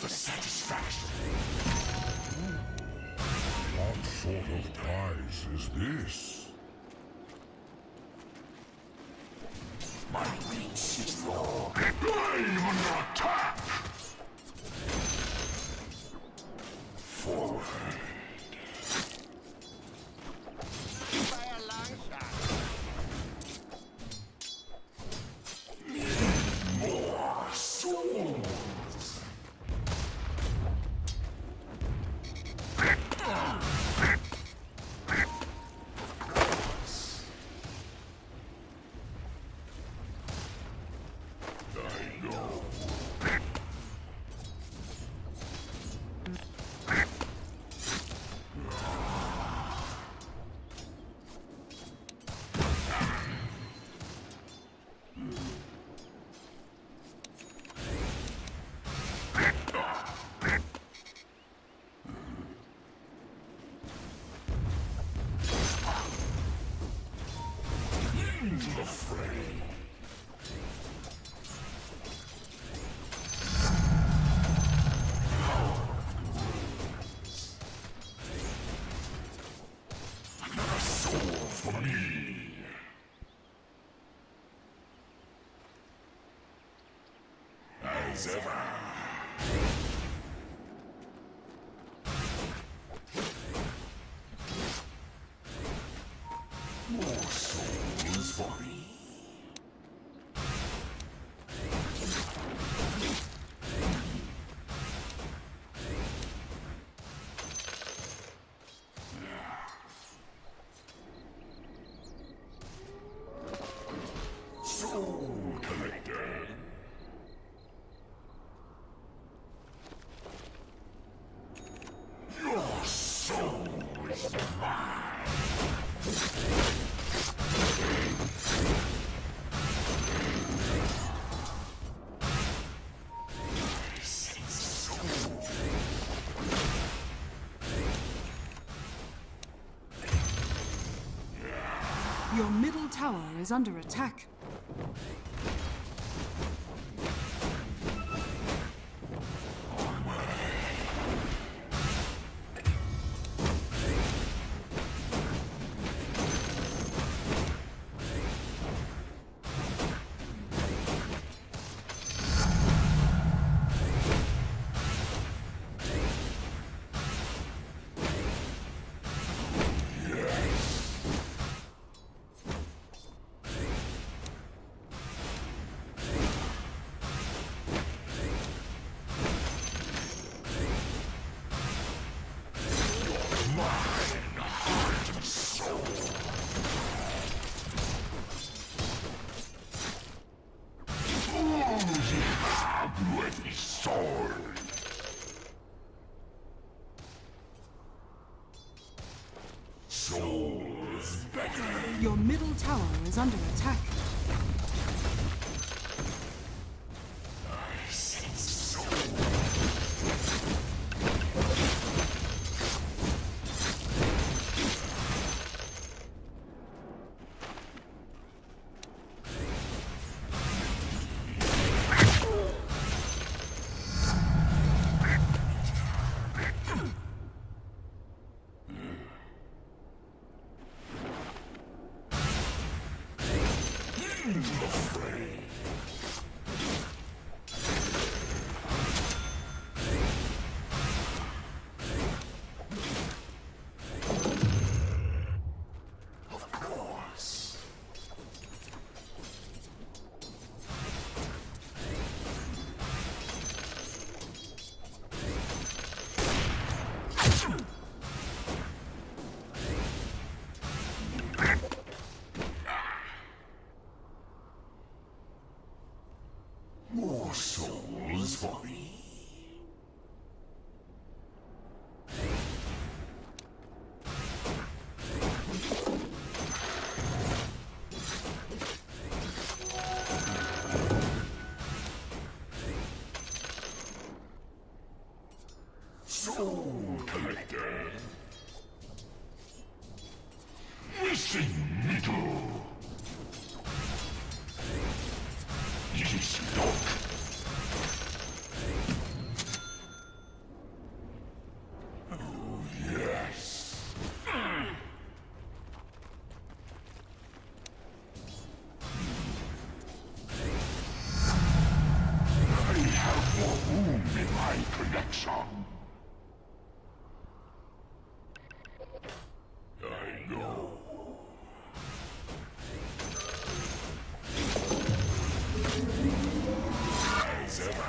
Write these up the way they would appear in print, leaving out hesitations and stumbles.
for satisfaction. What sort of prize is this? My reach is long. I'm under attack! Forward. By a long shot. More souls! I know. Into the fray. Another soul for me. As ever. More souls for me. Soul Collector. Your soul is mine. I sense soul. Your middle tower is under attack. Mine heart and soul. All you have with his soul. Souls beggar. Your middle tower is under attack. I sense soul. Into the fray. Of course. More souls for me. Soul Collector. Missing middle. It is locked. reflection. I go. As ever.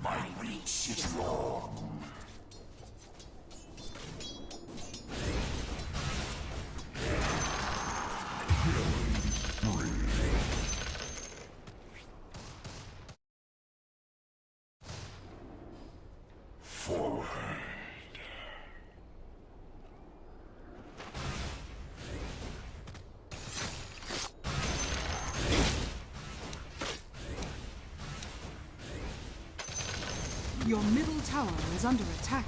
My reach is long. Forward. Your middle tower is under attack.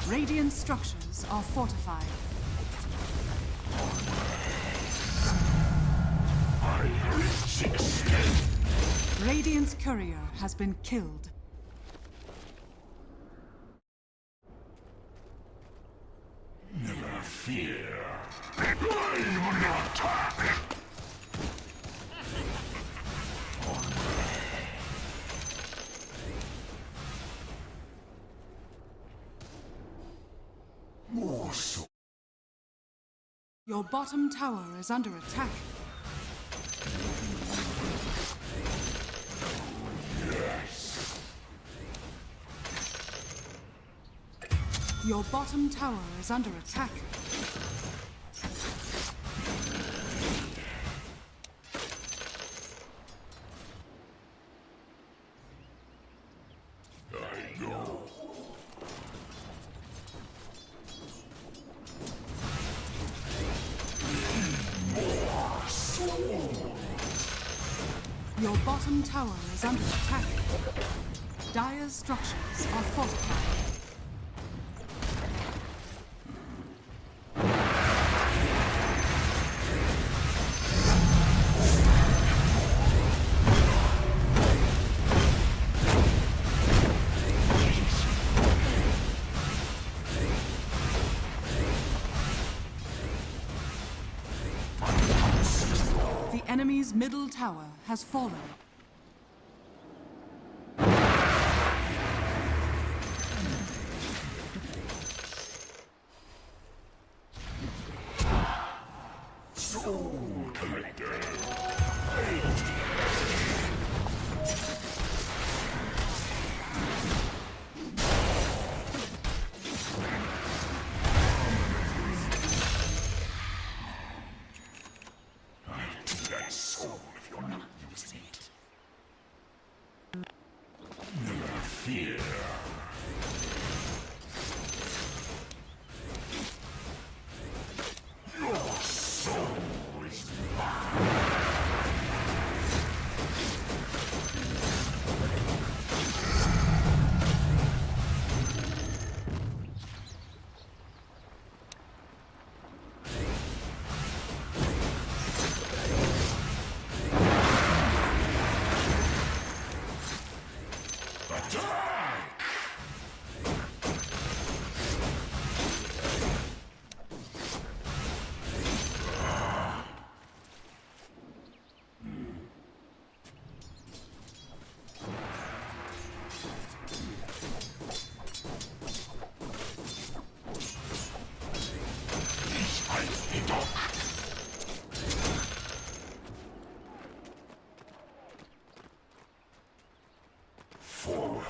Radiant structures are fortified. My reach extends. Radiant's courier has been killed. Never fear. I'm under attack. More so. Your bottom tower is under attack. Yes. Your bottom tower is under attack. I go. More soul. Your bottom tower is under attack. Dire's structures are fortified. The enemy's middle tower has fallen. Soul collector. Take that soul if you're not using it. Never fear. Your soul is mine. Attack! Forward.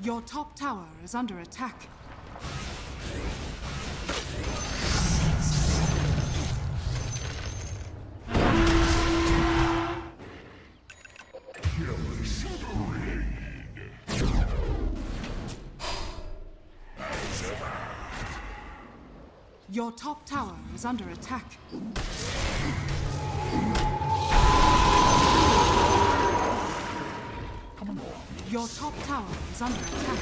Your top tower is under attack. Killing spree. As ever. Your top tower is under attack. Your top tower is under attack.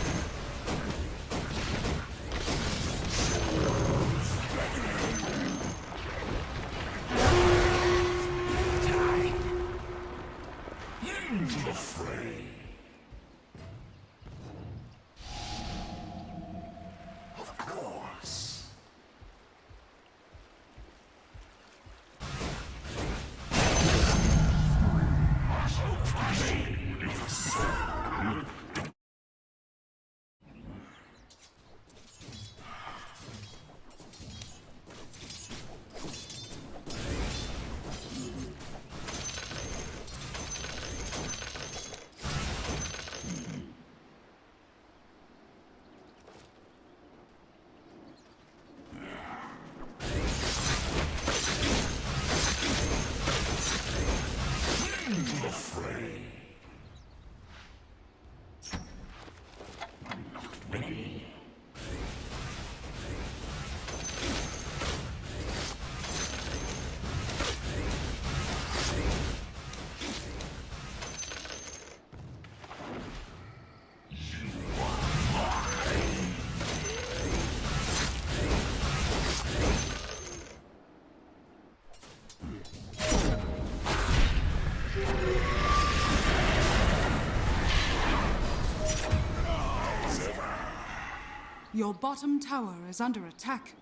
Your bottom tower is under attack.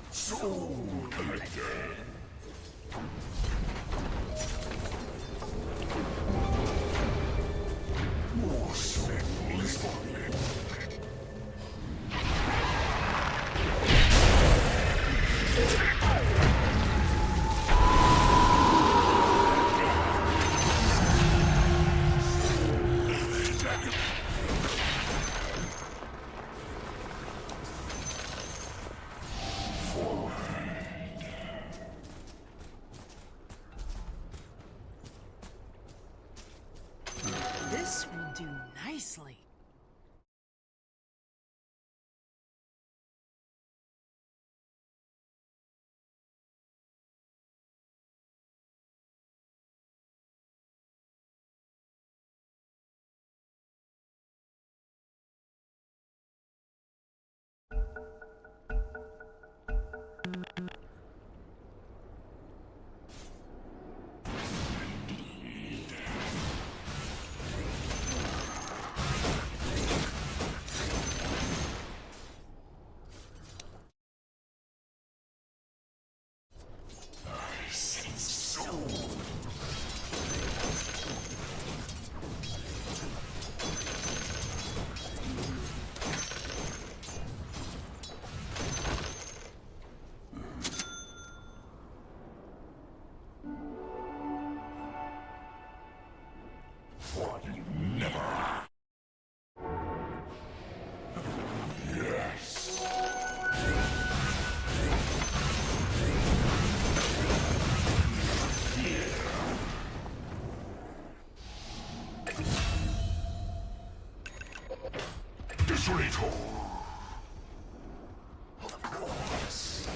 Soul Collector. More soul is falling. This will do nicely. Desolator. Of course.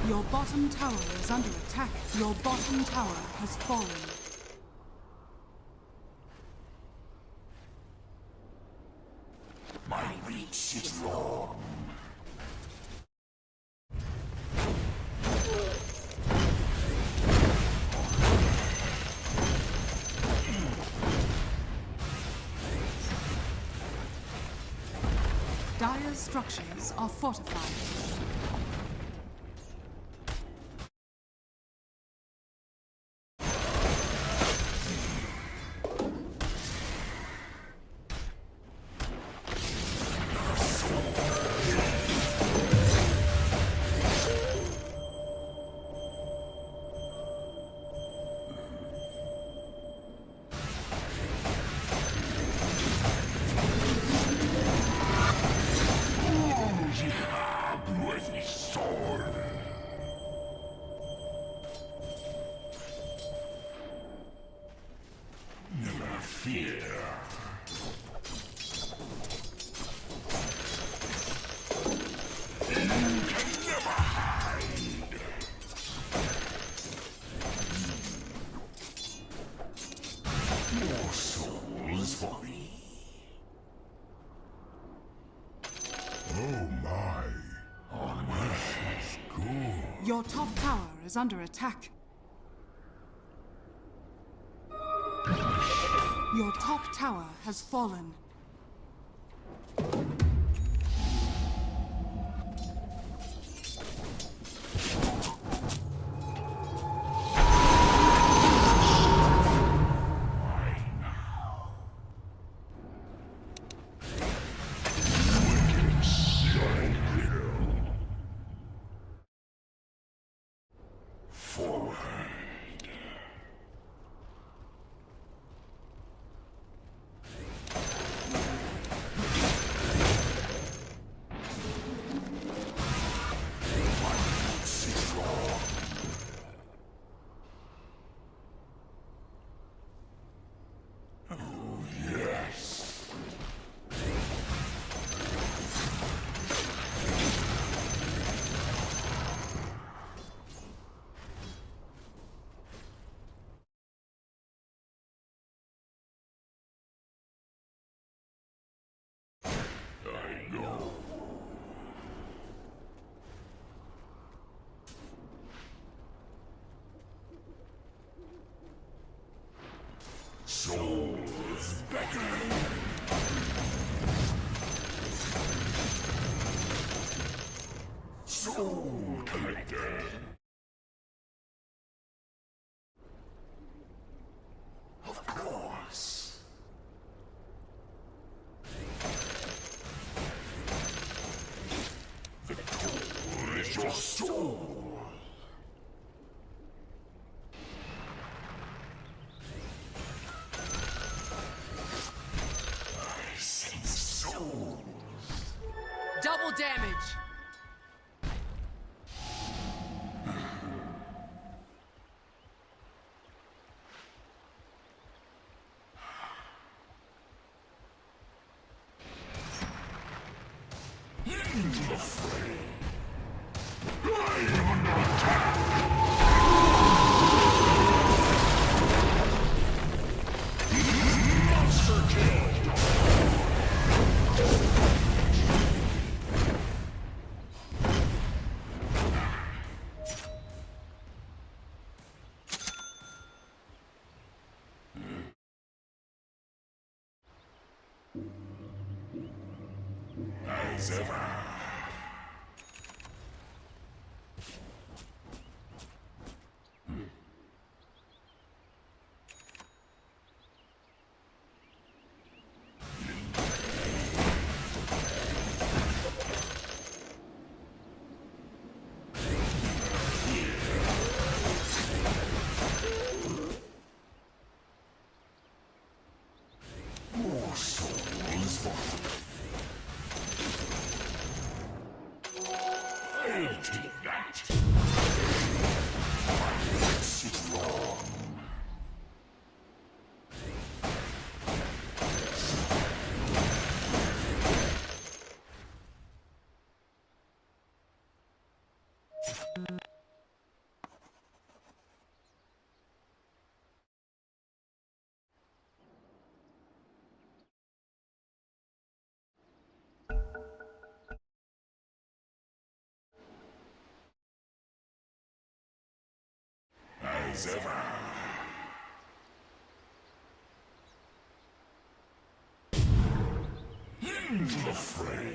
Your bottom tower is under attack. Your bottom tower has fallen. My reach is long. Dire's structures are fortified. Never fear. You can never hide. More souls for me. Oh my. This is good. Your top tower is under attack. Your top tower has fallen. Forward. Soul Collector. Of course. The tool is your soul. I sense souls. Double damage! Into the fray. I am under attack. Monster kill. As ever. More souls for I'll take that. My wits is wrong. As ever. Into the fray.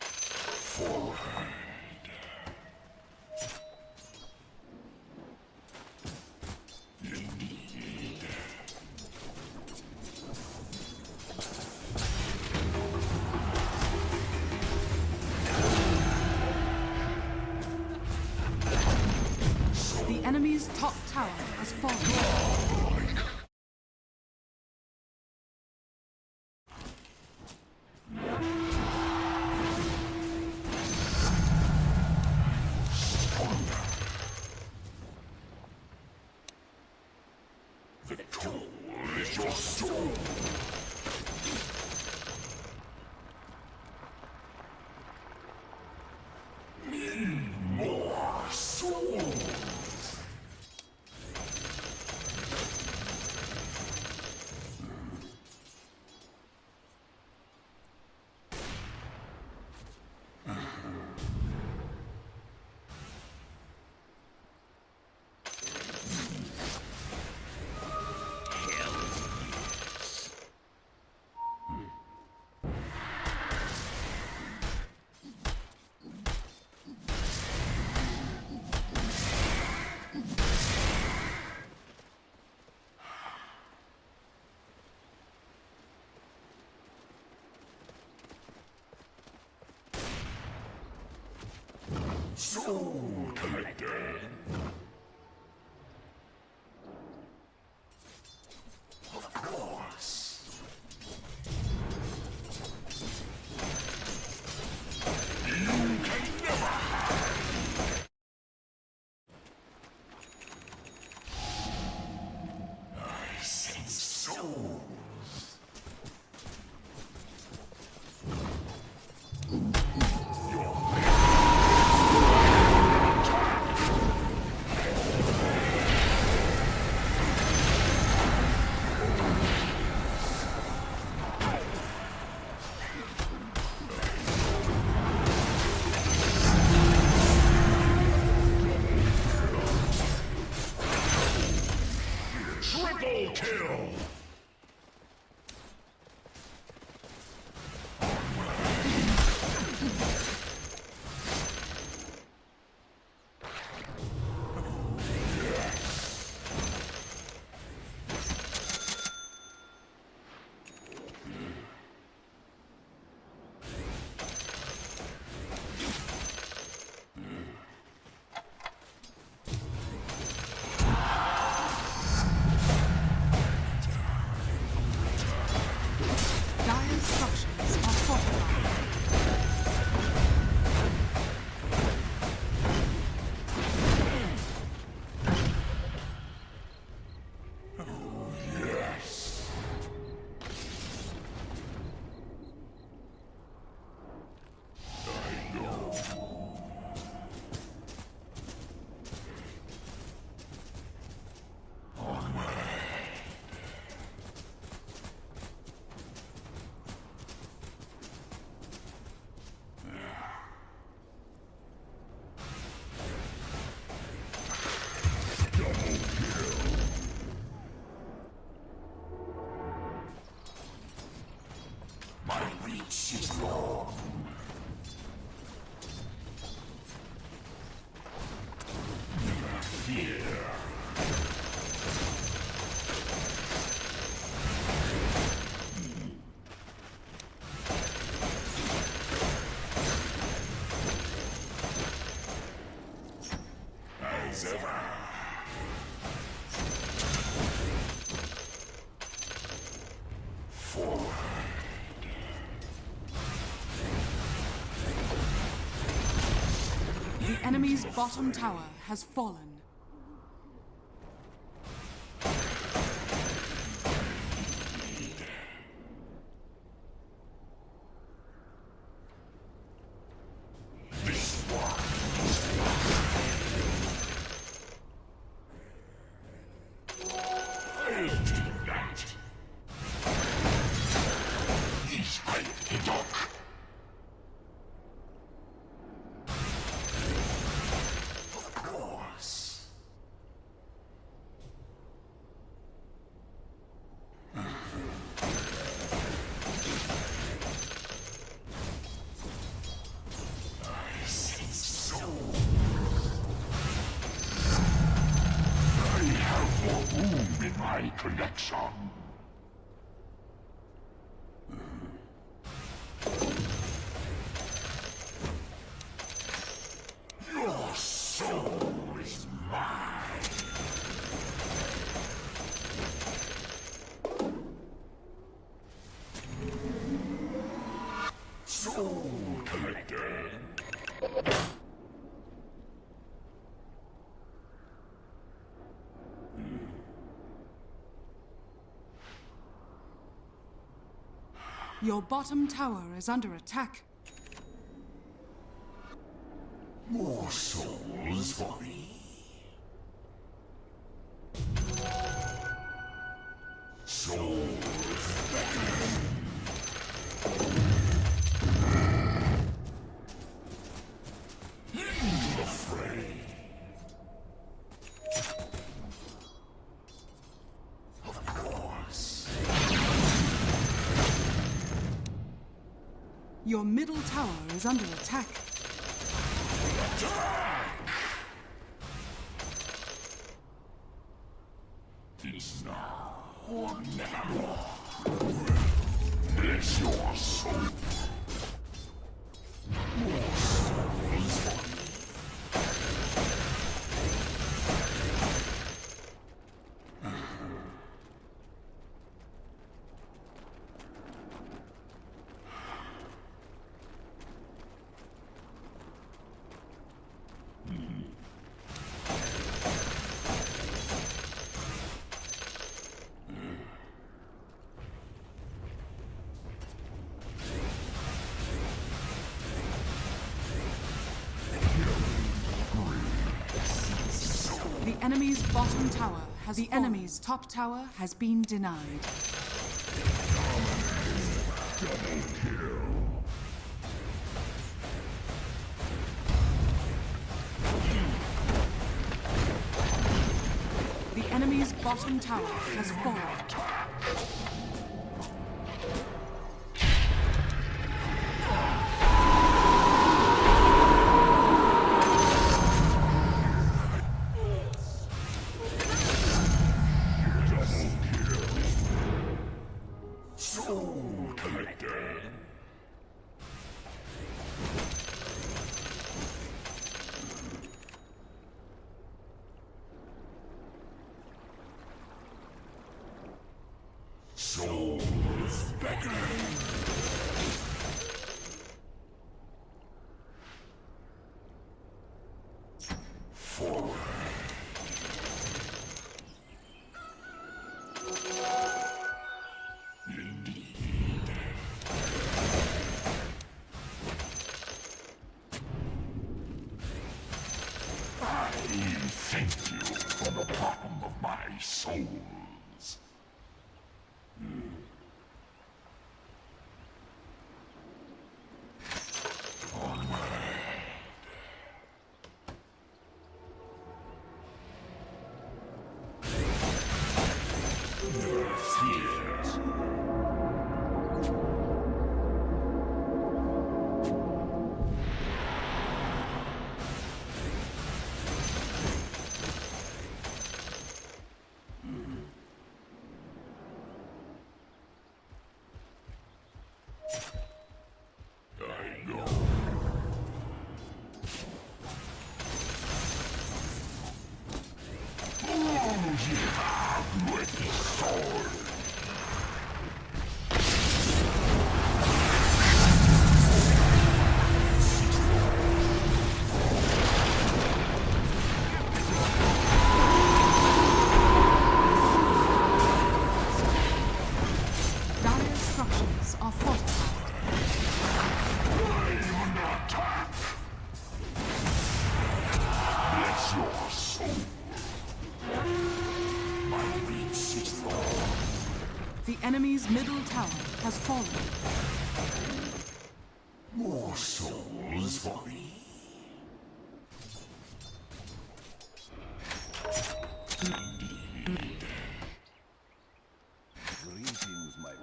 Forward. Indeed. The enemy's top tower has fallen. The tool is your soul. Need more souls. Soul Collector. Of course. You can never hide. I sense souls. Your ever. Forward. The enemy's bottom tower has fallen. This one. I'll do that. He's the dock. Of course. I sense soul. I have more room in my collection. Your soul is mine. Soul collector. Your bottom tower is under attack. More souls for me. Souls into the fray. Of course. Your middle tower is under attack. It's now or never. Bless your soul. More souls for me. The enemy's bottom tower has the enemy's top tower has been denied. The enemy's bottom tower has fallen. Soul collector. Souls beckoning. Forward. Indeed. I thank you from the bottom of my souls. Never fear. The enemy's middle tower has fallen. More souls for me. Greetings, my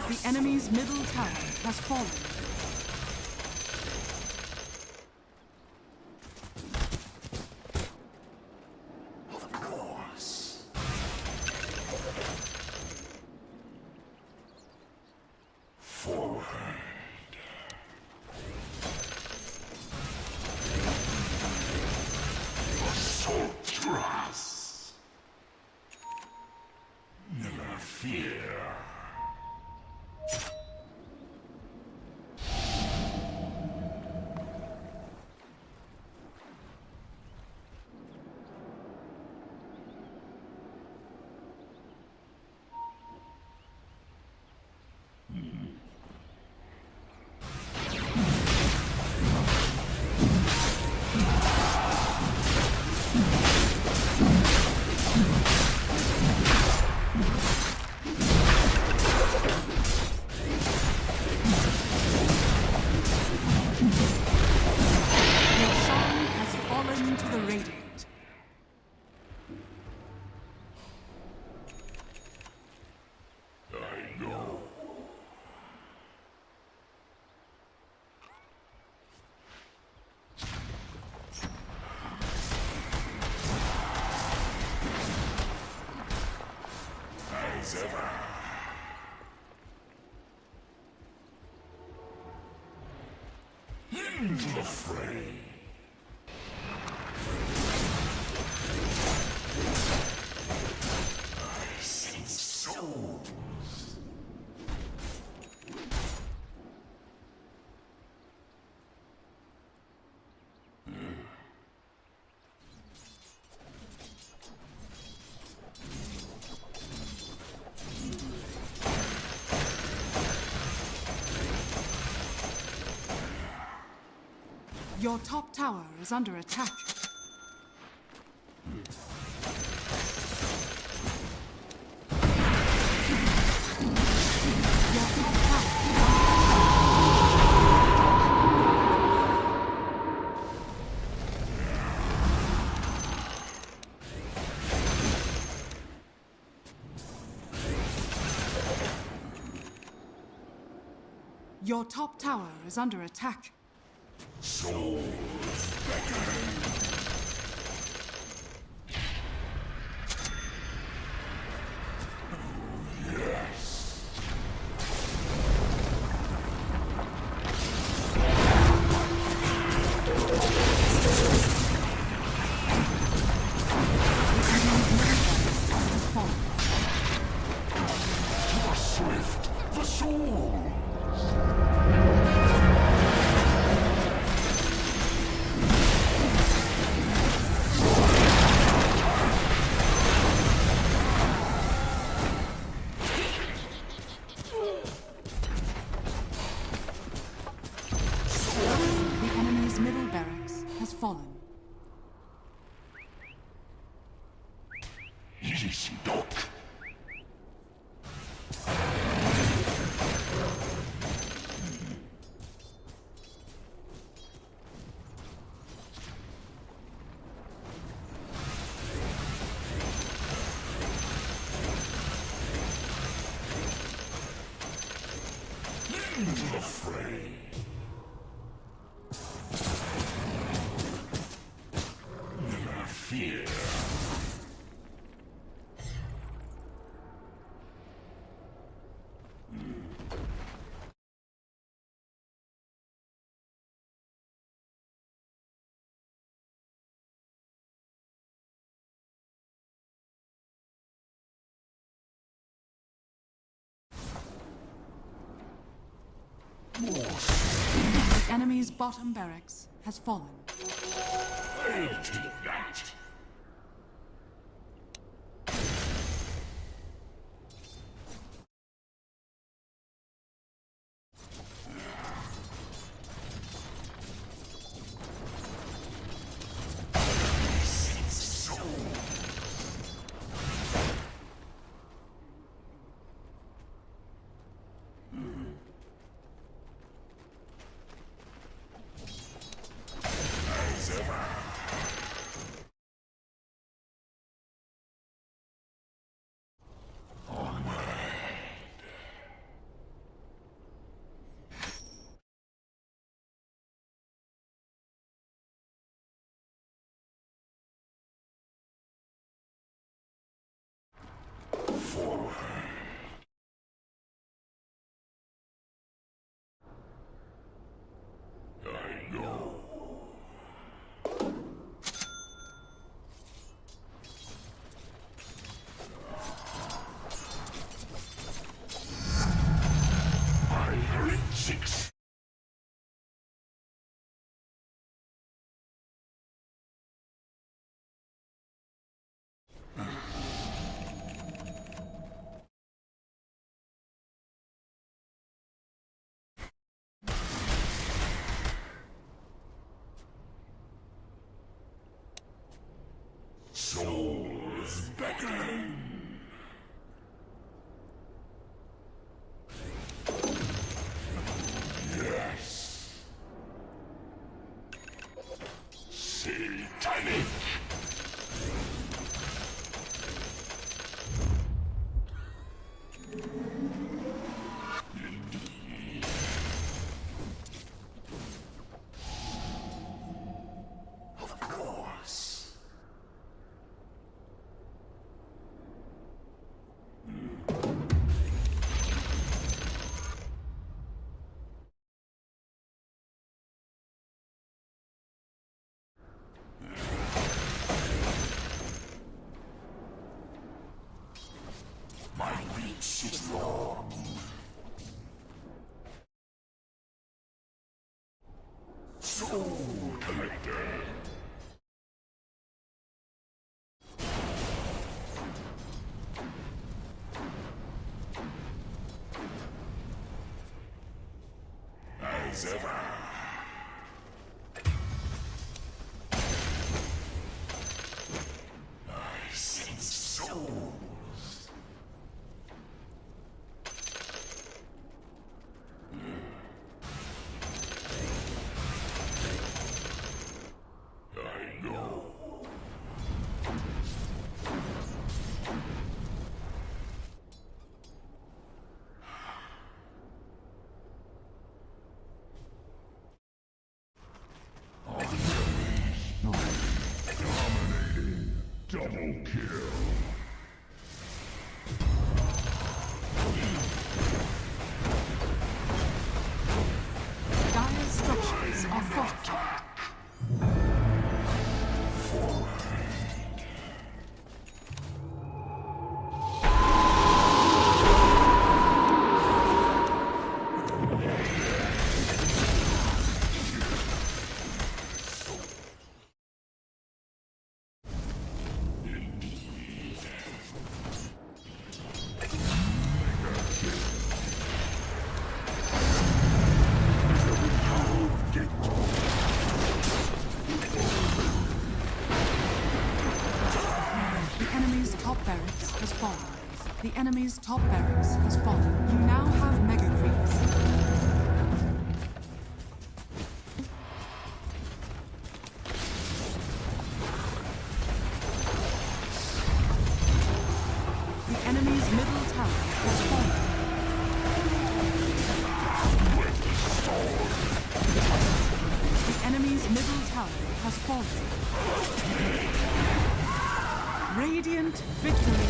The enemy's middle tower has fallen. Of course. Forward. Assaultress. Never fear. Your song has fallen to the radiant. I know. As ever. Into the fray. I sense souls. Your top tower is under attack. Your top tower. Your top tower is under attack. Souls more swift. The souls. The enemy's middle barracks has fallen. Easy, Doc. Into the fray. Never fear. The enemy's bottom barracks has fallen. I'll take that. 6. Souls beckon. Yes. Satanic. Of course. My reach is long. Soul Collector. As ever. I sense souls. I know. Dominating. Double kill. Dire structures are fortified. The enemy's top barracks has fallen. The enemy's top barracks has fallen. You now have mega creeps. The enemy's middle tower has fallen. The enemy's middle tower has fallen. Radiant victory.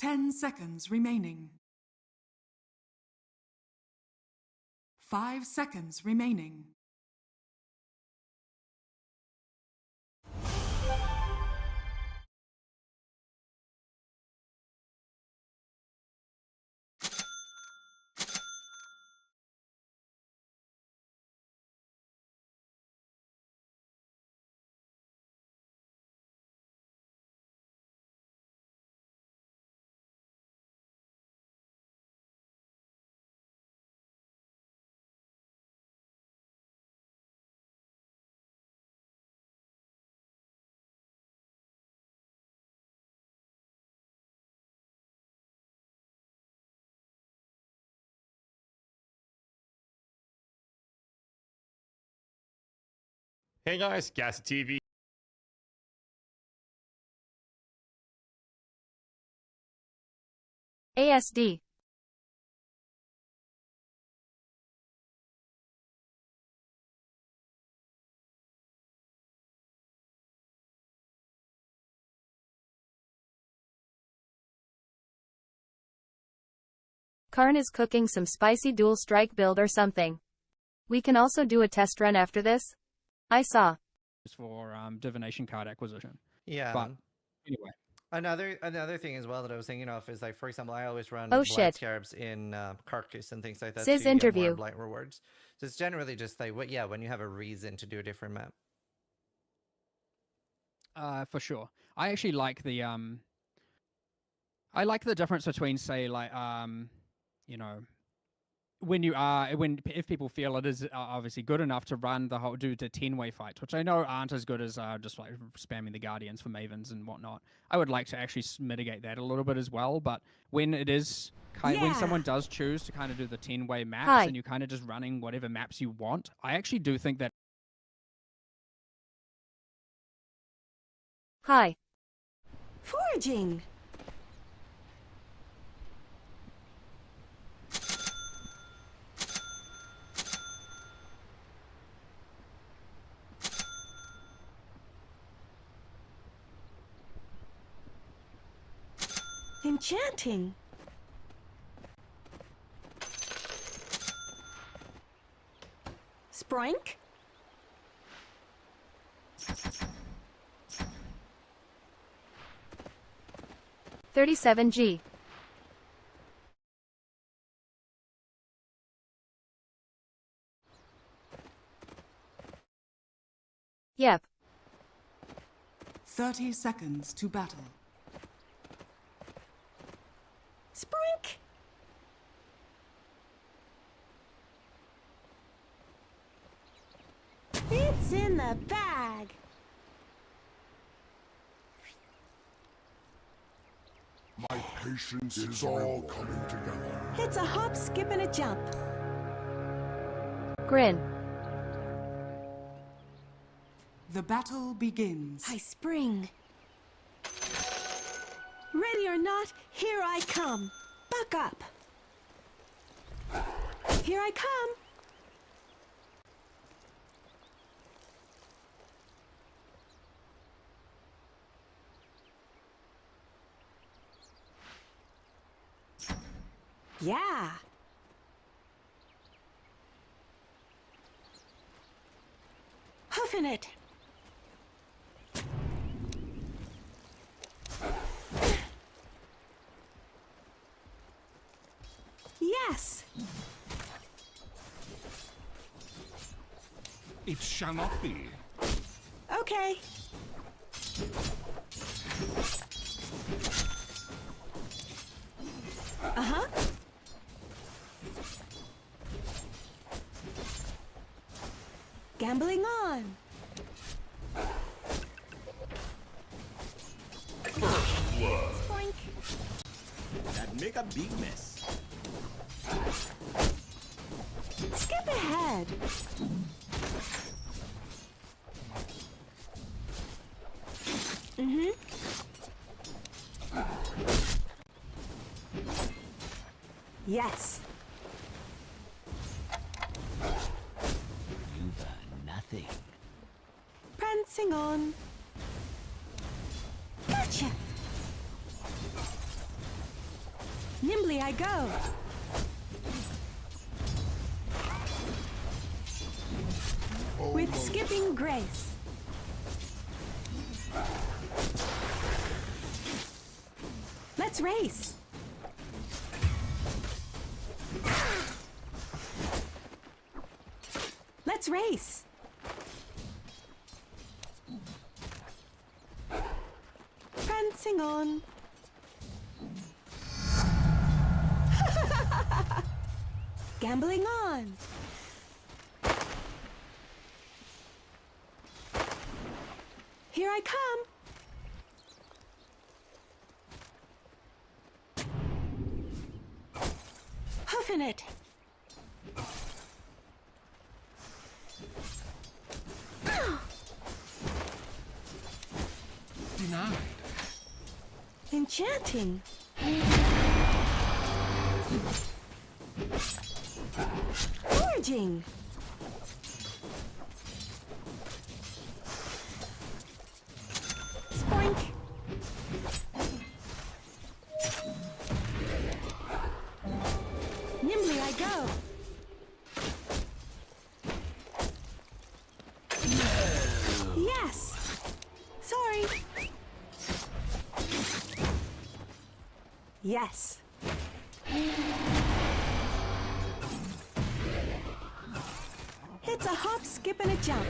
10 seconds remaining. 5 seconds remaining. Hey guys, Gas TV. ASD. Karn is cooking some spicy dual strike build or something. We can also do a test run after this. I saw. For divination card acquisition. Yeah. But anyway. Another thing as well that I was thinking of is, like, for example, I always run Oh, Blight shit. Scarabs in Carcass and things like that. Sis to get more interview. Blight rewards. So it's generally just like, when you have a reason to do a different map. For sure. I actually like the I like the difference between, say, like you know, if people feel it is obviously good enough to run the whole do the 10-way fights, which I know aren't as good as just like spamming the Guardians for Mavens and whatnot. I would like to actually mitigate that a little bit as well. But when it is when someone does choose to kind of do the 10-way maps and you're kind of just running whatever maps you want, I actually do think that. Hi. Foraging. Enchanting. Sprink? $37G. Yep. 30 seconds to battle. Sprink? It's in the bag. My patience is all coming together. It's a hop, skip, and a jump. Grin. The battle begins. I spring. Ready or not, here I come. Buck up. Here I come. Yeah. Hoofing it. Yes. It shall not be. Okay. Uh-huh. Gambling on. Spoink. That make a big mess. Skip ahead. Mm-hmm. Yes. You've nothing. Prancing on. Gotcha. Nimbly I go. With skipping grace. Let's race. Let's race. Prancing on. Gambling on. Here I come. Hoofing it. Denied. Enchanting. Foraging. Spoink. Nimbly I go. Yes. Sorry. Yes. It's a hop, skip, and a jump.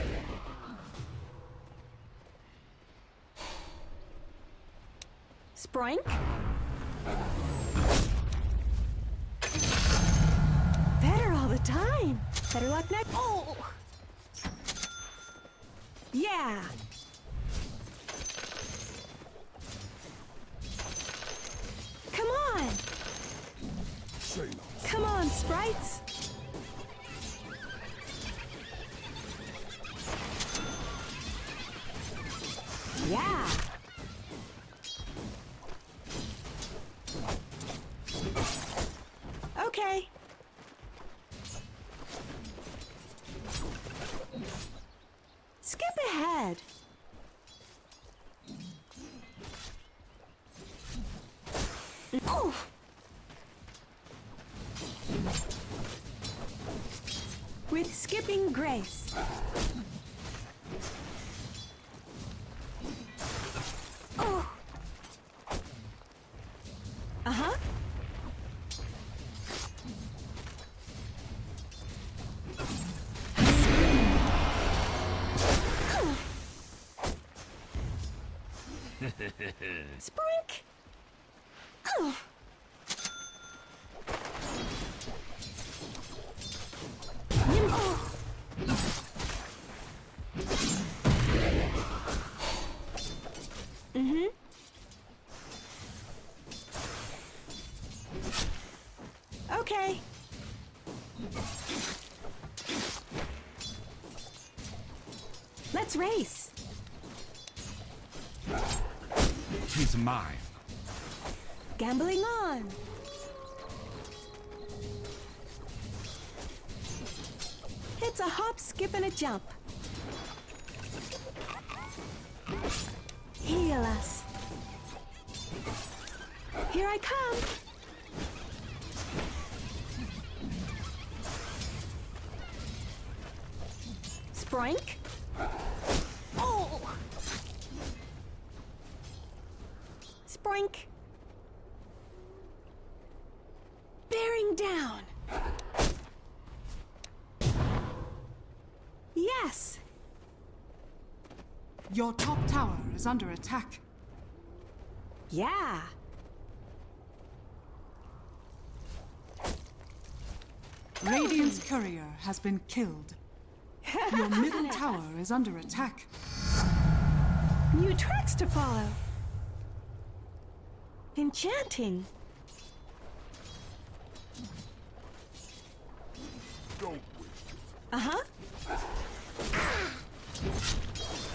Sproink. Better all the time. Better luck next. Oh! Yeah. Come on. Come on, sprites. Yeah. Okay. Skip ahead. Oh. With skipping grace. Oh. Uh-huh. Sprink. Oh. Oh. Mm-hmm. Okay. Let's race. Tis mine. Gambling on. It's a hop, skip, and a jump. Heal us. Here I come. Sproink. Oh! Sproink. Bearing down. Yes. Your top tower is under attack. Yeah. Radiant's courier has been killed. Your middle tower is under attack. New tracks to follow. Enchanting. Uh-huh.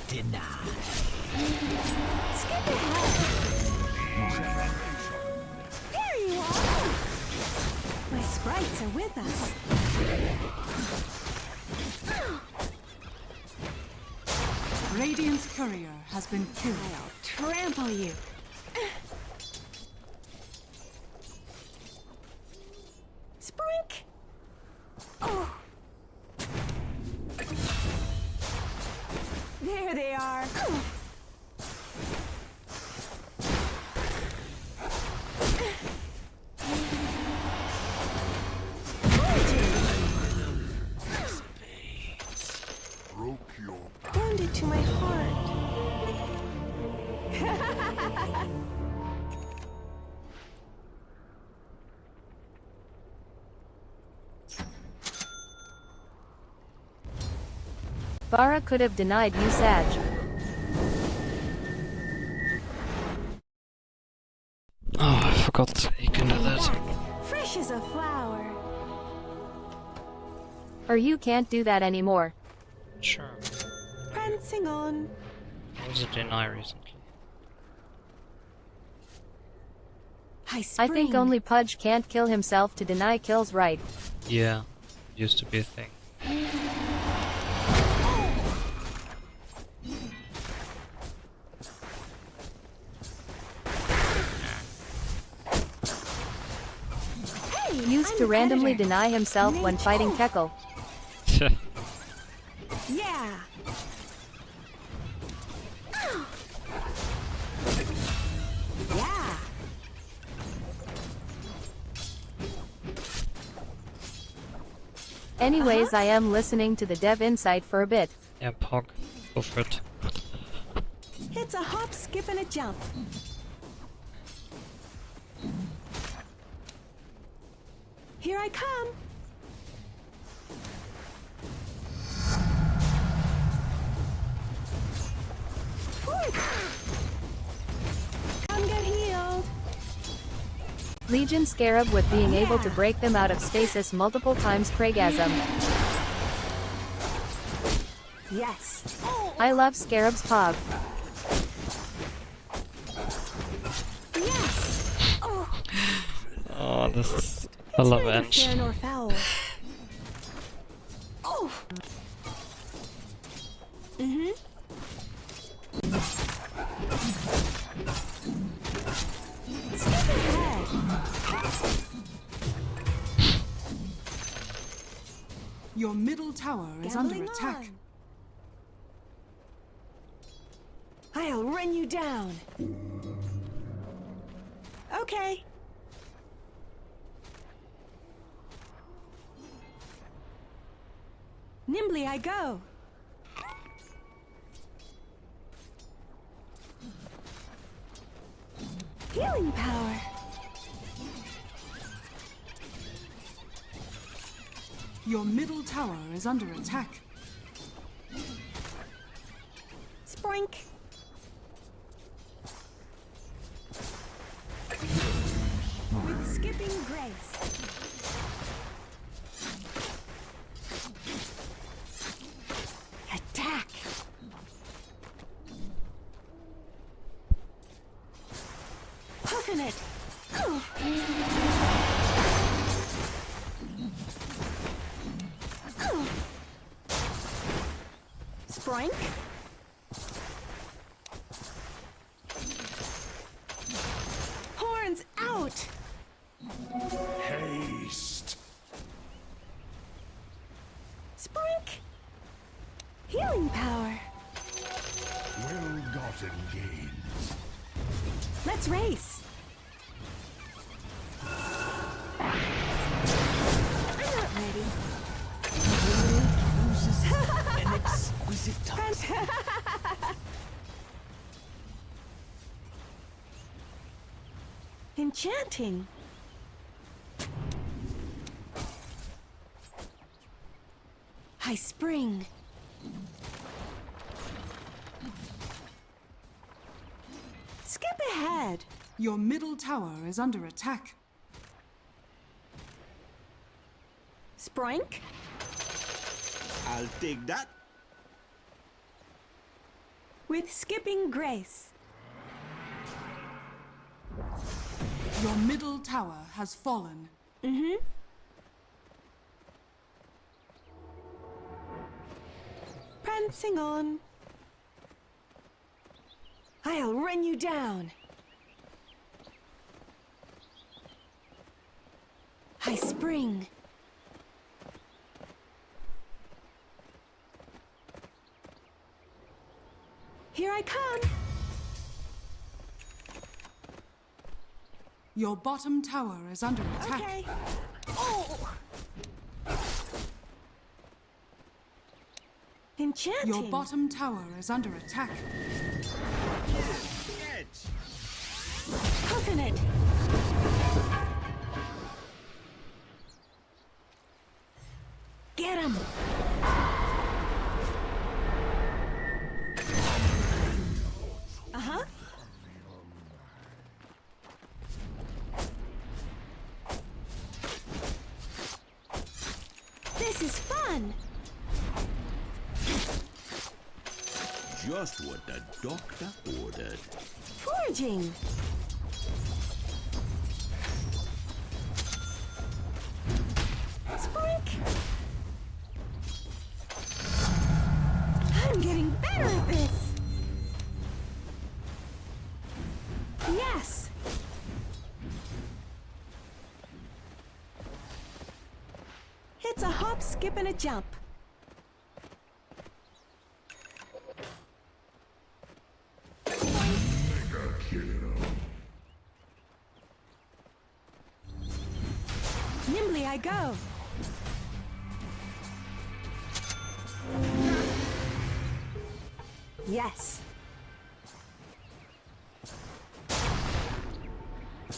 Denied. Skip ahead. There you are. My sprites are with us. Radiant's courier has been killed. I'll trample you. There they are. Broke your back. Wounded to my heart. Bara could have denied you, Sag. Oh, I forgot you can do that. Fresh as a flower. Or you can't do that anymore. Sure. Prancing on. What was a deny recently? I think only Pudge can't kill himself to deny kills, right? Yeah, used to be a thing. Used to randomly deny himself when fighting Keckle. Yeah. Yeah. Anyways, I am listening to the dev insight for a bit. Yeah, Pog. Go for it. It's a hop, skip, and a jump. Here I come. Come get healed. Legion Scarab with being able to break them out of stasis multiple times, Craigasm. Yes. I love Scarab's Pog. Yes. Oh, Oh, this is a love neither edge. fair nor foul. Oh. Mhm. Skip ahead. Your middle tower is under Gambling attack. on. I'll run you down. Okay. Nimbly I go. Healing power. Your middle tower is under attack. Sproink. With skipping grace. Attack. Puffin it. Sproink. Horns out. Haste. Sproink. Healing power. Well-gotten gains. Let's race. I'm not ready. An exquisite touch. Enchanting. High spring. Skip ahead. Your middle tower is under attack. Sproink. I'll take that. With skipping grace. Your middle tower has fallen. Mm-hmm. Prancing on. I'll run you down. High spring. Here I come. Your bottom tower is under attack. Okay. Oh. Enchanting. Your bottom tower is under attack. Edge. Cooking it. Get him. Uh-huh. This is fun. Just what the doctor ordered. Foraging. Sprink. I'm getting better at this. Yes. It's a hop, skip, and a jump. Nimbly I go. Yes.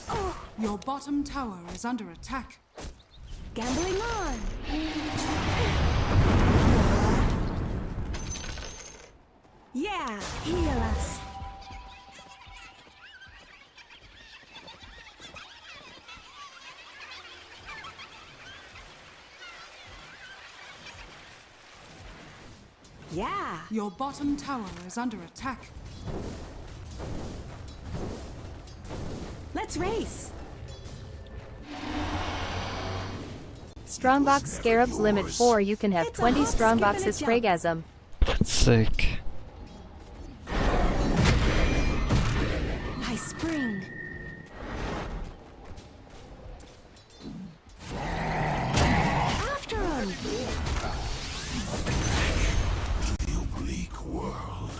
Oh, Your bottom tower is under attack. gambling on. Yeah, heal us. Yeah. Your bottom tower is under attack. Let's race. Strongbox Scarabs limit 4. You can have It's a 20 hop, skip, and a Strongboxes jump. Craigasm. That's sick. I spring. After him. Bleak world.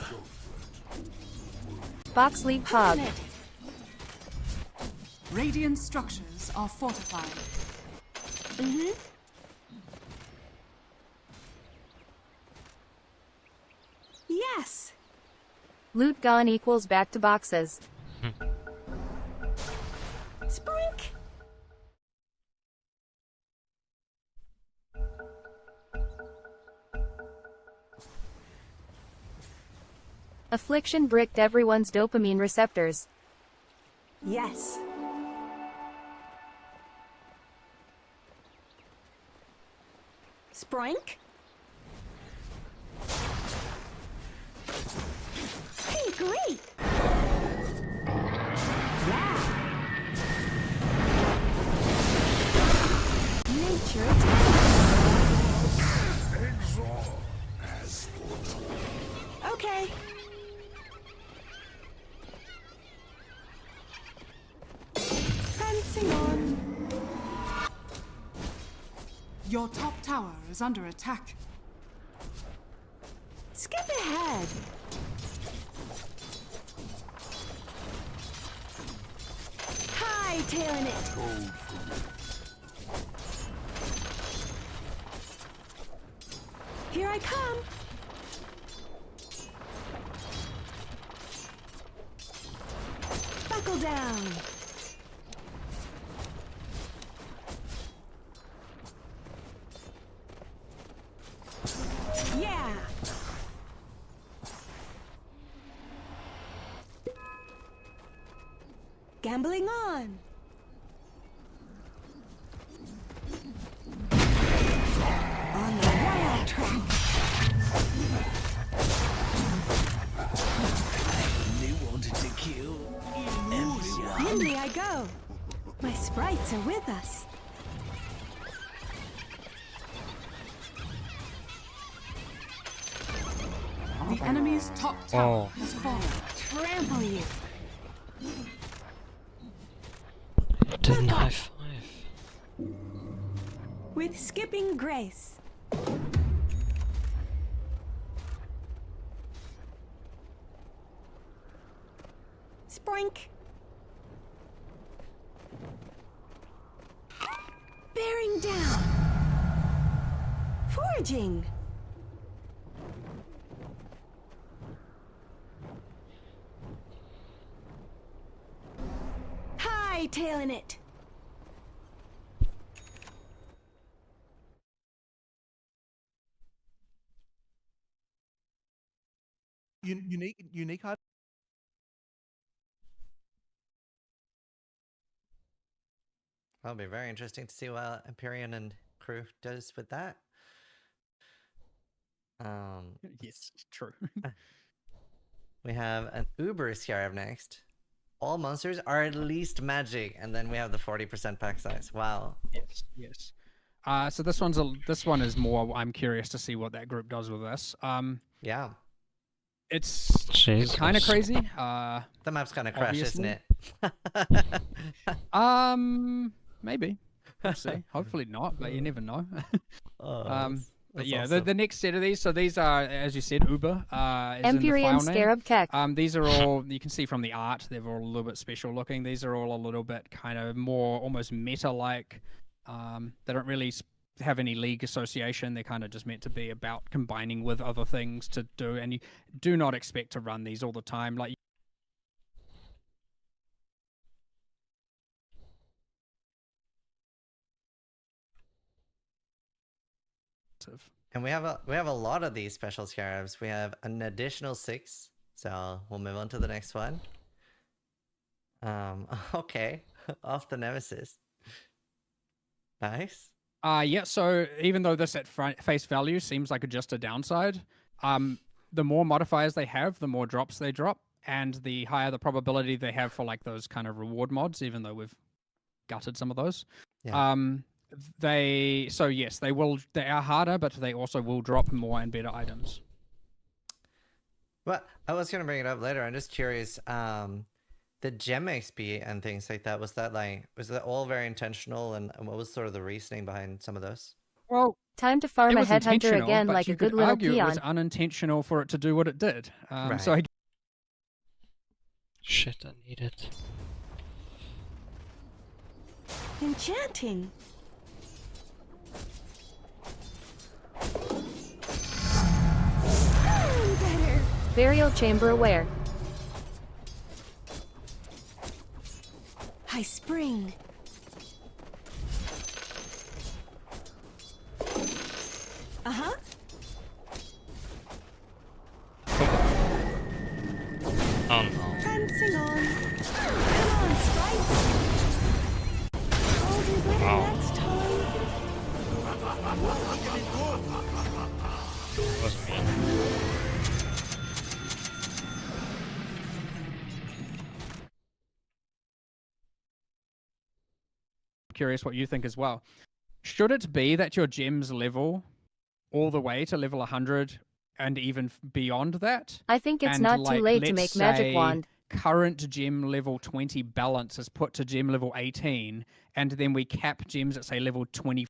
Box League Pog. Cooking it. Radiant structures are fortified. Mm-hmm. Yes. Loot gone equals back to boxes. Sprink. Affliction bricked everyone's dopamine receptors. Yes. Sprink. Hey, great. Yeah. Nature attack. Okay. Prancing on. Your top tower is under attack. Skip ahead. Hightailing it. Here I come. Buckle down. Yeah. Gambling on. On the wild track. They wanted to kill everyone. Nimbly I go. My sprites are with us. The enemy's top tower Oh. has fallen. Trample you. Didn't high five. With skipping grace. Sproink. Bearing down. Foraging. Hightailing it. Unique hot. That'll be very interesting to see what Empyrean and crew does with that. Yes, true. We have an Uber Scarab next. All monsters are at least magic, and then we have the 40% pack size. Wow. Yes, yes. So this one is more. I'm curious to see what that group does with this. Yeah. It's kind of crazy. The map's kind of crash, isn't it? Maybe. We'll see. Hopefully not, but you never know. But yeah, awesome. the next set of these. So these are, as you said, Uber. Empyrean is in the file Scarab Keck. name. These are all, you can see from the art, they're all a little bit special looking. These are all a little bit kind of more almost meta-like. They don't really have any league association. They're kind of just meant to be about combining with other things to do. And you do not expect to run these all the time. Like, And we have a lot of these special scarabs. We have an additional 6, so we'll move on to the next one. Okay, off the Nemesis. Nice. Yeah. So even though this at face value seems like just a downside, the more modifiers they have, the more drops they drop, and the higher the probability they have for like those kind of reward mods. Even though we've gutted some of those. Yeah. They are harder, but they also will drop more and better items. Well, I was gonna bring it up later. I'm just curious. The gem XP and things like that, was that all very intentional, and what was sort of the reasoning behind some of those? Well, time to farm it a was headhunter intentional, again but like you a good could little argue it was peon. unintentional for it to do what it did. Right. So Shit, I need it. Enchanting. Better. Burial chamber aware. High spring. Uh-huh. Oh no. Prancing on. Come on, sprites. I'll do better Wow. next time. Wasn't me. curious what you think as well. Should it be that your gems level all the way to level 100 and even beyond that? I think it's And, not like, too late to let's make magic say wand. Current gem level 20 balance is put to gem level 18, and then we cap gems at say level 20.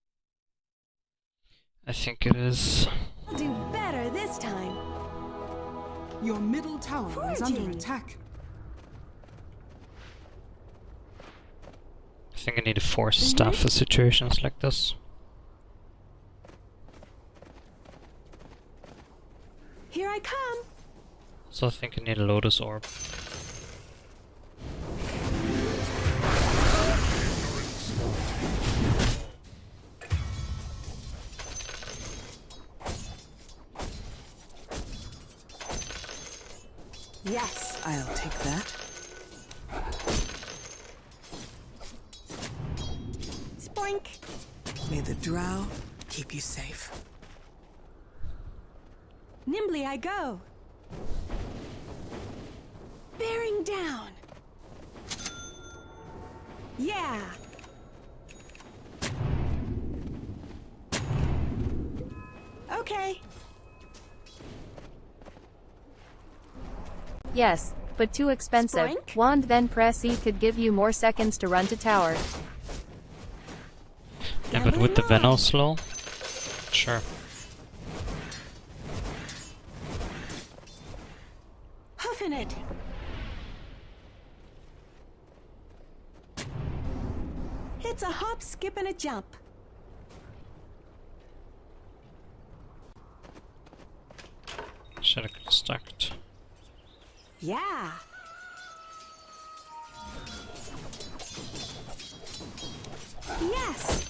I think it is. I'll do better this time. Your middle tower is under Foraging. attack. I think I need a force staff for situations like this. Here I come. So I think I need a Lotus Orb. Yes. I'll take that. Spoink. May the drow keep you safe. Nimbly I go. Bearing down. Yeah. Okay. Yes, but too expensive. Spoink. Wand then press E could give you more seconds to run to tower. Yeah, but with the Venom slow? Sure. Hoofing it. It's a hop, skip, and a jump. Should have stacked. Yeah. Yes.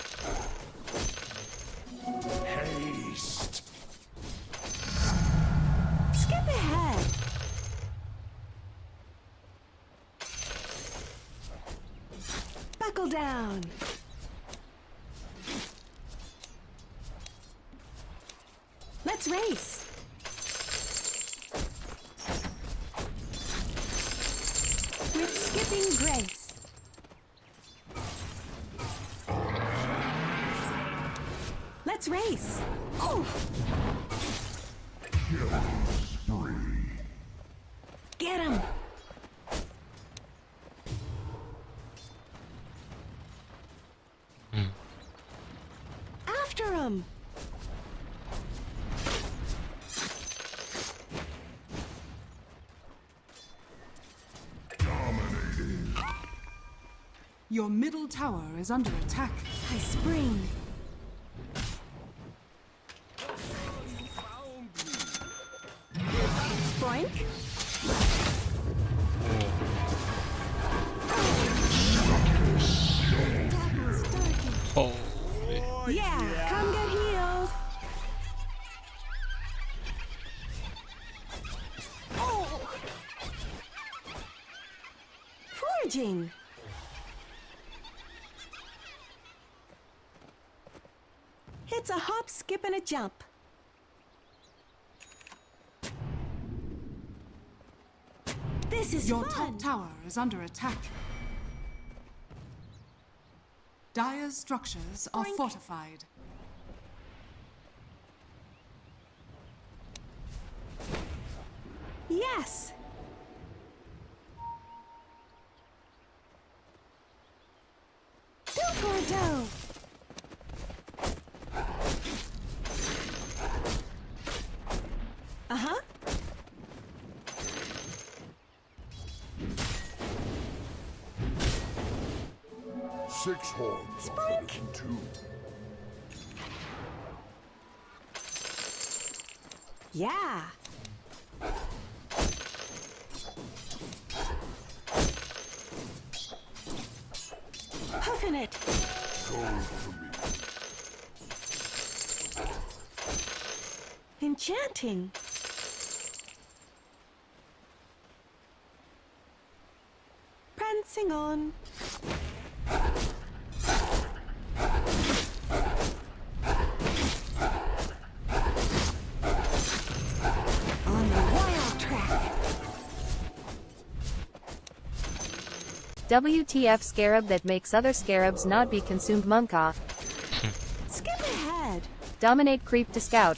Haste. Skip ahead. Buckle down. Let's race. With skipping grace. Let's race. Oh. Killing spree. Get him. After him. Dominating. Your middle tower is under attack. I spring. Spoink. Oh, Yeah, come get healed. Oh. Foraging. It's a hop, skip, and a jump. This is Your fun. top tower is under attack. Dire's structures are Boink. fortified. Yes. Do for dough. Uh-huh. Six horns are better than two. Yeah. Huffing it. Gold for me. Enchanting. Prancing on. On the wild track. WTF scarab that makes other scarabs not be consumed. Monka. Skip ahead. Dominate creep to scout.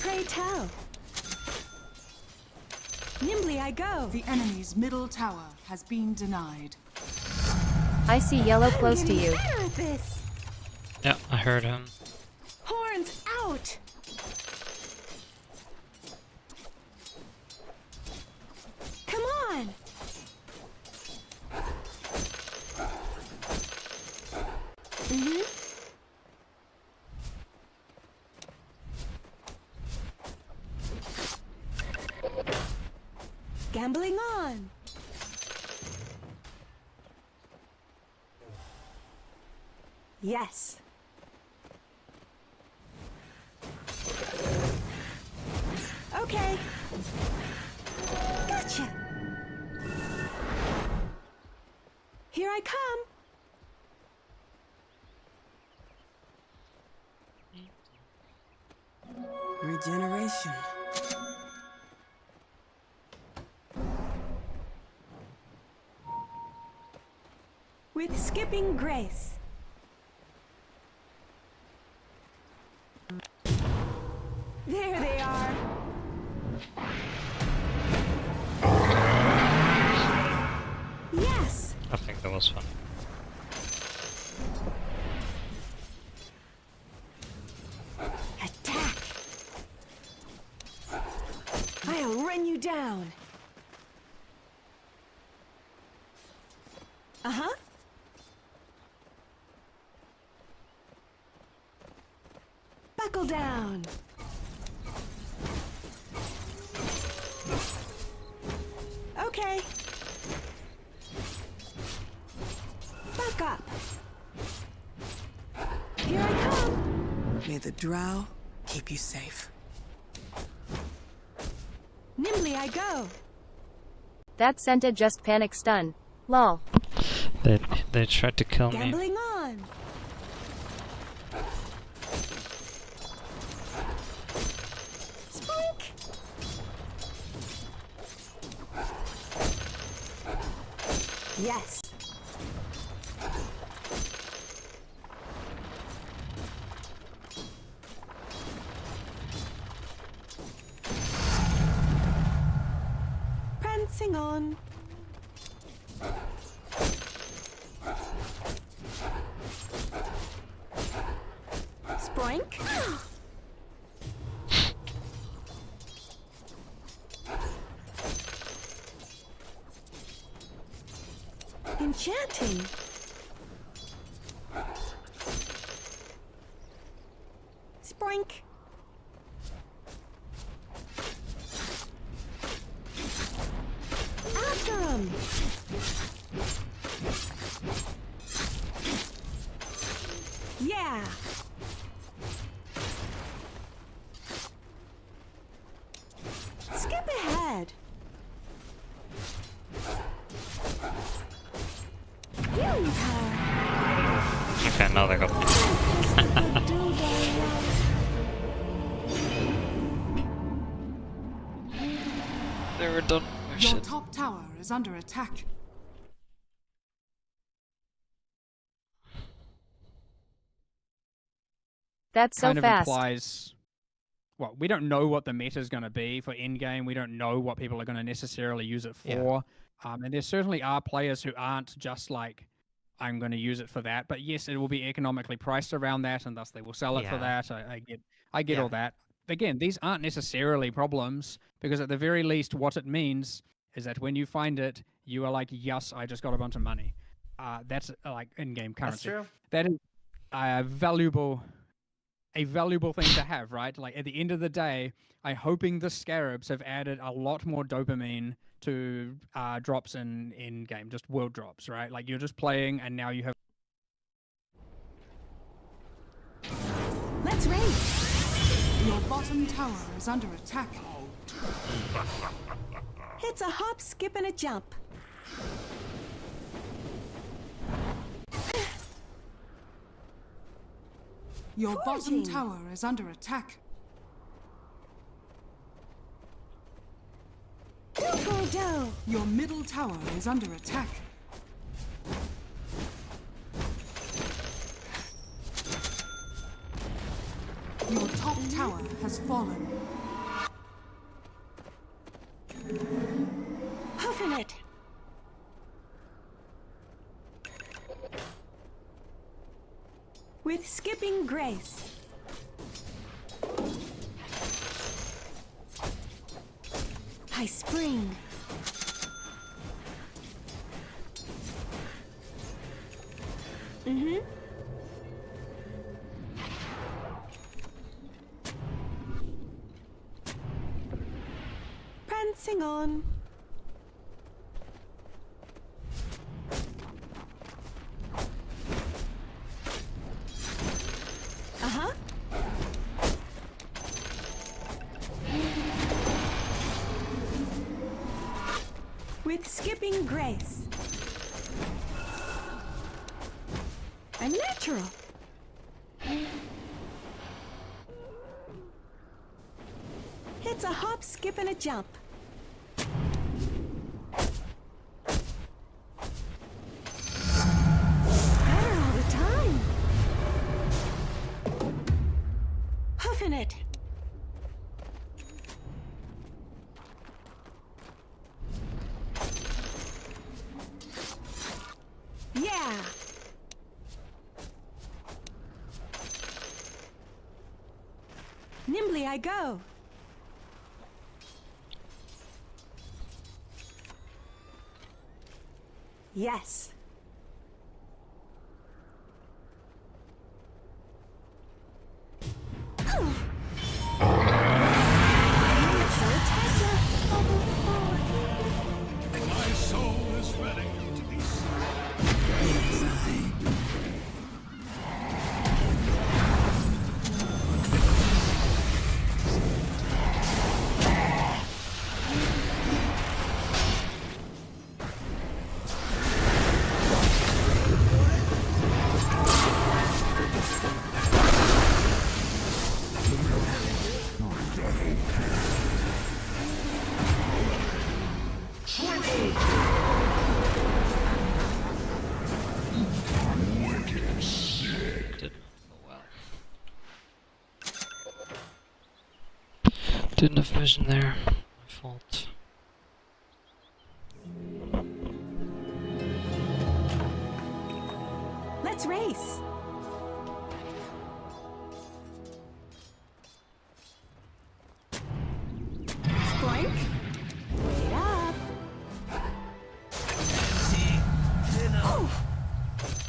Pray tell. Nimbly I go. The enemy's middle tower has been denied. I see yellow I'm close to getting you. better at this. yeah, I heard him. Horns out. Come on. Mm-hmm. Gambling on. Yes. Okay. Gotcha. Here I come. Regeneration. With skipping grace. There they are. Yes. I think that was fun. Attack. I'll run you down. Uh-huh. Buckle down. Okay. Back up. Here I come. May the drow keep you safe. Nimbly I go. That scented just panic stun. Lol. They tried to kill me. Gambling on. Spoink. Yes. Prancing on. Sproink. Enchanting. Sproink. After 'em. Yeah. Skip ahead. Healing power. Okay, now they got me. They were done. Oh, Your shit. top tower is under attack. That's so Kind of fast. implies. Well, we don't know what the meta is going to be for in-game. We don't know what people are going to necessarily use it for. And there certainly are players who aren't just like, I'm going to use it for that. But yes, it will be economically priced around that, and thus they will sell it for Yeah. that. I get all that. Again, these aren't necessarily problems, because at the very least, what it means is that when you find it, you are like, yes, I just got a bunch of money. That's like in-game That's currency. true. That is a valuable thing to have, right? Like at the end of the day, I'm hoping the scarabs have added a lot more dopamine to drops in game, just world drops, right? Like you're just playing and now you have. Let's race. Your bottom tower is under attack. It's a hop, skip, and a jump. Your bottom Foraging. tower is under attack. Go for a dough. Your middle tower is under attack. Your top tower has fallen. Hoofing it. With skipping grace. I spring. Mm-hmm. Prancing on. Uh-huh. With skipping grace. I'm natural. It's a hop, skip, and a jump. Better all the time. Hoofing it. Yeah. Nimbly I go. Yes. Didn't have vision there. My fault. Let's race. Spoink. Wait up. Oh,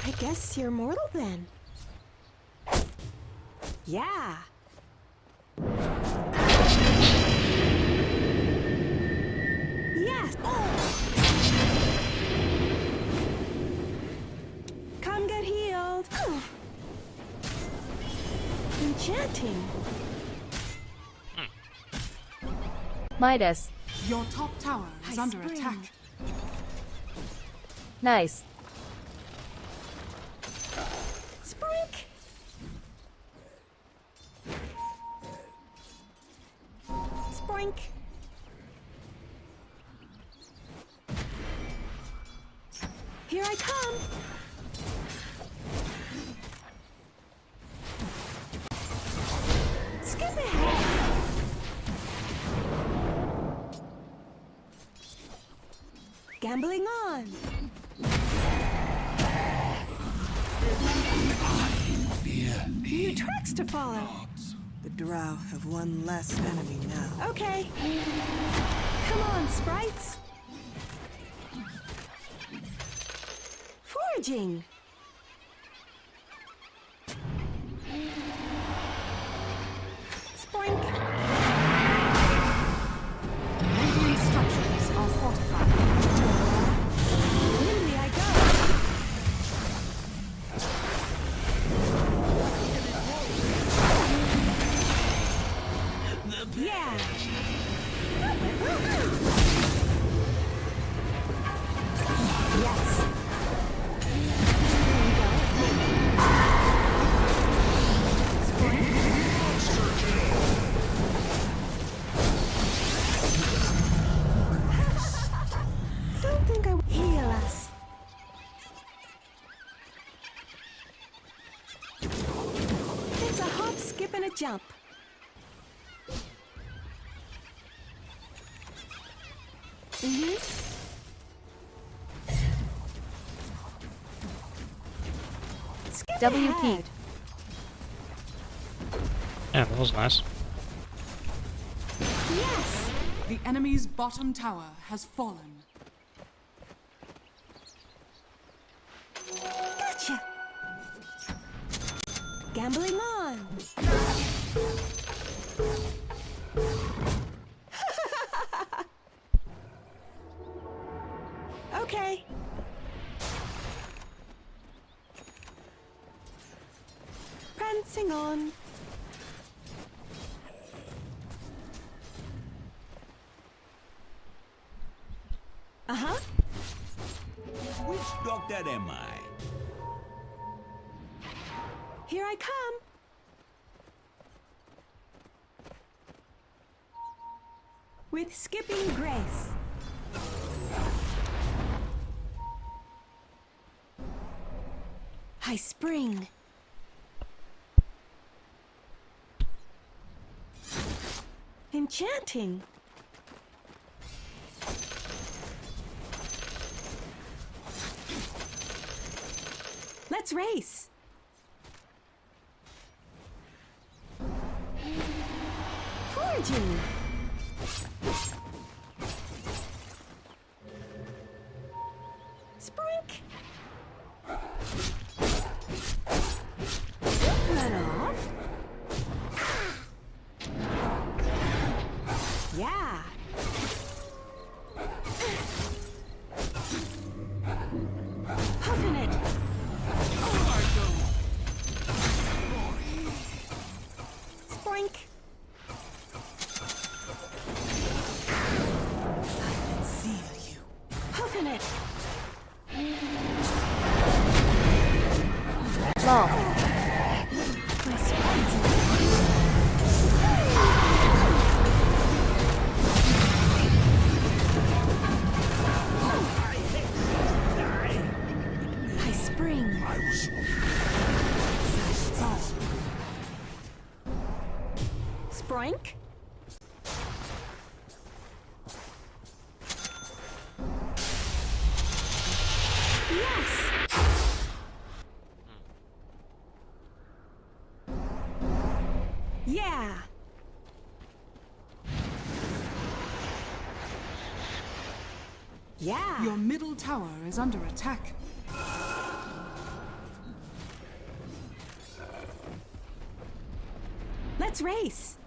I guess you're mortal then. Yeah. Yes. Come get healed. Enchanting. Midas. Your top tower is I under spring. attack. Nice. Sprink. Sprink. Here I come. Skip ahead. Gambling on. New tracks to follow. The drow have one less enemy now. Okay. Come on, sprites. Foraging. Spoink. Radiant structures are fortified. Nimbly I go. Yeah. Yes. Don't think I will heal us. It's a hop, skip, and a jump. Skip WP. ahead. Yeah, that was nice. Yes. The enemy's bottom tower has fallen. Gotcha. Gambling on. Okay. Prancing on. Uh-huh. Which doctor am I? Here I come. With skipping grace. I spring. Enchanting. Let's race. Foraging. Sprink. Run off. Yeah. Puffing it. Sprink. Feel you. Puffing it. Lol. My sprites. Yeah. Your middle tower is under attack. Let's race.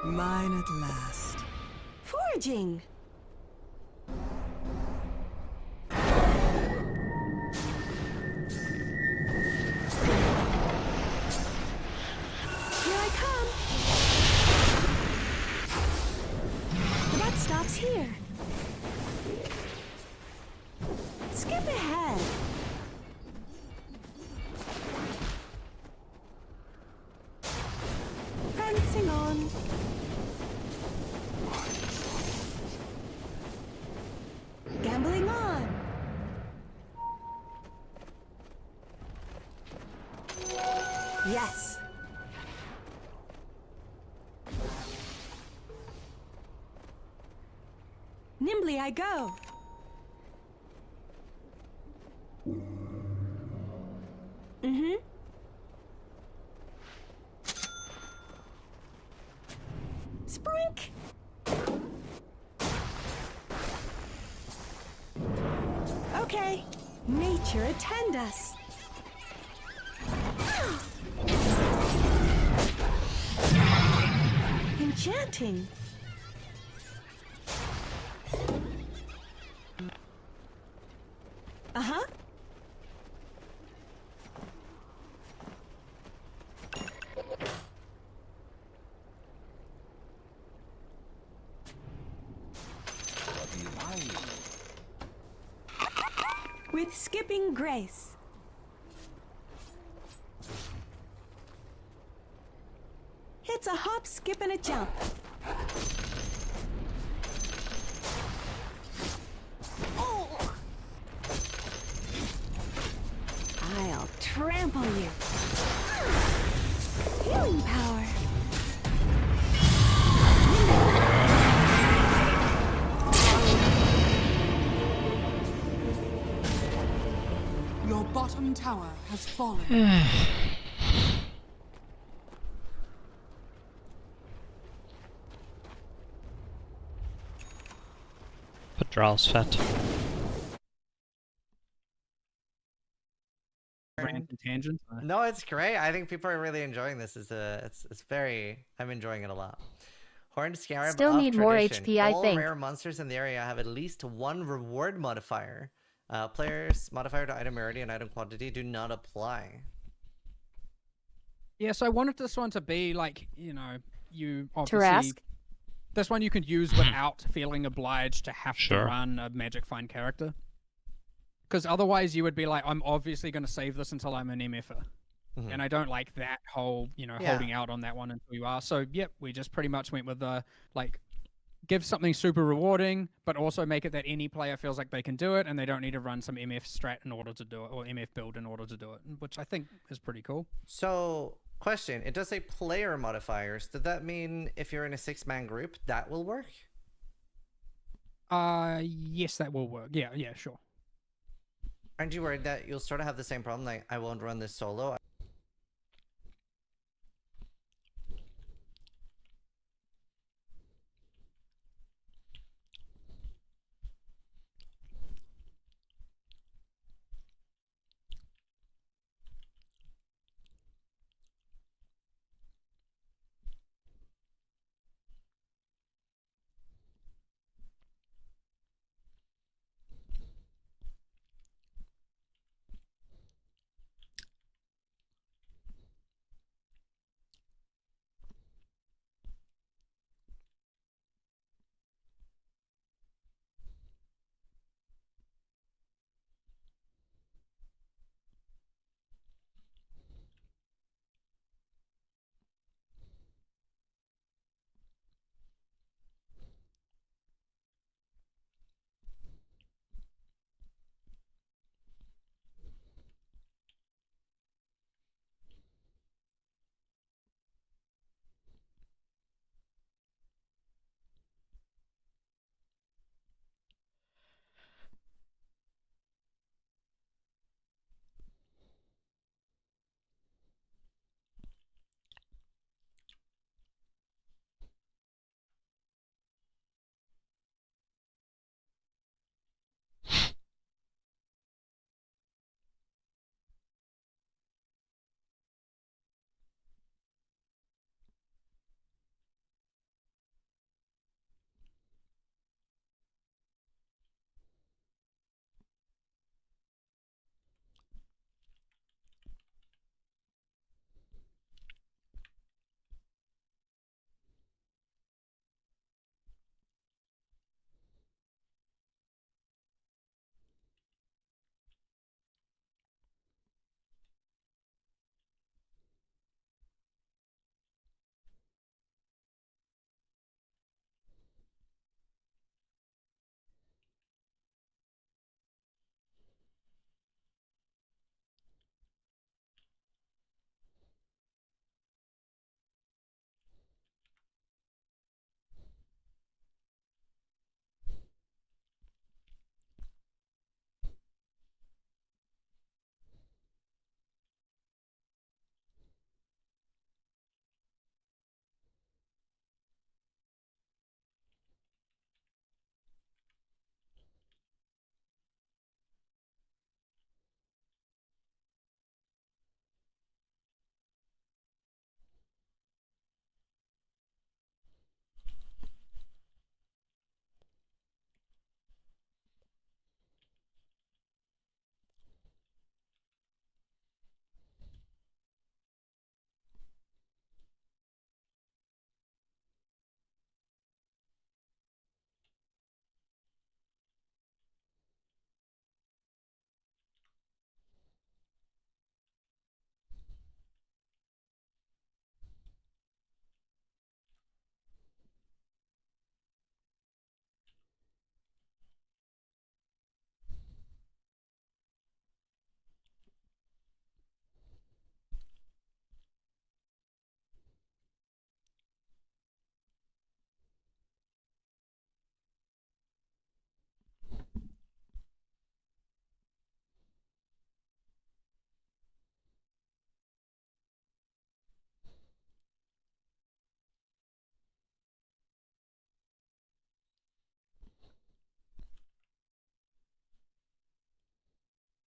Mine at last. Foraging. Here I come. That stops here. Skip ahead. Prancing on. Gambling on. Yes. Nimbly I go. Mm-hmm. Sprink. Okay. Nature attend us. Enchanting. Uh-huh. With skipping grace. It's a hop, skip, and a jump. Oh. I'll trample you. Healing power. Your bottom tower has fallen. But Drow's fat. Rant and tangent. No, it's great. I think people are really enjoying this. It's very. I'm enjoying it a lot. Horned Scarab. Still of need more tradition. HP, I All think. rare monsters in the area have at least one reward modifier. Players' modifier to item rarity and item quantity do not apply. Yeah, so I wanted this one to be like, you know, you obviously... Tarask? This one you can use without feeling obliged to have Sure. to run a Magic Find character. Because otherwise you would be like, I'm obviously going to save this until I'm an MFer. Mhm. And I don't like that whole, you know, Yeah. holding out on that one until you are. So, yep, we just pretty much went with the, like, give something super rewarding, but also make it that any player feels like they can do it and they don't need to run some MF strat in order to do it, or MF build in order to do it, which I think is pretty cool. So, question. It does say player modifiers. Does that mean if you're in a 6-man group, that will work? Yes, that will work. Yeah, sure. Aren't you worried that you'll sort of have the same problem? Like, I won't run this solo.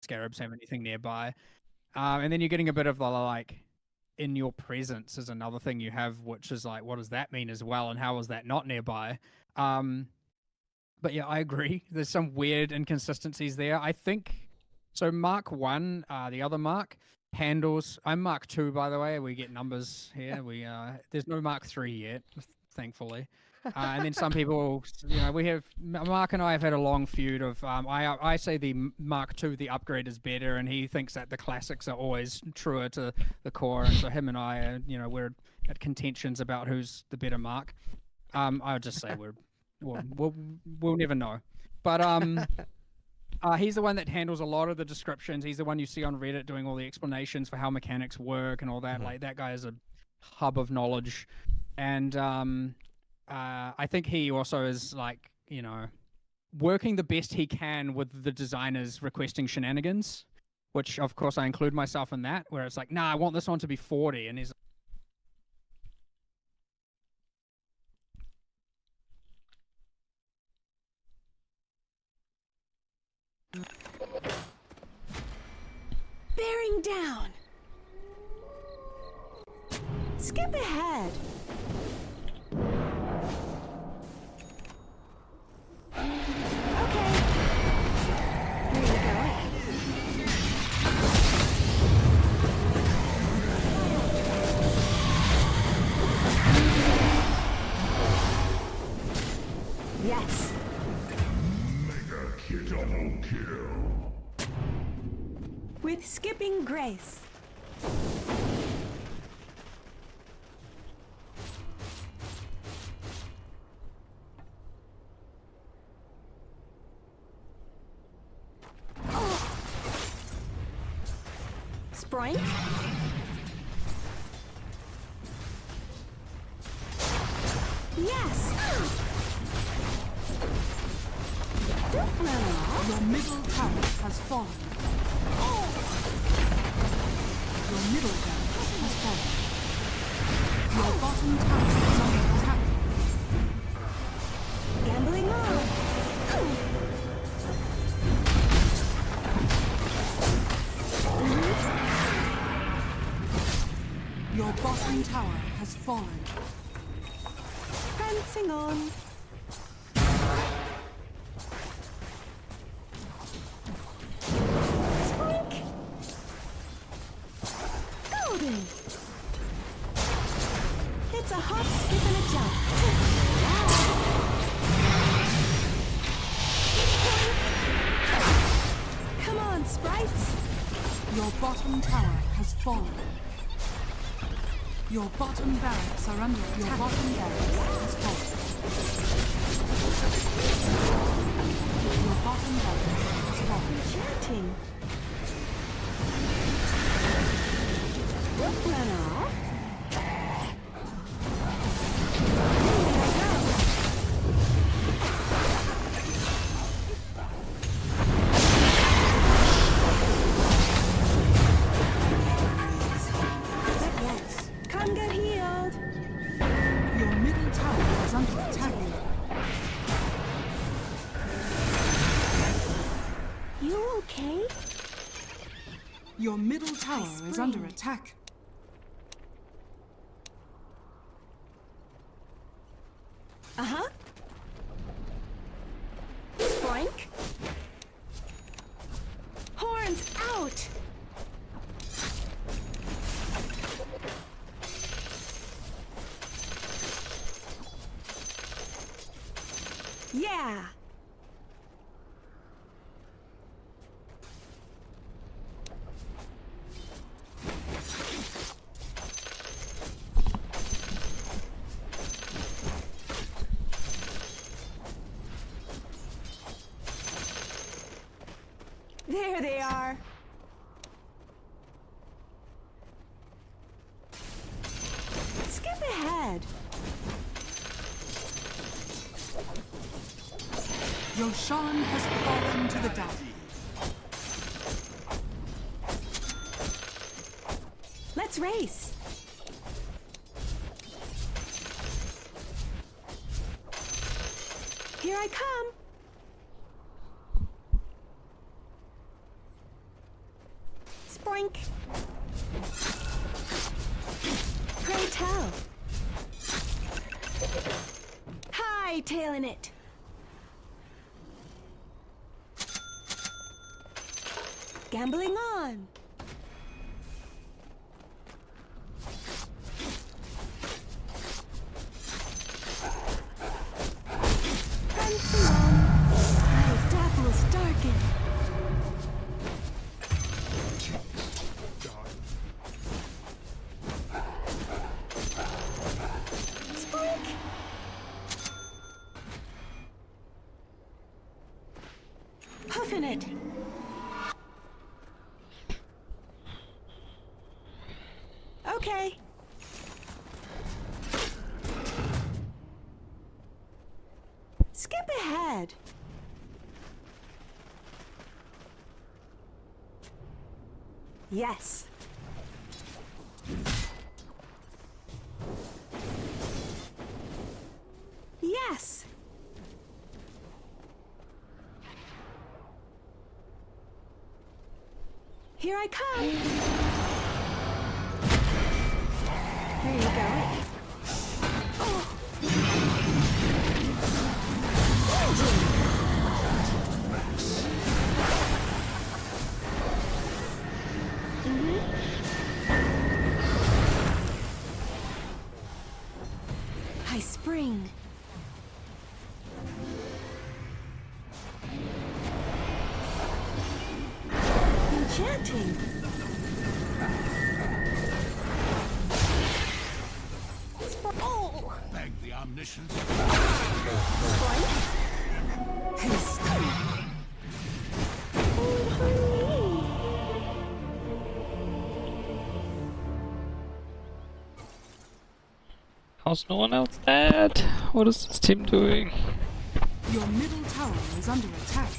scarabs have anything nearby. And then you're getting a bit of the like in your presence is another thing you have, which is like, what does that mean as well? And how is that not nearby? But yeah, I agree. There's some weird inconsistencies there. I think so. Mark 1, the other Mark, handles. I'm Mark 2, by the way. We get numbers here. We there's no Mark 3 yet, thankfully. And then some people, we have Mark and I have had a long feud of. I say the Mark 2, the upgrade is better, and he thinks that the classics are always truer to the core. And so him and I, we're at contentions about who's the better Mark. I would just say we'll never know. But he's the one that handles a lot of the descriptions. He's the one you see on Reddit doing all the explanations for how mechanics work and all that. Like that guy is a hub of knowledge, and I think he also is like working the best he can with the designers requesting shenanigans, which of course I include myself in that. Where it's like, nah, I want this one to be 40, and he's Bearing down. Skip ahead. Okay. Where are you going? Yes. Mega kill. Double kill. With skipping grace. Sprite? Yes! Don't run off. Your middle tower has fallen. Your middle tower has fallen. Your bottom tower is under attack. Gambling on. Your bottom tower has fallen. Prancing on. Spike! Golden! It's a hop, skip, and a jump. Come on, sprites! Your bottom tower has fallen. Your bottom barracks are under attack. Your bottom barracks has fallen. Your bottom barracks has fallen. Chatting. Don't run off. Come get healed. Your middle tower is under attack. You okay? Your middle tower is under attack. Uh-huh. Spoink. Horns out. Yeah. There they are. Skip ahead. Roshan has fallen to the death. Let's race. Here I come. Spoink. Pray tell. Hightailing it. Gambling on. Fancy on. My dapples darken. Spoink. Puffin it. Okay. Skip ahead. Yes. Yes. Here I come. There you go. Oh. I spring. Enchanting. Oh! Beg the omniscience. Haste. How's no one else dead? What is this team doing? Your middle tower is under attack.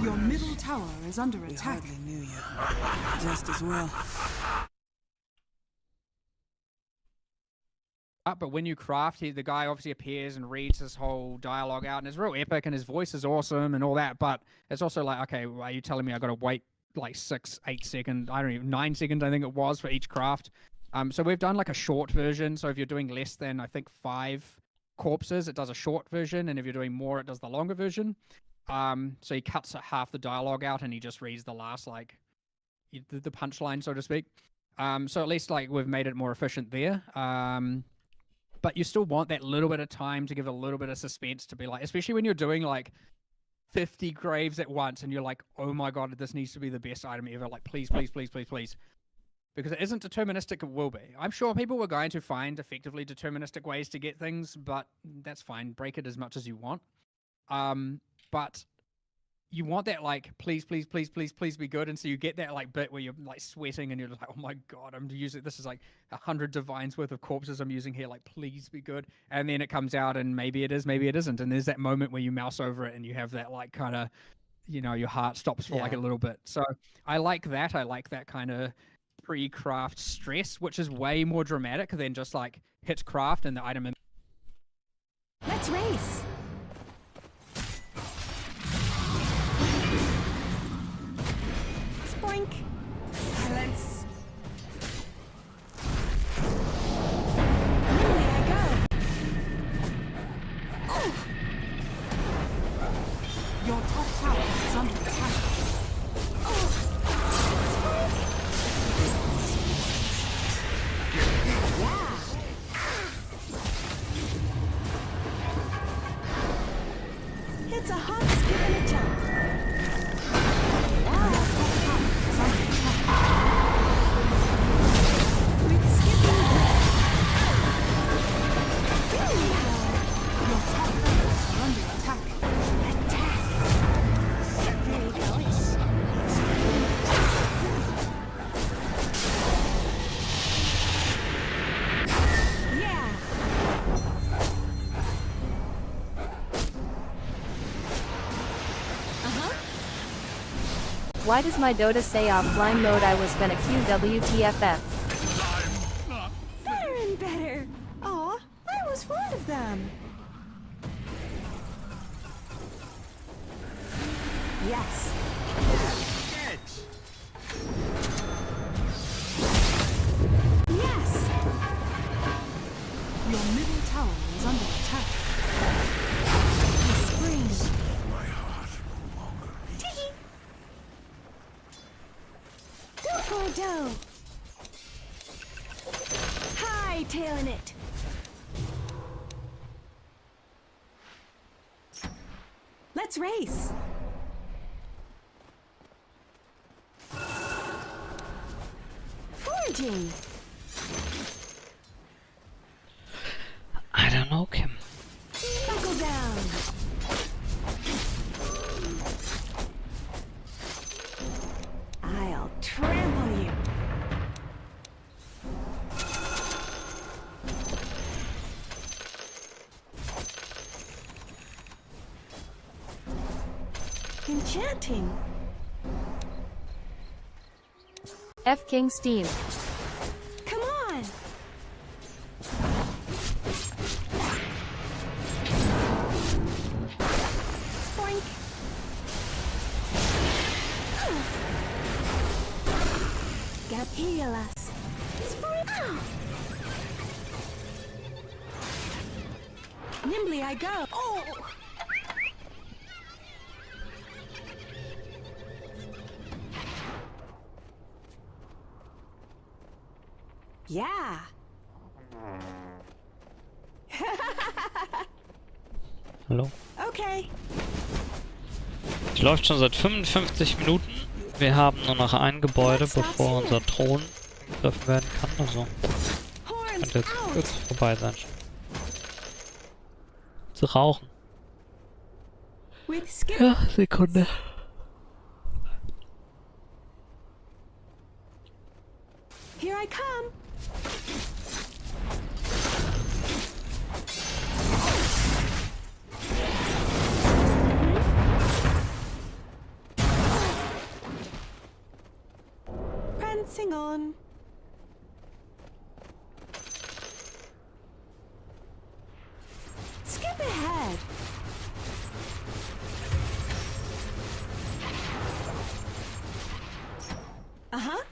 Your middle tower is under We attack. hardly knew you. Just as well. But when you craft, the guy obviously appears and reads his whole dialogue out, and it's real epic, and his voice is awesome and all that. But it's also like, okay, are you telling me I got to wait like 6-8 seconds? I don't even 9 seconds, I think it was, for each craft. So we've done like a short version. So if you're doing less than, I think, 5 corpses, it does a short version, and if you're doing more, it does the longer version. So he cuts half the dialogue out, and he just reads the last, like, the punchline, so to speak. So at least like we've made it more efficient there. But you still want that little bit of time to give a little bit of suspense to be like, especially when you're doing like 50 graves at once and you're like, oh my god, this needs to be the best item ever. Like, please, please, please, please, please. Because it isn't deterministic, it will be. I'm sure people were going to find effectively deterministic ways to get things, but that's fine. Break it as much as you want. But you want that, like, please, please, please, please, please be good. And so you get that like bit where you're like sweating and you're just like, oh my god, I'm using, this is like 100 divines worth of corpses I'm using here, like, please be good. And then it comes out and maybe it is, maybe it isn't. And there's that moment where you mouse over it and you have that like kind of, you know, your heart stops for like a little bit. So I like that. I like that kind of pre-craft stress, which is way more dramatic than just like hit craft and the item. Let's race. Spoink. Silence. Here I go. Oh. Your top tower is under attack. Why does my Dota say offline mode I was gonna QWTFF? Better and better. Aw, I was fond of them. Yes. Catch. Yes. Your middle tower is under attack. The spring. My heart no longer beats. Go for a dough. Hightailing it. Let's race. Foraging. I don't know, Kim. Buckle down. I'll trample you. Enchanting. F King Steam. Come on. Boink. Gotta heal us. Boink. Nimbly I go. Oh. Yeah. Hallo? Okay. Die läuft schon seit 55 Minuten. Wir haben nur noch ein Gebäude, bevor unser Thron angegriffen werden kann. Also könnte jetzt kurz vorbei sein schon. Zu rauchen. With skip. Ja, Sekunde. Here I come. Prancing on. Skip ahead. Uh-huh.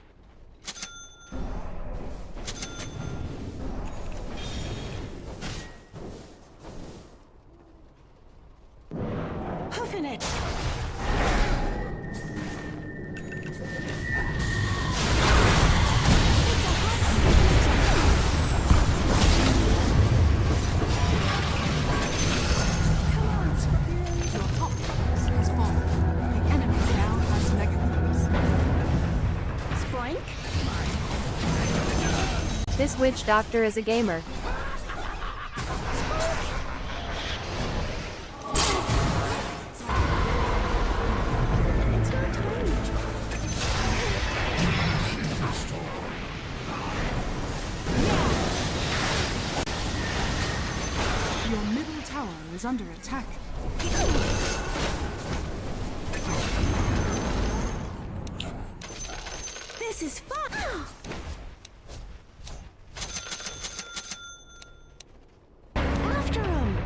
Hoofing it. Come on, Scorpion. Your top box has fallen. The enemy now has megathrees. Spoink. This witch doctor is a gamer. It's your turn. Your middle tower is under attack. This is fun. After him.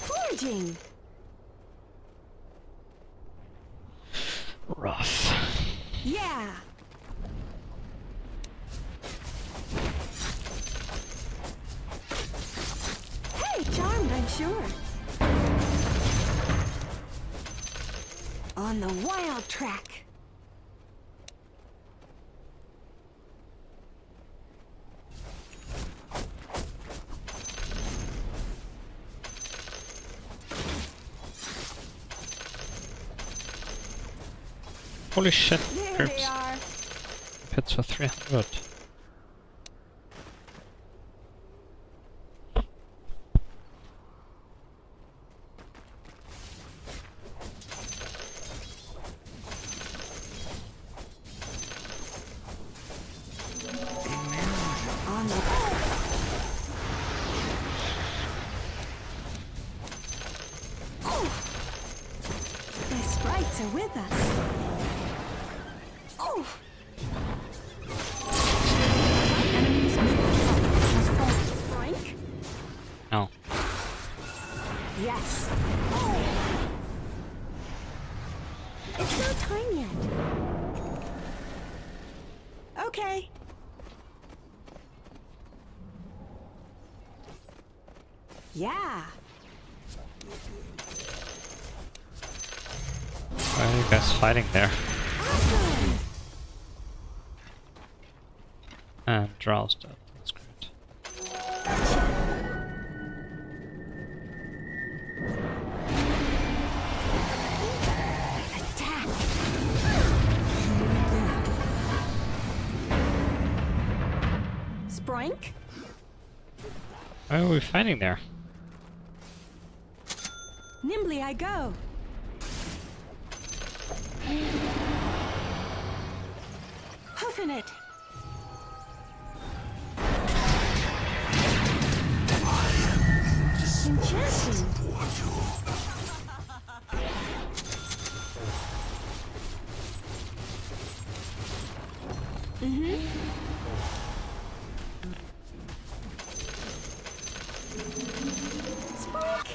Foraging. Rough. Yeah. Hey, charmed, I'm sure. On the wild track. Holy shit. There they Oops. are. Pits for 300. Oh! Enemy's middle tower has fallen. Frank? No. Yes. Oh! It's not time yet. Okay. Yeah. Why are you guys fighting there? Awesome. And drowsed up. That's great. Attack. Sprank? Why are we fighting there? Nimbly I go. Hoofing it. Enchanting. Spike.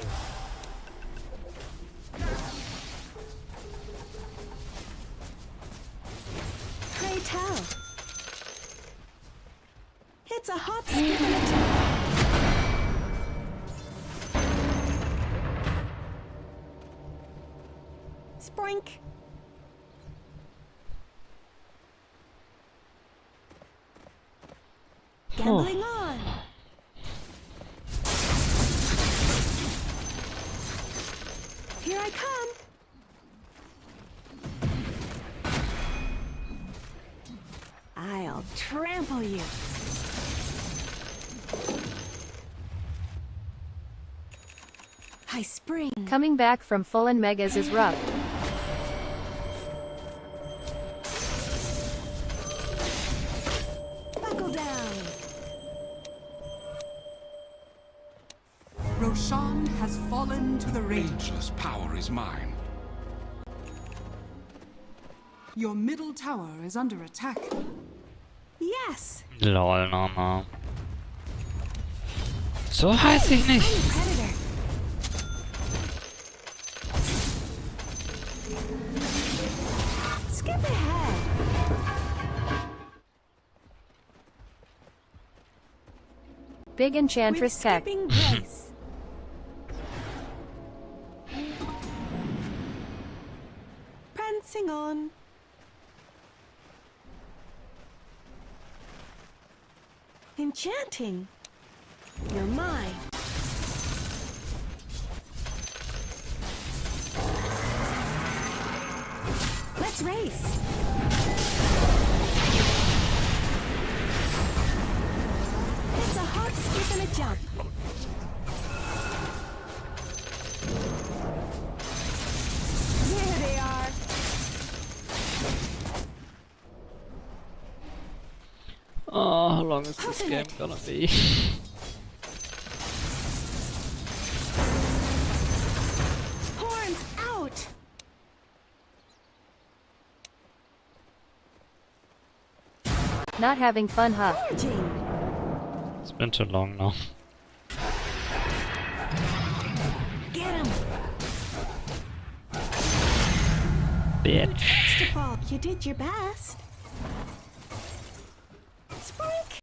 Pray tell. It's a hop, skip, and a jump. Sprink. Gambling on. Here I come. I'll trample you. I spring. Coming back from full and megas is rough. Buckle down. Roshan has fallen to the range. Ageless power is mine. Your middle tower is under attack. Yes. Lol, Mama. So heiß ich nicht. I'm a predator. Skip ahead. Big With Enchantress Tech. skipping grace. Prancing on. Enchanting. You're mine. Let's race. It's a hop, skip, and a jump. There they are. Oh, how long is this game gonna be? Horns out. Not having fun, huh? Forging. It's been too long now. Get him. Bitch. Extra fall. You did your best. Spike.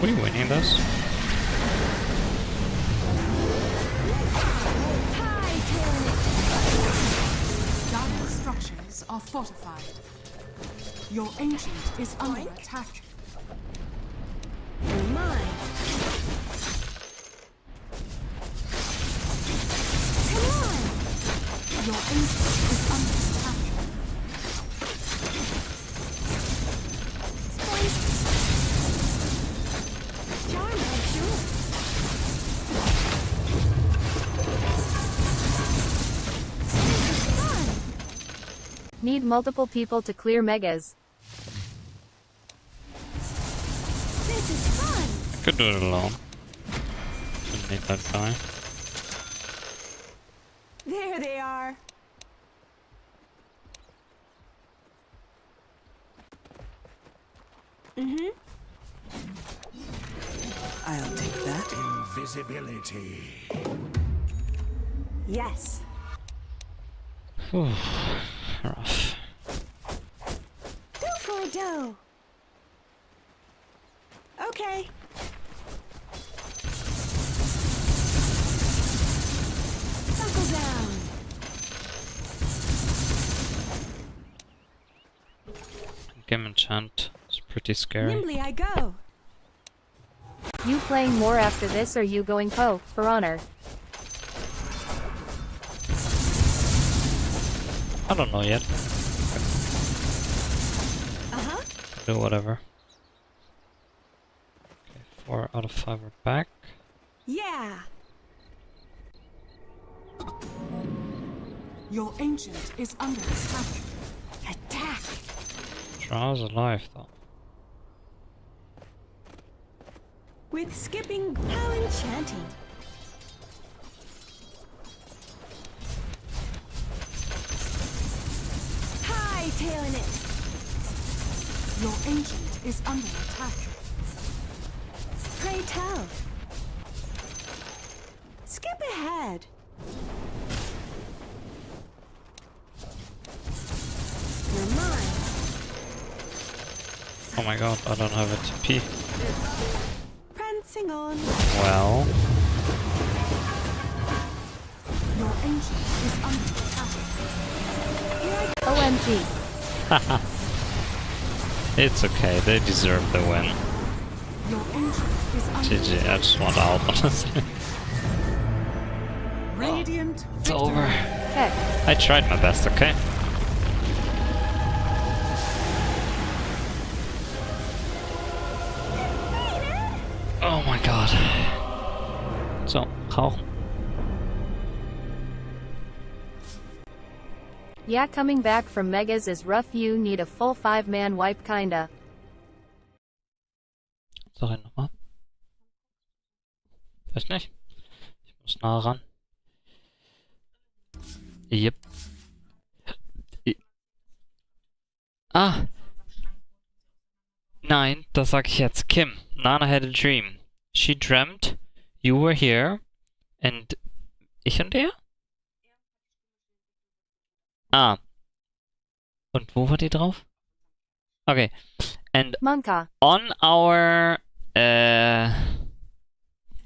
We winning this? Hightail it. Dire structures are fortified. Your ancient is under attack. You're mine. Come on. Your ancient is under attack. Spike. Charm, I'm sure. This is fun. Need multiple people to clear megas. This is fun. Could do it alone. need that guy. There they are. Mm-hmm. I'll take that. Invisibility. Yes. Whew. Rough. Go for a dough. Okay. Buckle down. Game enchant is pretty scary. Nimbly I go. You playing more after this or you going PoE, for honor? I don't know yet. Uh-huh. Do whatever. Okay, 4 out of 5 are back. Yeah. Your ancient is under attack. Attack. Drow's alive though. With skipping, how enchanting. Hightailing it. Your ancient is under attack. Pray tell. Skip ahead. You're mine. Oh my god, I don't have a TP. Prancing on. Well, Your ancient is under attack. OMG. it's okay, they deserve the win. Your ancient is under GG, I just want out, honestly. Radiant It's over. Heck. I tried my best, okay? Oh my god. So, rauchen. Yeah, coming back from Megas is rough. You need a full 5-man wipe kinda. Sag ich nochmal. Weiß nicht. Ich muss nah ran. Yep. Ah! Nein, das sag ich jetzt. Kim, Nana had a dream. She dreamt you were here and ich und er? Ah. Und wo war die drauf? Okay. And Monka. on our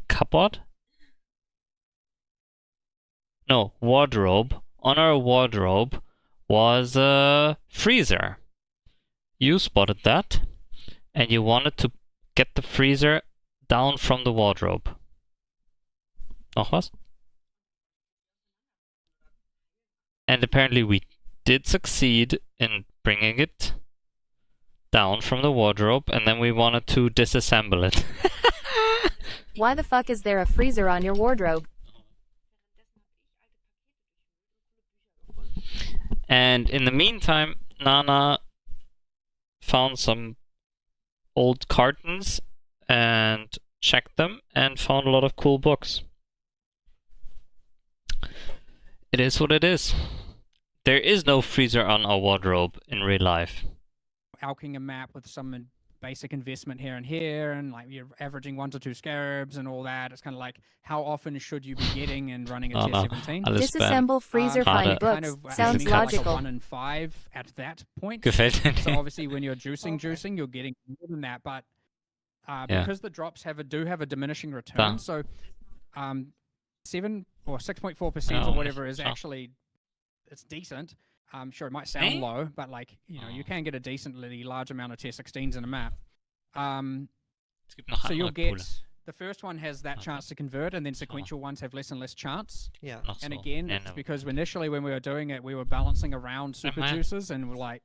cupboard? No, wardrobe. On our wardrobe was a freezer. You spotted that, and you wanted to get the freezer down from the wardrobe. Noch was? And apparently we did succeed in bringing it down from the wardrobe, and then we wanted to disassemble it. Why the fuck is there a freezer on your wardrobe? And in the meantime, Nana found some old cartons and checked them and found a lot of cool books. It is what it is. There is no freezer on our wardrobe in real life. Alking a map with some basic investment here and here, and like you're averaging 1 to 2 scarabs and all that. It's kind of like, how often should you be getting and running a tier 17? Disassemble freezer find books. Kind of Sounds like logical. a 1 in 5 at that point. Gefällt mir So nicht. obviously when you're juicing, you're getting more than that. But because the drops do have a diminishing return, so 7 or 6.4% or whatever is actually, it's decent. Sure, it might sound low, but like, you know, you can get a decently large amount of tier 16s in a map. Es gibt noch So you'll andere get, coole. the first one has that chance to convert, and then sequential ones have less and less chance. Yeah. Noch And so again, it's Nano. because initially when we were doing it, we were balancing around super man. juices, and we're like,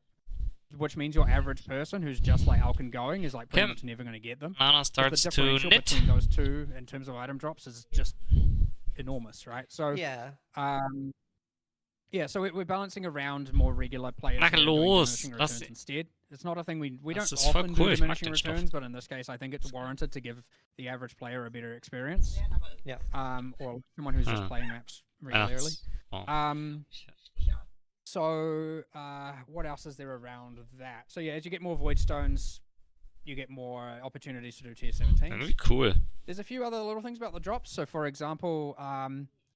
which means your average person who's just like Alkin going is like pretty Kim, much never going to get them. Nana But starts the to differential knit. between those two in terms of item drops is just enormous, right? So Yeah. yeah, so we're balancing around more regular players Mach who are doing los, diminishing lass returns instead. It's not a thing we Das don't ist voll often do cool, ich mag diminishing den Stoff. returns, but in this case, I think it's warranted to give the average player a better experience. Yeah. Or someone who's just Ah. playing maps regularly. Weihnachts- oh. So, what else is there around that? So yeah, as you get more Void Stones, you get more opportunities to do tier 17. Irgendwie cool. There's a few other little things about the drops. So for example,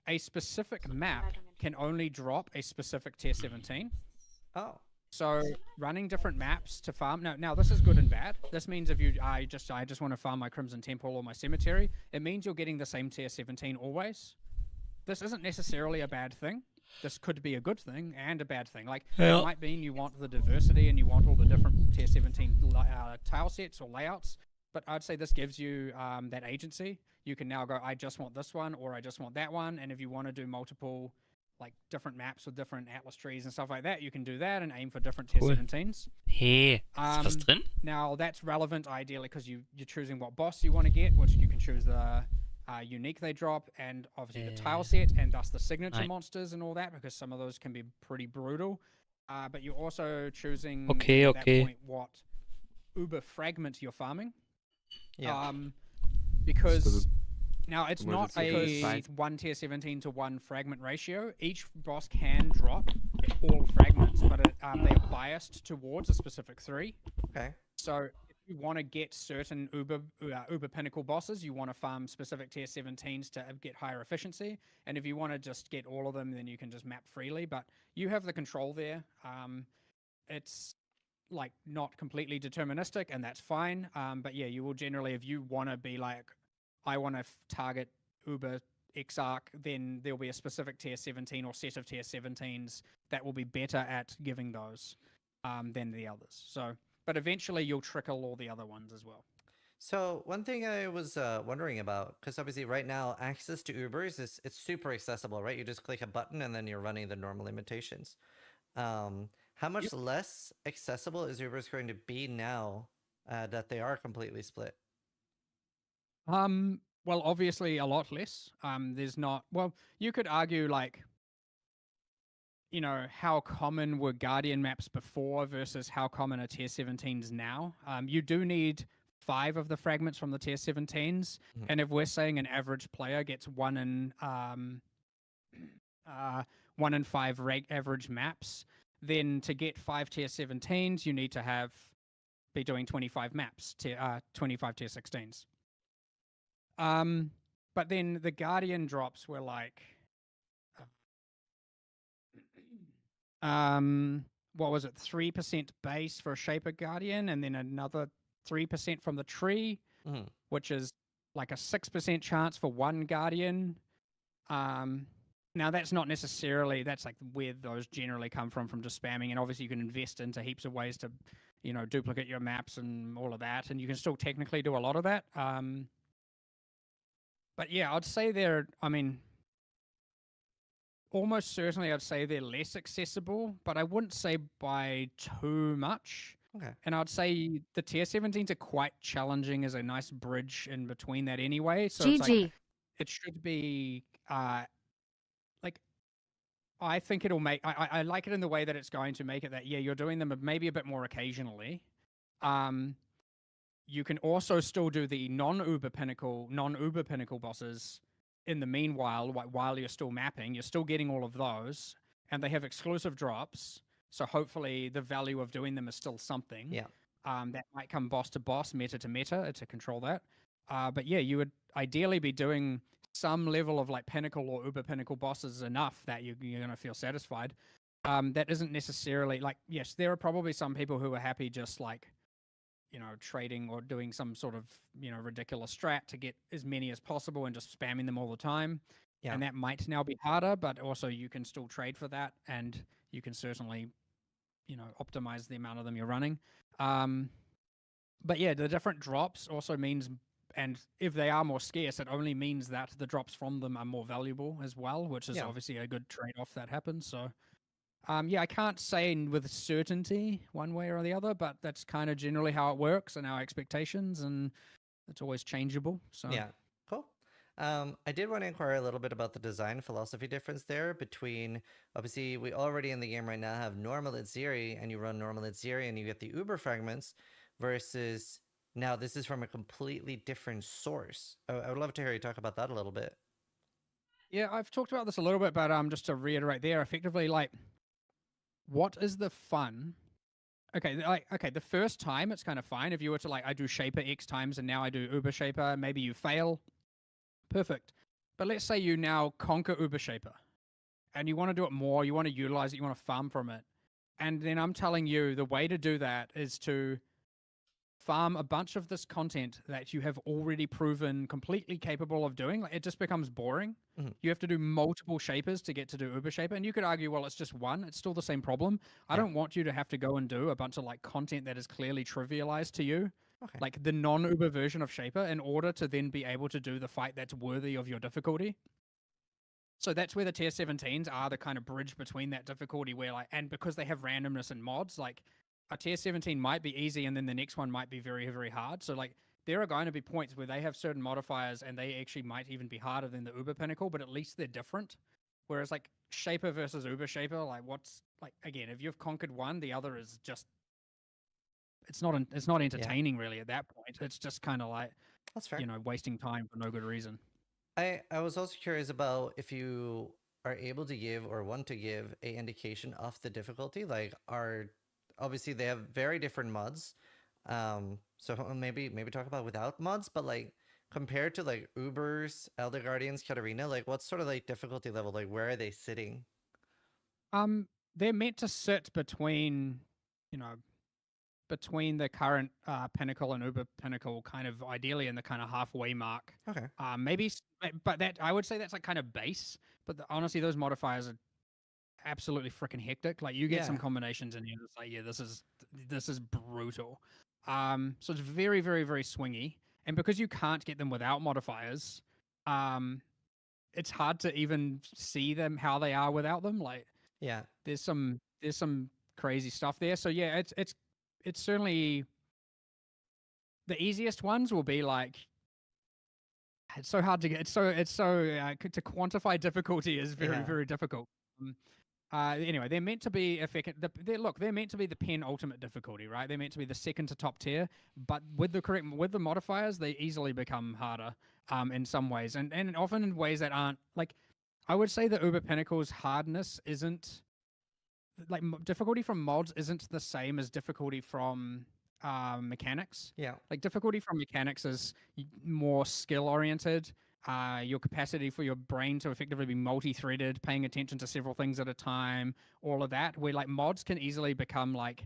a specific map can only drop a specific tier 17. Oh. So running different maps to farm. Now this is good and bad. This means if I just want to farm my Crimson Temple or my Cemetery, it means you're getting the same tier 17 always. This isn't necessarily a bad thing. This could be a good thing and a bad thing. Like, it might mean you want the diversity and you want all the different tier 17 tile sets or layouts, but I'd say this gives you that agency. You can now go, I just want this one or I just want that one, and if you want to do multiple, like, different maps with different atlas trees and stuff like that, you can do that and aim for different tier 17s. Hey, ist was drin? Now, that's relevant ideally because you're choosing what boss you want to get, which you can choose the unique they drop, and obviously the tile set, and thus the signature monsters and all that, because some of those can be pretty brutal. But you're also choosing at that point what uber fragment you're farming. Yeah. Because now it's not a 1 tier 17 to 1 fragment ratio. Each boss can drop all fragments, but they are biased towards a specific 3. Okay. So if you want to get certain uber pinnacle bosses, you want to farm specific tier 17s to get higher efficiency. And if you want to just get all of them, then you can just map freely. But you have the control there. It's like not completely deterministic, and that's fine. But yeah, you will generally, if you want to be like, I want to target Uber Exarch, then there'll be a specific tier 17 or set of tier 17s that will be better at giving those than the others. So, but eventually you'll trickle all the other ones as well. So one thing I was wondering about, because obviously right now access to Ubers it's super accessible, right? You just click a button and then you're running the normal limitations. How much less accessible is Ubers going to be now that they are completely split? Well, obviously a lot less. There's not, well, you could argue like, you know, how common were Guardian maps before versus how common are tier 17s now. You do need 5 of the fragments from the tier 17s. And if we're saying an average player gets 1 in 5 average maps, then to get 5 tier 17s, you need to be doing 25 maps, 25 tier 16s. But then the Guardian drops were like, what was it? 3% base for a Shaper Guardian, and then another 3% from the tree, which is like a 6% chance for 1 Guardian. Now that's not necessarily, that's like where those generally come from just spamming, and obviously you can invest into heaps of ways to, you know, duplicate your maps and all of that, and you can still technically do a lot of that. But yeah, I'd say almost certainly I'd say they're less accessible, but I wouldn't say by too much. Okay. And I'd say the tier 17s are quite challenging as a nice bridge in between that anyway. So it's like, it should be, like, I think it'll make, I like it in the way that it's going to make it that, yeah, you're doing them maybe a bit more occasionally. You can also still do the non-Uber Pinnacle bosses in the meanwhile, while you're still mapping. You're still getting all of those, and they have exclusive drops. So hopefully the value of doing them is still something. Yeah. That might come boss to boss, meta to meta to control that. But yeah, you would ideally be doing some level of like Pinnacle or Uber Pinnacle bosses enough that you're going to feel satisfied. That isn't necessarily like, yes, there are probably some people who are happy just like, you know, trading or doing some sort of, you know, ridiculous strat to get as many as possible and just spamming them all the time. Yeah. And that might now be harder, but also you can still trade for that, and you can certainly, you know, optimize the amount of them you're running. But yeah, the different drops also means, and if they are more scarce, it only means that the drops from them are more valuable as well, which is obviously a good trade-off that happens. So yeah, I can't say with certainty one way or the other, but that's kind of generally how it works and our expectations, and it's always changeable. So yeah, cool. I did want to inquire a little bit about the design philosophy difference there between, obviously, we already in the game right now have normal Itziri, and you run normal Itziri and you get the Uber fragments, versus now this is from a completely different source. I would love to hear you talk about that a little bit. Yeah, I've talked about this a little bit, but just to reiterate there, effectively, like, what is the fun? Okay, the first time it's kind of fine if you were to like, I do Shaper X times and now I do Uber Shaper. Maybe you fail, perfect. But let's say you now conquer Uber Shaper, and you want to do it more. You want to utilize it. You want to farm from it, and then I'm telling you the way to do that is to farm a bunch of this content that you have already proven completely capable of doing. Like, it just becomes boring. Mhm. You have to do multiple shapers to get to do Uber Shaper. And you could argue, well, it's just one. It's still the same problem. I Yeah. don't want you to have to go and do a bunch of like content that is clearly trivialized to you, Okay. like the non-Uber version of Shaper, in order to then be able to do the fight that's worthy of your difficulty. So that's where the tier 17s are the kind of bridge between that difficulty where like, and because they have randomness and mods, like a tier 17 might be easy and then the next one might be very, very hard. So like there are going to be points where they have certain modifiers and they actually might even be harder than the Uber Pinnacle, but at least they're different. Whereas like Shaper versus Uber Shaper, like what's like, again, if you've conquered one, the other is just, it's not entertaining really at that point. It's just kind of like, That's fair. you know, wasting time for no good reason. I was also curious about if you are able to give or want to give a indication of the difficulty. Like, obviously they have very different mods. So maybe talk about without mods, but like compared to like Uber's, Elder Guardians, Katarina, like what's sort of like difficulty level? Like where are they sitting? They're meant to sit between, you know, between the current Pinnacle and Uber Pinnacle, kind of ideally in the kind of halfway mark. Okay. But that I would say that's like kind of base. But honestly, those modifiers are absolutely freaking hectic. Like you get some Yeah. combinations in here that's like, yeah, this is brutal. So it's very, very, very swingy. And because you can't get them without modifiers, it's hard to even see them how they are without them. Like Yeah. there's some crazy stuff there. So yeah, it's certainly the easiest ones will be like it's so hard to get. It's so to quantify difficulty is very Yeah. very difficult. Anyway, they're meant to be effective. They're meant to be the penultimate difficulty, right? They're meant to be the second to top tier, but with the modifiers, they easily become harder in some ways, and often in ways that aren't like. I would say the Uber Pinnacle's hardness isn't like difficulty from mods isn't the same as difficulty from mechanics. Yeah. Like difficulty from mechanics is more skill oriented. Your capacity for your brain to effectively be multi-threaded, paying attention to several things at a time, all of that. Where like mods can easily become like,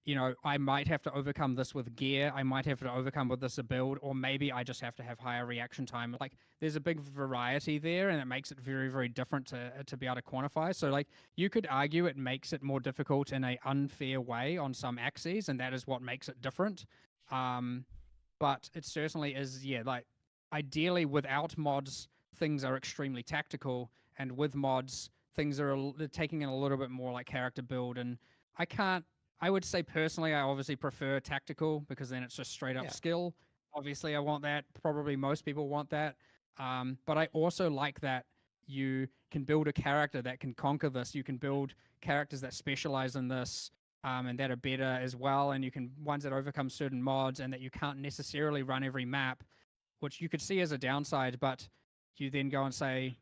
you know, I might have to overcome this with gear. I might have to overcome with this build, or maybe I just have to have higher reaction time. Like there's a big variety there, and it makes it very, very different to be able to quantify. So like you could argue it makes it more difficult in a unfair way on some axes, and that is what makes it different. But it certainly is, yeah, like ideally without mods, things are extremely tactical, and with mods, things are taking in a little bit more like character build. And I would say personally, I obviously prefer tactical because then it's just straight up skill. Obviously, I want that. Probably most people want that. But I also like that you can build a character that can conquer this. You can build characters that specialize in this and that are better as well. And you can ones that overcome certain mods and that you can't necessarily run every map, which you could see as a downside. But you then go and say,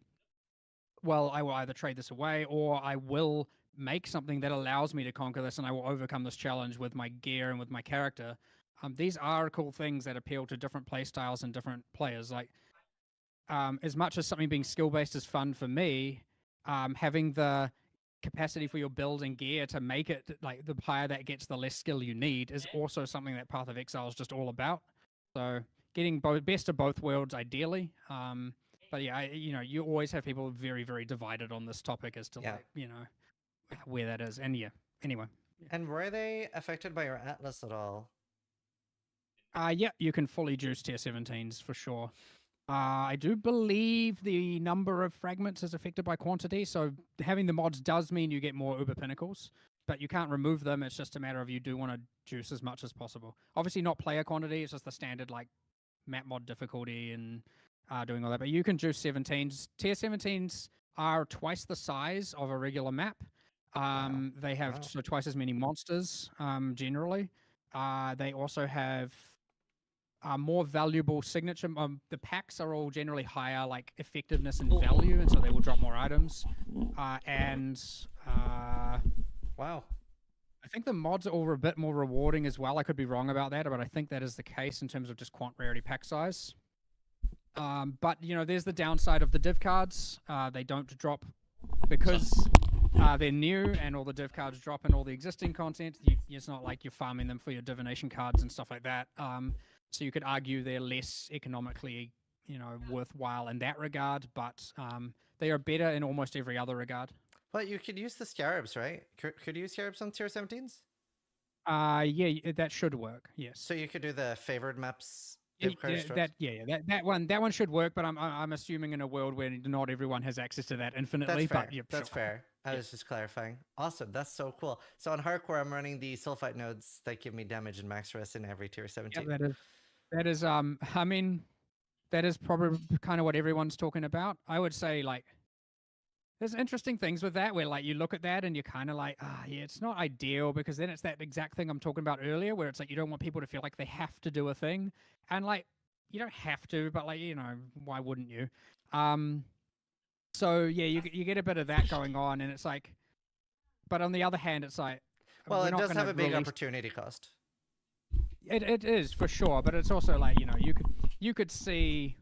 well, I will either trade this away or I will make something that allows me to conquer this and I will overcome this challenge with my gear and with my character. These are cool things that appeal to different play styles and different players. Like, as much as something being skill-based is fun for me, having the capacity for your build and gear to make it, like, the higher that gets, the less skill you need is also something that Path of Exile is just all about. So getting best of both worlds, ideally. But yeah, you always have people very, very divided on this topic as to like, where that is. And yeah, anyway. And were they affected by your Atlas at all? Yeah, you can fully juice tier 17s for sure. I do believe the number of fragments is affected by quantity, so having the mods does mean you get more Uber Pinnacles, but you can't remove them. It's just a matter of you do want to juice as much as possible. Obviously not player quantity, it's just the standard like map mod difficulty and doing all that. But you can do 17s. Tier 17s are twice the size of a regular map. They have so twice as many monsters generally. They also have more valuable signature. The packs are all generally higher, like effectiveness and value, and so they will drop more items. Wow. I think the mods are all a bit more rewarding as well. I could be wrong about that, but I think that is the case in terms of just quant rarity pack size. But you know, there's the downside of the div cards. They don't drop because they're new, and all the div cards drop in all the existing content. It's not like you're farming them for your divination cards and stuff like that. So you could argue they're less economically, you know, worthwhile in that regard. But they are better in almost every other regard. But you could use the scarabs, right? Could you use scarabs on tier 17s? Yeah, that should work. Yes. So you could do the favored maps. That one should work, but I'm assuming in a world where not everyone has access to that infinitely. That's fair. But yeah, That's fair. I was just clarifying. Awesome. That's so cool. So on hardcore, I'm running the sulfite nodes that give me damage and max rest in every tier 17. Yeah, that is I mean, that is probably kind of what everyone's talking about. I would say like there's interesting things with that where like you look at that and you're kind of like, yeah, it's not ideal, because then it's that exact thing I'm talking about earlier where it's like you don't want people to feel like they have to do a thing, and like you don't have to, but like, you know, why wouldn't you? So yeah, you get a bit of that going on, and it's like, but on the other hand, it's like, well, it does have a big opportunity cost. It is for sure, but it's also like, you know, you could see,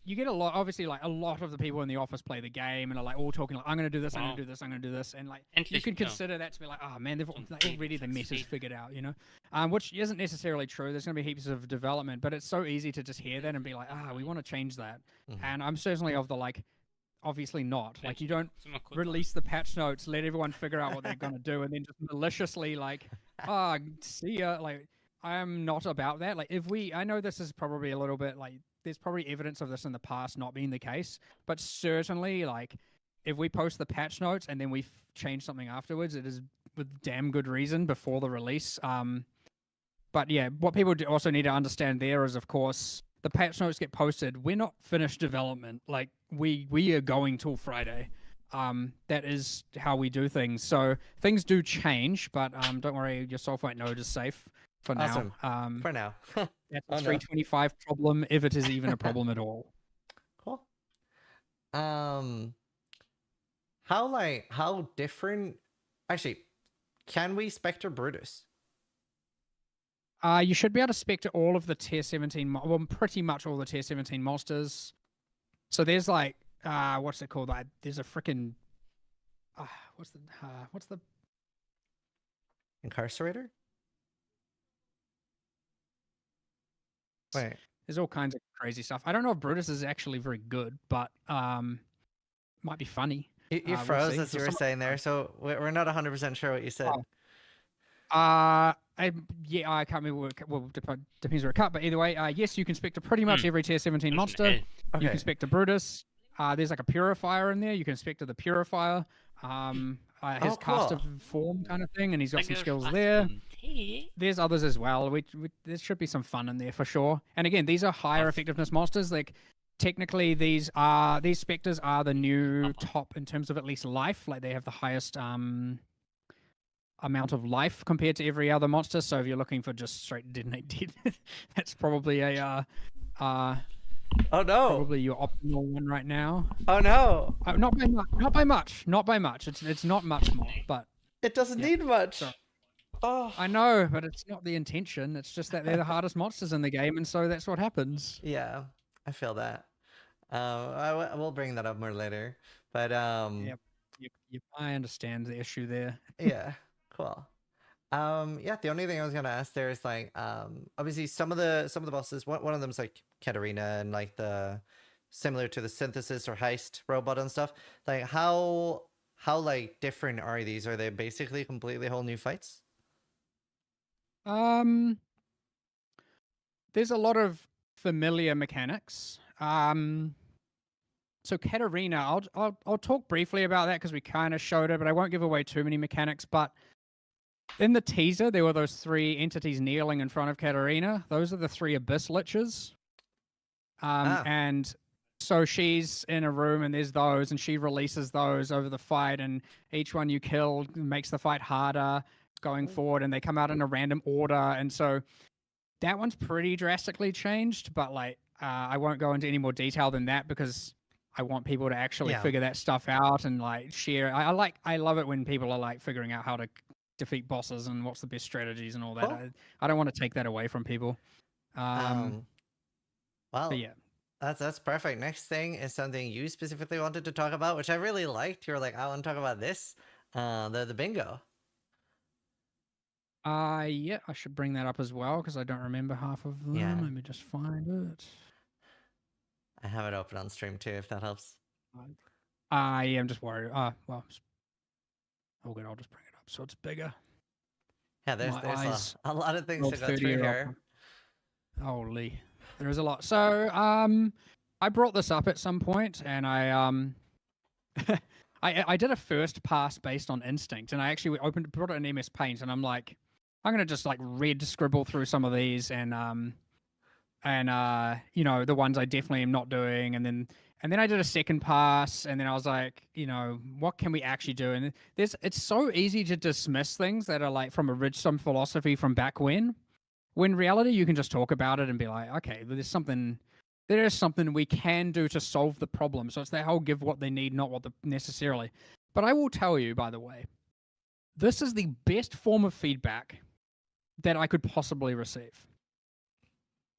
you get a lot, obviously, like a lot of the people in the office play the game and are like all talking like, I'm going to do this, I'm going to do this, I'm going to do this. And like, you can consider that to be like, oh man, they've already the meta's figured out, you know, which isn't necessarily true. There's going to be heaps of development, but it's so easy to just hear that and be like, we want to change that. And I'm certainly of the like, obviously not. Like, you don't release the patch notes, let everyone figure out what they're going to do, and then just maliciously like, see ya. Like, I'm not about that. Like, I know this is probably a little bit like, there's probably evidence of this in the past not being the case, but certainly like if we post the patch notes and then we change something afterwards, it is with damn good reason before the release. But yeah, what people also need to understand there is, of course, the patch notes get posted. We're not finished development. Like we are going till Friday. That is how we do things. So things do change, but don't worry, your sulfite node is safe for now. For now. That's a 325 problem, if it is even a problem at all. Cool. How different? Actually, can we Spectre Brutus? You should be able to Spectre all of the tier 17, well, pretty much all the tier 17 monsters. So there's like, what's it called? There's a freaking, what's the Incarcerator? Wait. There's all kinds of crazy stuff. I don't know if Brutus is actually very good, but might be funny. You froze as you were saying there, so we're not 100% sure what you said. I can't remember. Well, depends where it cut, but either way, yes, you can Spectre pretty much every tier 17 monster. Okay. You can Spectre Brutus. There's like a Purifier in there. You can Spectre the Purifier. His caster form kind of thing, and he's got some skills there. There's others as well. There should be some fun in there for sure. And again, these are higher effectiveness monsters. Like technically, these specters are the new top in terms of at least life. Like they have the highest amount of life compared to every other monster. So if you're looking for just straight detonate dead, that's probably a oh no! Probably your optimal one right now. Oh no! Not by much. Not by much. Not by much. It's not much more, but it doesn't need much. So, oh, I know, but it's not the intention. It's just that they're the hardest monsters in the game, and so that's what happens. Yeah, I feel that. We'll bring that up more later. But Yep, I understand the issue there. Yeah, cool. Yeah, the only thing I was gonna ask there is like, obviously some of the bosses. One of them's like Katarina and like the similar to the synthesis or heist robot and stuff. Like how like different are these? Are they basically completely whole new fights? There's a lot of familiar mechanics. So Katarina, I'll talk briefly about that because we kind of showed it, but I won't give away too many mechanics. But in the teaser, there were those 3 entities kneeling in front of Katarina. Those are the 3 Abyss Liches. And so she's in a room and there's those, and she releases those over the fight, and each one you kill makes the fight harder going forward, and they come out in a random order. And so that one's pretty drastically changed, but like I won't go into any more detail than that because I want people to actually figure that stuff out and like share. I love it when people are like figuring out how to defeat bosses and what's the best strategies and all that. Cool. I don't want to take that away from people. Well, yeah. That's perfect. Next thing is something you specifically wanted to talk about, which I really liked. You were like, I want to talk about this. The bingo. Yeah, I should bring that up as well because I don't remember half of them. Yeah. Let me just find it. I have it open on stream too, if that helps. Yeah, I'm just worried. Well, oh good, I'll just bring it up so it's bigger. Yeah, there's a lot of things to go through here. Holy, there is a lot. So, I brought this up at some point, and I I did a first pass based on instinct, and I actually brought it in MS Paint, and I'm like, I'm gonna just like red scribble through some of these, and you know, the ones I definitely am not doing, and then I did a second pass, and then I was like, you know, what can we actually do? And it's so easy to dismiss things that are like from some philosophy from back when in reality you can just talk about it and be like, okay, there is something we can do to solve the problem. So it's that whole give what they need, not what necessarily. But I will tell you, by the way, this is the best form of feedback that I could possibly receive.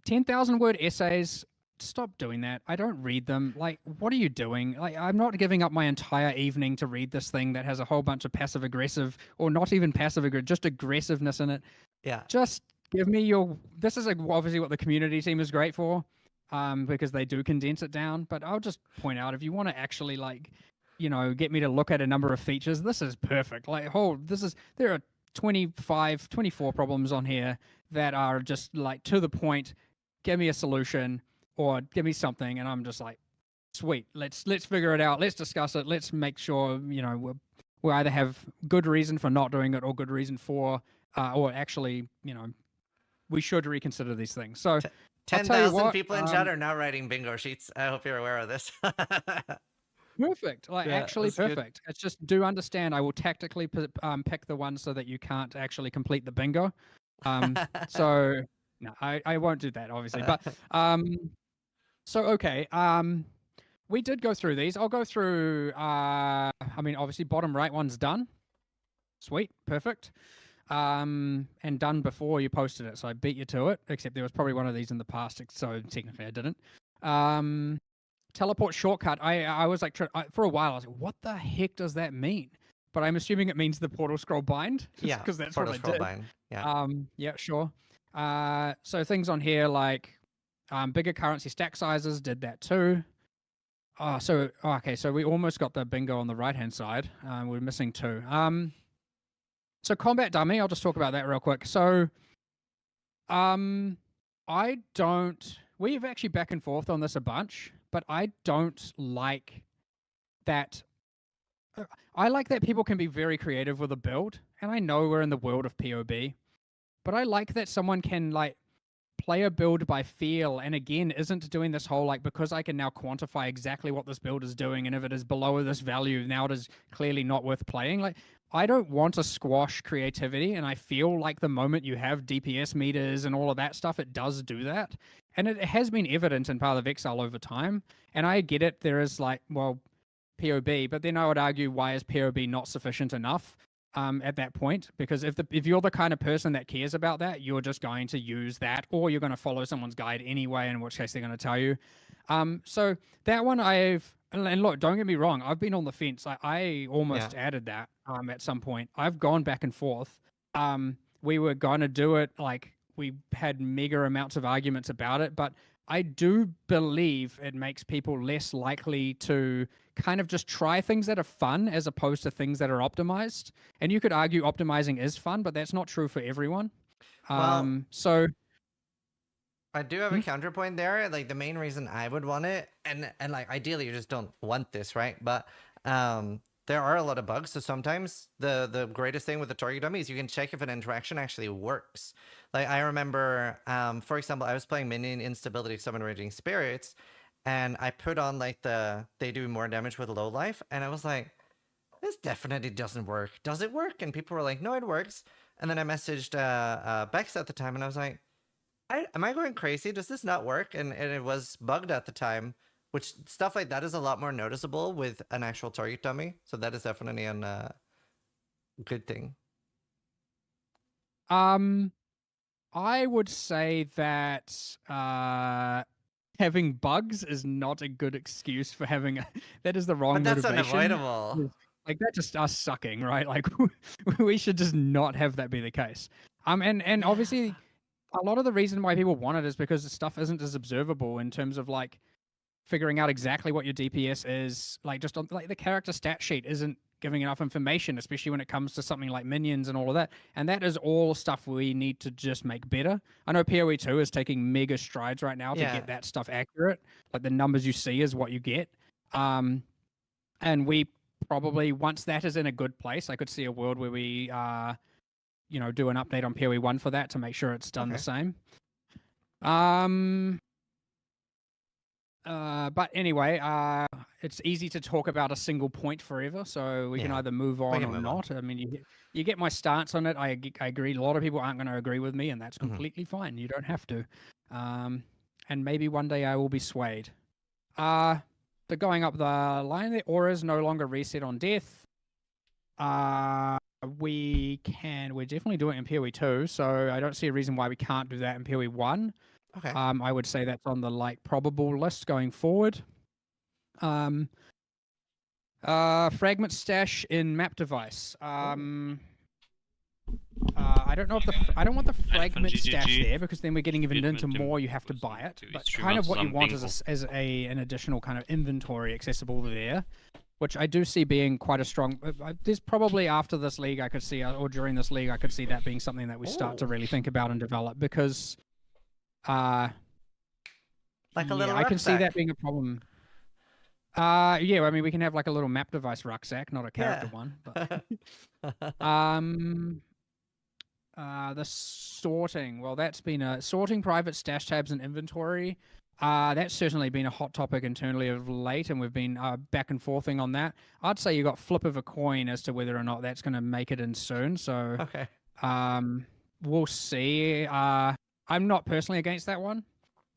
10,000 word essays, stop doing that. I don't read them. Like, what are you doing? Like, I'm not giving up my entire evening to read this thing that has a whole bunch of passive aggressive, or not even passive aggressive, just aggressiveness in it. Yeah. Just give me this is obviously what the community team is great for, because they do condense it down. But I'll just point out, if you want to actually like, you know, get me to look at a number of features, this is perfect. Like, there are 24 problems on here that are just like to the point. Give me a solution or give me something, and I'm just like, sweet. Let's figure it out. Let's discuss it. Let's make sure, you know, we either have good reason for not doing it or good reason for, or actually, you know, we should reconsider these things. So 10,000 people in chat are now writing bingo sheets. I hope you're aware of this. Perfect. Like, actually perfect. Good. It's just, do understand, I will tactically pick the ones so that you can't actually complete the bingo. So no, I won't do that, obviously. But so okay. We did go through these. I'll go through I mean, obviously bottom right one's done. Sweet, perfect. And done before you posted it, so I beat you to it, except there was probably one of these in the past, so technically I didn't. Teleport shortcut. I was like, for a while I was like, what the heck does that mean? But I'm assuming it means the portal scroll bind. Yeah, because that's portal what I scroll did. bind. Yeah. Yeah, sure. So things on here like bigger currency stack sizes did that too. Okay, so we almost got the bingo on the right hand side. We're missing 2. So combat dummy, I'll just talk about that real quick. So we've actually back and forth on this a bunch, but I don't like that. I like that people can be very creative with a build, and I know we're in the world of PoB, but I like that someone can like play a build by feel, and again, isn't doing this whole like, because I can now quantify exactly what this build is doing, and if it is below this value, now it is clearly not worth playing. Like, I don't want to squash creativity, and I feel like the moment you have DPS meters and all of that stuff, it does do that. And it has been evident in Path of Exile over time, and I get it, there is like, well, PoB, but then I would argue, why is PoB not sufficient enough at that point? Because if you're the kind of person that cares about that, you're just going to use that, or you're going to follow someone's guide anyway, in which case they're going to tell you. So that one and look, don't get me wrong, I've been on the fence. I almost added that at some point. I've gone back and forth. We were going to do it, like, we had mega amounts of arguments about it, but I do believe it makes people less likely to kind of just try things that are fun as opposed to things that are optimized. And you could argue optimizing is fun, but that's not true for everyone. Well, so I do have a counterpoint there. Like, the main reason I would want it, and like ideally you just don't want this, right? But there are a lot of bugs. So sometimes the greatest thing with the target dummy is you can check if an interaction actually works. Like I remember, for example, I was playing minion instability summon raging spirits, and I put on like they do more damage with low life, and I was like, this definitely doesn't work. Does it work? And people were like, no, it works. And then I messaged Bex at the time, and I was like, am I going crazy? Does this not work? And it was bugged at the time, which stuff like that is a lot more noticeable with an actual target dummy. So that is definitely a good thing. I would say that having bugs is not a good excuse for having that is the wrong But that's motivation. unavoidable. Like that's just us sucking, right? Like we should just not have that be the case. And obviously a lot of the reason why people want it is because the stuff isn't as observable in terms of like figuring out exactly what your DPS is. Like just on like the character stat sheet isn't giving enough information, especially when it comes to something like minions and all of that. And that is all stuff we need to just make better. I know PoE 2 is taking mega strides right now to get that stuff accurate. Like the numbers you see is what you get. And we probably, once that is in a good place, I could see a world where we, do an update on PoE 1 for that to make sure it's done the same. But anyway, it's easy to talk about a single point forever, so we can either move on or not. I mean, you get my stance on it. I agree. A lot of people aren't going to agree with me, and that's completely fine. You don't have to. And maybe one day I will be swayed. The going up the line, the auras no longer reset on death. We're definitely doing it in PoE 2, so I don't see a reason why we can't do that in PoE 1. Okay. I would say that's on the like probable list going forward. Fragment stash in map device. I don't know if I don't want the fragment stash there because then we're getting even into more. You have to buy it, but kind of what you want is an additional kind of inventory accessible there, which I do see being quite a strong. There's probably after this league I could see, or during this league I could see that being something that we start to really think about and develop because. Like a little rucksack. I can see that being a problem. Yeah, I mean we can have like a little map device rucksack, not a character one. But the sorting. Well, that's been sorting private stash tabs and inventory. That's certainly been a hot topic internally of late, and we've been back and forthing on that. I'd say you got flip of a coin as to whether or not that's going to make it in soon. So we'll see. I'm not personally against that one.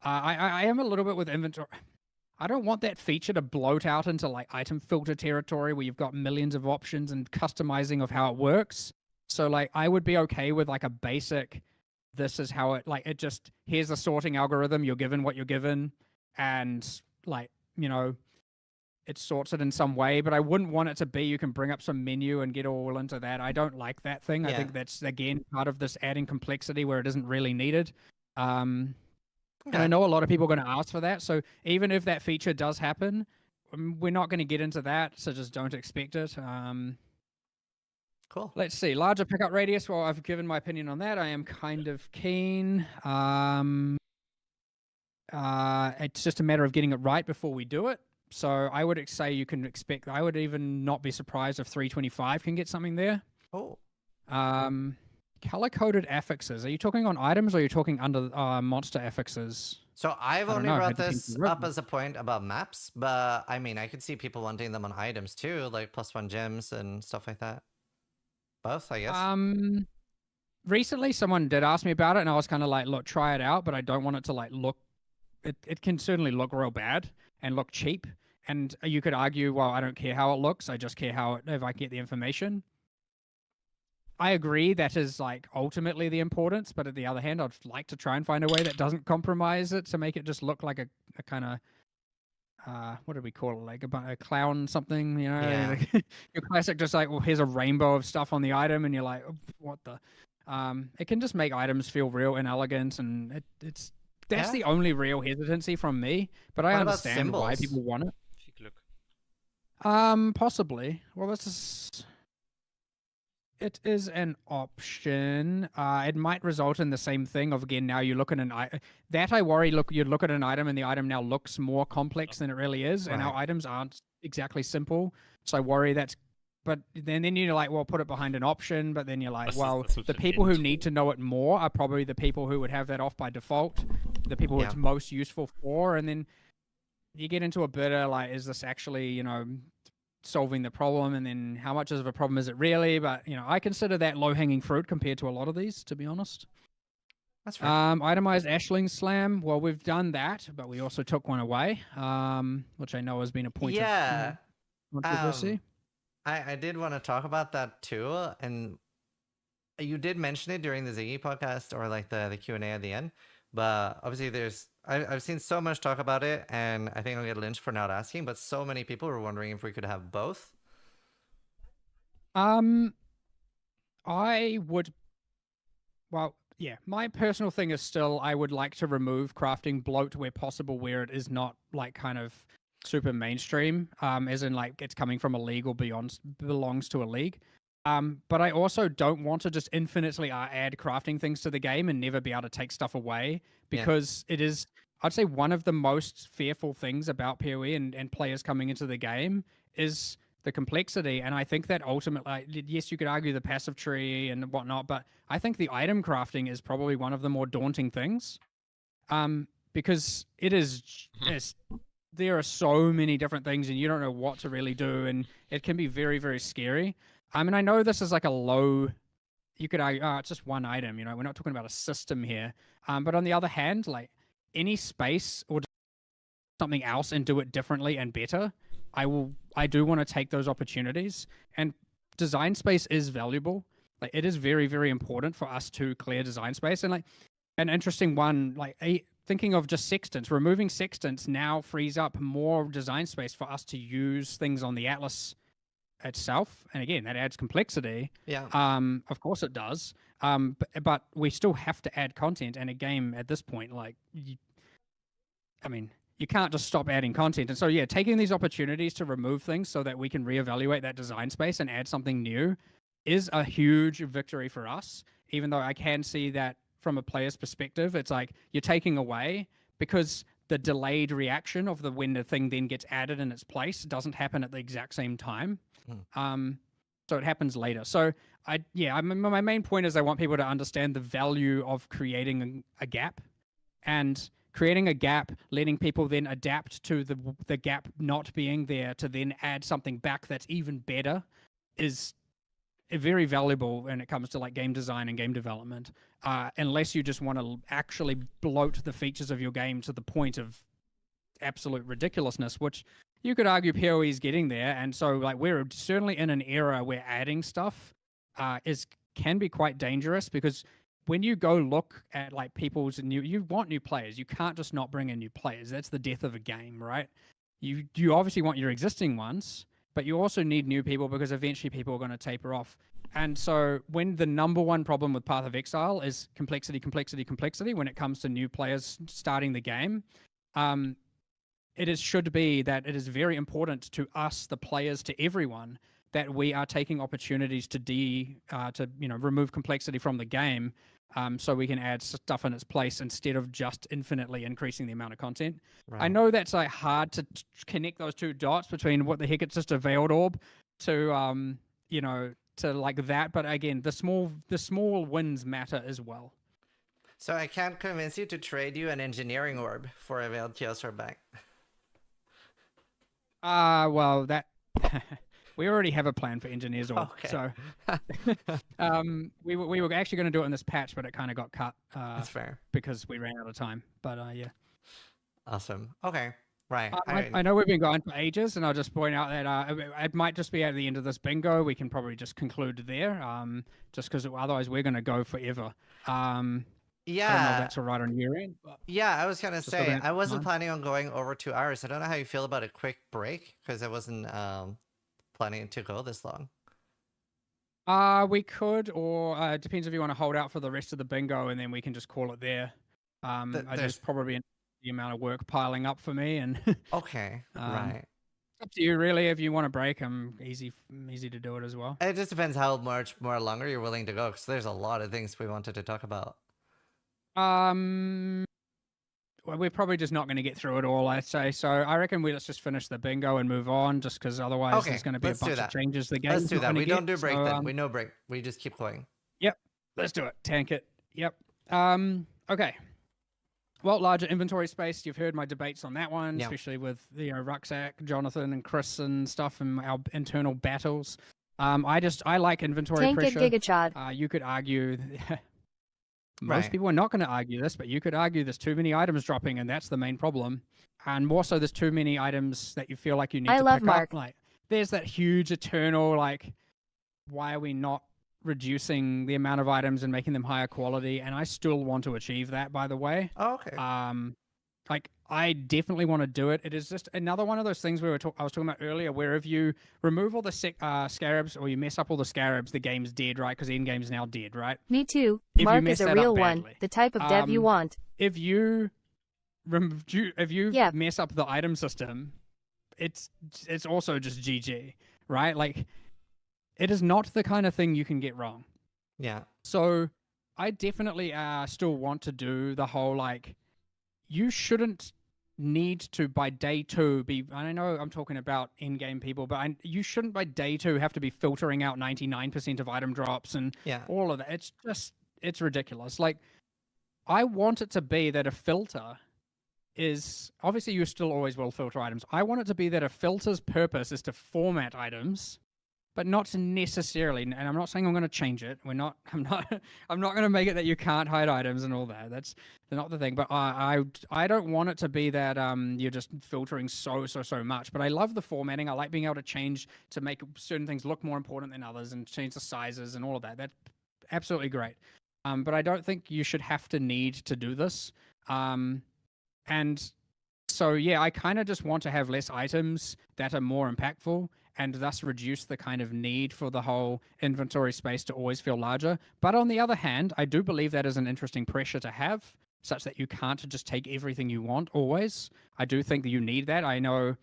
I am a little bit with inventory. I don't want that feature to bloat out into like item filter territory where you've got millions of options and customizing of how it works. So like I would be okay with like a basic, this is how it, like it just, here's the sorting algorithm, you're given what you're given, and like, it sorts it in some way, but I wouldn't want it to be you can bring up some menu and get all into that. I don't like that thing. I think that's, again, part of this adding complexity where it isn't really needed. And I know a lot of people are going to ask for that, so even if that feature does happen, we're not going to get into that, so just don't expect it. Cool. Let's see. Larger pickup radius. Well, I've given my opinion on that. I am kind of keen. It's just a matter of getting it right before we do it. So I would say you can expect, I would even not be surprised if 325 can get something there. Oh. Color-coded affixes. Are you talking on items or are you talking under monster affixes? So I've only brought this up as a point about maps, but I mean, I could see people wanting them on items too, like +1 gems and stuff like that. Both, I guess. Recently someone did ask me about it and I was kind of like, look, try it out, but I don't want it to like look, it can certainly look real bad and look cheap. And you could argue, well, I don't care how it looks. I just care if I get the information. I agree that is like ultimately the importance, but at the other hand, I'd like to try and find a way that doesn't compromise it to make it just look like a kind of, what do we call it? Like a clown something, Yeah. Your classic, just like, well, here's a rainbow of stuff on the item and you're like, oh, what the, it can just make items feel real inelegant, and that's the only real hesitancy from me, but I understand why people want it. Possibly. Well, it is an option. It might result in the same thing of, again, now you look at that I worry, you'd look at an item and the item now looks more complex than it really is, and our items aren't exactly simple. So I worry that's but then you're like, well, put it behind an option. But then you're like, That's well, such the an people who end need to know it more are probably the people who would have that off by default, the people who Yeah. it's most useful for. And then you get into a bit of like, is this actually, solving the problem? And then how much of a problem is it really? But, I consider that low-hanging fruit compared to a lot of these, to be honest. That's right. Itemized Ashling Slam. Well, we've done that, but we also took one away, which I know has been a point Yeah. of controversy. I did want to talk about that too, and you did mention it during the Ziggy podcast or like the Q&A at the end, but obviously I've seen so much talk about it, and I think I'll get lynched for not asking, but so many people were wondering if we could have both. I would. Well, yeah, my personal thing is still I would like to remove crafting bloat where possible, where it is not like kind of super mainstream, as in like it's coming from a league or belongs to a league. But I also don't want to just infinitely add crafting things to the game and never be able to take stuff away, because it is, I'd say, one of the most fearful things about PoE and players coming into the game is the complexity. And I think that ultimately, yes, you could argue the passive tree and whatnot, but I think the item crafting is probably one of the more daunting things, because it is there are so many different things and you don't know what to really do, and it can be very, very scary. I mean, I know this is like a low, you could argue, it's just one item, we're not talking about a system here. But on the other hand, like any space or something else and do it differently and better, I do want to take those opportunities. And design space is valuable. Like it is very, very important for us to clear design space. And like an interesting one, like thinking of just sextants, removing sextants now frees up more design space for us to use things on the Atlas itself. And again, that adds complexity. Yeah. Of course it does. But we still have to add content, and a game at this point, like, you can't just stop adding content. And so, yeah, taking these opportunities to remove things so that we can reevaluate that design space and add something new is a huge victory for us. Even though I can see that from a player's perspective, it's like you're taking away, because the delayed reaction of when the thing then gets added in its place doesn't happen at the exact same time. So it happens later. So my main point is I want people to understand the value of creating a gap, and creating a gap, letting people then adapt to the gap not being there to then add something back that's even better is very valuable when it comes to like game design and game development. Unless you just want to actually bloat the features of your game to the point of absolute ridiculousness, which you could argue PoE is getting there. And so like we're certainly in an era where adding stuff can be quite dangerous, because when you go look at like you want new players. You can't just not bring in new players. That's the death of a game, right? You obviously want your existing ones, but you also need new people, because eventually people are going to taper off. And so when the number one problem with Path of Exile is complexity, when it comes to new players starting the game, should be that it is very important to us, the players, to everyone, that we are taking opportunities to remove complexity from the game, so we can add stuff in its place instead of just infinitely increasing the amount of content. Right. I know that's like hard to connect those two dots between what the heck it's just a veiled orb to to like that, but again, the small wins matter as well. So I can't convince you to trade you an engineering orb for a veiled chaos orb back. Well, that we already have a plan for engineers orb. Okay. So we were actually going to do it in this patch, but it kind of got cut. That's fair. Because we ran out of time. But yeah. Awesome. Okay. Right. I know we've been going for ages, and I'll just point out that it might just be at the end of this bingo. We can probably just conclude there, just because otherwise we're going to go forever. Yeah. I don't know if that's all right on your end. But yeah, I was going to say, I wasn't time. planning on going over 2 hours. I don't know how you feel about a quick break, because I wasn't planning to go this long. We could, or it depends if you want to hold out for the rest of the bingo, and then we can just call it there. There's probably the amount of work piling up for me, and okay, right. Up to you, really. If you want a break, I'm easy to do it as well. It just depends how much more longer you're willing to go, because there's a lot of things we wanted to talk about. we're probably just not going to get through it all, I'd say. So I reckon let's just finish the bingo and move on, just because otherwise Okay, there's going to be a let's do bunch of that. changes the Let's game's do not that. gonna We don't get. do break So, then. We no break. We just keep going. Yep, let's do it. Tank it. Yep. Okay. Well, larger inventory space. You've heard my debates on that one, Yeah. especially with Rucksack, Jonathan, and Chris and stuff, and our internal battles. I like inventory Tank it, pressure. Gigachad. You could argue. Most Right. people are not going to argue this, but you could argue there's too many items dropping, and that's the main problem. And more so, there's too many items that you feel like you need I to love pick Mark. up. Like, there's that huge eternal, like, why are we not reducing the amount of items and making them higher quality? And I still want to achieve that, by the way. Oh, okay. Like, I definitely want to do it. It is just another one of those things I was talking about earlier, where if you remove all the scarabs or you mess up all the scarabs, the game's dead, right? Because the end game's now dead, right? Me too. If you Mark mess is a that up real one, badly. the type of dev you want. If you Yep. mess up the item system, it's also just GG, right? Like, it is not the kind of thing you can get wrong. Yeah. So I definitely still want to do the whole, like, you shouldn't need to by day 2 be, I know I'm talking about in-game people, but you shouldn't by day 2 have to be filtering out 99% of item drops and all of that. It's ridiculous. Like, I want it to be that a filter is, obviously you still always will filter items. I want it to be that a filter's purpose is to format items, but not necessarily, and I'm not saying I'm going to change it. I'm not going to make it that you can't hide items and all that. That's not the thing. But I don't want it to be that you're just filtering so much. But I love the formatting. I like being able to change to make certain things look more important than others and change the sizes and all of that. That's absolutely great. But I don't think you should have to need to do this. And so, yeah, I kind of just want to have less items that are more impactful and thus reduce the kind of need for the whole inventory space to always feel larger. But on the other hand, I do believe that is an interesting pressure to have, such that you can't just take everything you want always. I do think that you need that. I know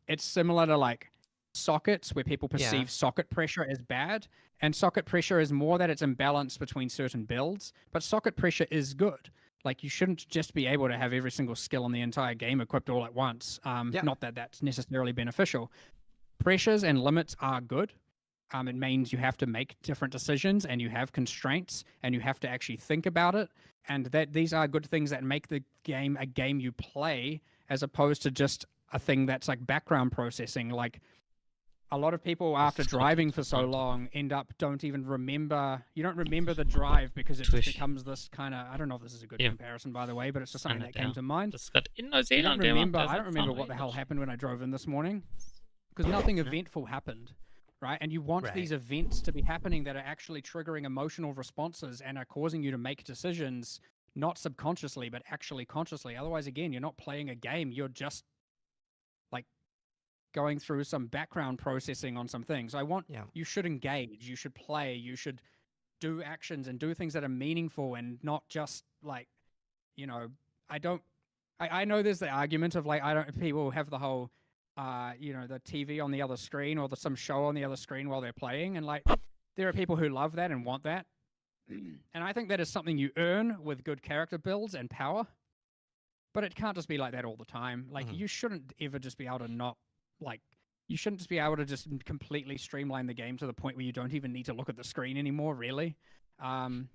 it's similar to, like, sockets, where people perceive socket pressure as bad. And socket pressure is more that it's imbalanced between certain builds. But socket pressure is good. Like, you shouldn't just be able to have every single skill in the entire game equipped all at once. Not that that's necessarily beneficial. Pressures and limits are good. It means you have to make different decisions and you have constraints and you have to actually think about it. And that these are good things that make the game a game you play, as opposed to just a thing that's like background processing. Like, a lot of people, after driving for so long, don't even remember. You don't remember the drive because it just becomes this kind of. I don't know if this is a good comparison, by the way, but it's just something that came to mind. Das wird in Neuseeland I don't remember what the hell happened when I drove in this morning, because nothing eventful happened, right? And you want these events to be happening that are actually triggering emotional responses and are causing you to make decisions, not subconsciously, but actually consciously. Otherwise, again, you're not playing a game. You're just, like, going through some background processing on some things. You should engage, you should play, you should do actions and do things that are meaningful and not just, like, you know, I know there's the argument of, like, people have the whole, you know, the TV on the other screen or some show on the other screen while they're playing. And, like, there are people who love that and want that. And I think that is something you earn with good character builds and power. But it can't just be like that all the time. Like, you shouldn't ever just be able to not, like, you shouldn't just be able to just completely streamline the game to the point where you don't even need to look at the screen anymore, really. And,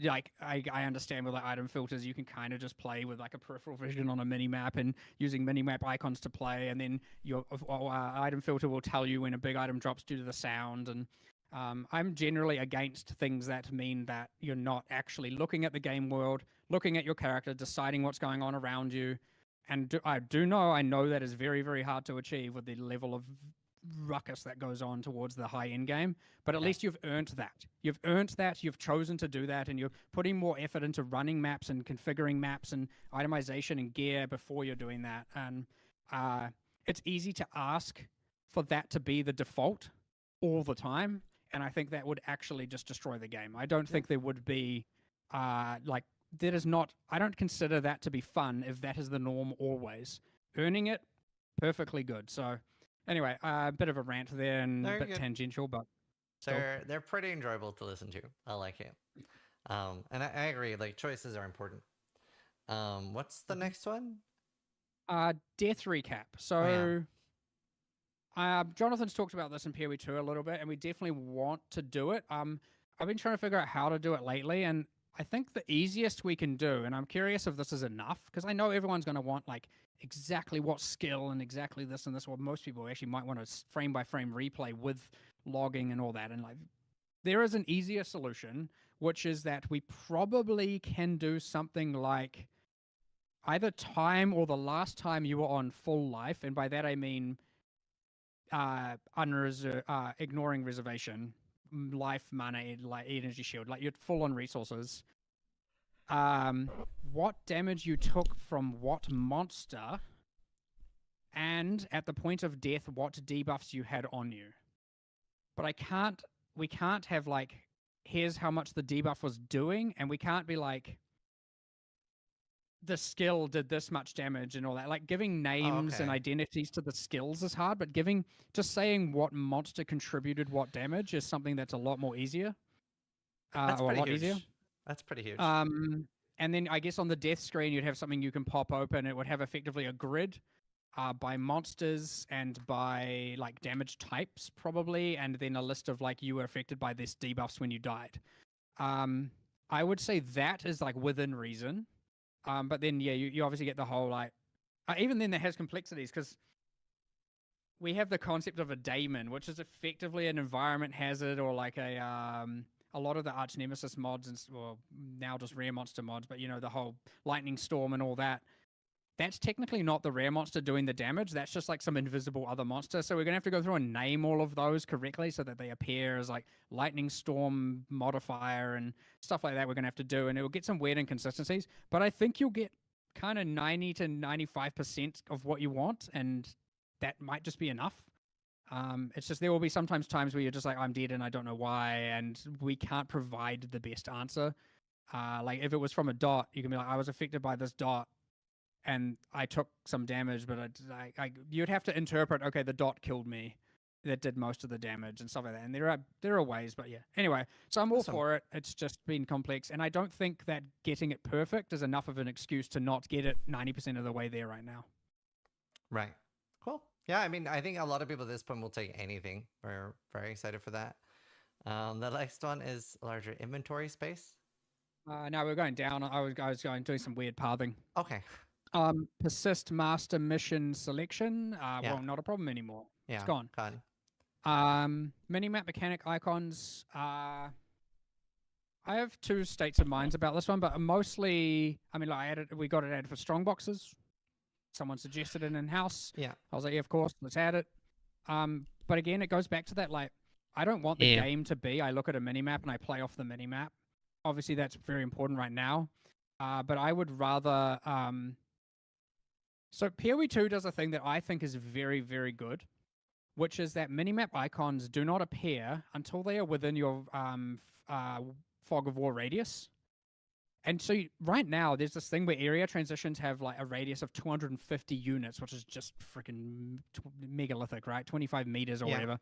like, I understand with the item filters, you can kind of just play with, like, a peripheral vision on a mini-map and using mini-map icons to play, and then your item filter will tell you when a big item drops due to the sound. And I'm generally against things that mean that you're not actually looking at the game world, looking at your character, deciding what's going on around you. And I know that is very, very hard to achieve with the level of ruckus that goes on towards the high-end game. But at least you've earned that. You've chosen to do that, and you're putting more effort into running maps and configuring maps and itemization and gear before you're doing that. And it's easy to ask for that to be the default all the time, and I think that would actually just destroy the game. I don't think there would be, like, that is not, I don't consider that to be fun if that is the norm always. Earning it, perfectly good. So, anyway, a bit of a rant there and a bit tangential, but they're pretty enjoyable to listen to. I like it. And I agree, like, choices are important. What's the next one? Death recap. Oh, So, Jonathan's talked about this in PoE 2 a little bit, and we definitely want to do it. I've been trying to figure out how to do it lately, and I think the easiest we can do, and I'm curious if this is enough, because I know everyone's going to want like exactly what skill and exactly this and this. Well, most people actually might want a frame by frame replay with logging and all that, and like there is an easier solution, which is that we probably can do something like either time or the last time you were on full life, and by that I mean ignoring reservation, life, mana, like energy shield, like you're full on resources. What damage you took from what monster, and at the point of death, what debuffs you had on you. But we can't have like, here's how much the debuff was doing, and we can't be like, the skill did this much damage and all that. Like giving names and identities to the skills is hard, but just saying what monster contributed what damage is something that's a lot more easier. That's or a pretty lot huge. easier. That's pretty huge. And then I guess on the death screen, you'd have something you can pop open. It would have effectively a grid by monsters and by like damage types probably, and then a list of like you were affected by this debuffs when you died. I would say that is like within reason. But then, yeah, you obviously get the whole, like, even then that has complexities, because we have the concept of a daemon, which is effectively an environment hazard, or like a lot of the arch nemesis mods, and well, now just rare monster mods, but, you know, the whole lightning storm and all that. That's technically not the rare monster doing the damage. That's just like some invisible other monster. So we're going to have to go through and name all of those correctly so that they appear as like lightning storm modifier and stuff like that we're going to have to do. And it will get some weird inconsistencies. But I think you'll get kind of 90 to 95% of what you want. And that might just be enough. It's just there will be sometimes times where you're just like, I'm dead and I don't know why. And we can't provide the best answer. Like if it was from a dot, you can be like, I was affected by this dot, and I took some damage, but you'd have to interpret, okay, the dot killed me. That did most of the damage and stuff like that. And there are ways, but yeah. Anyway, so I'm all for it. It's just been complex, and I don't think that getting it perfect is enough of an excuse to not get it 90% of the way there right now. Right. Cool. Yeah, I mean, I think a lot of people at this point will take anything. We're very excited for that. The next one is larger inventory space. Now we're going down. I was going doing some weird pathing. Okay. Persist master mission selection. Well, not a problem anymore. Yeah, it's gone. Minimap mechanic icons. I have two states of minds about this one, but mostly, I mean, like we got it added for strong boxes. Someone suggested it in-house. Yeah. I was like, yeah, of course, let's add it. But again, it goes back to that, like, I don't want the game to be, I look at a minimap and I play off the minimap. Obviously, that's very important right now. But I would rather... So PoE 2 does a thing that I think is very, very good, which is that minimap icons do not appear until they are within your fog of war radius. And so right now, there's this thing where area transitions have like a radius of 250 units, which is just freaking megalithic, right? 25 meters or whatever.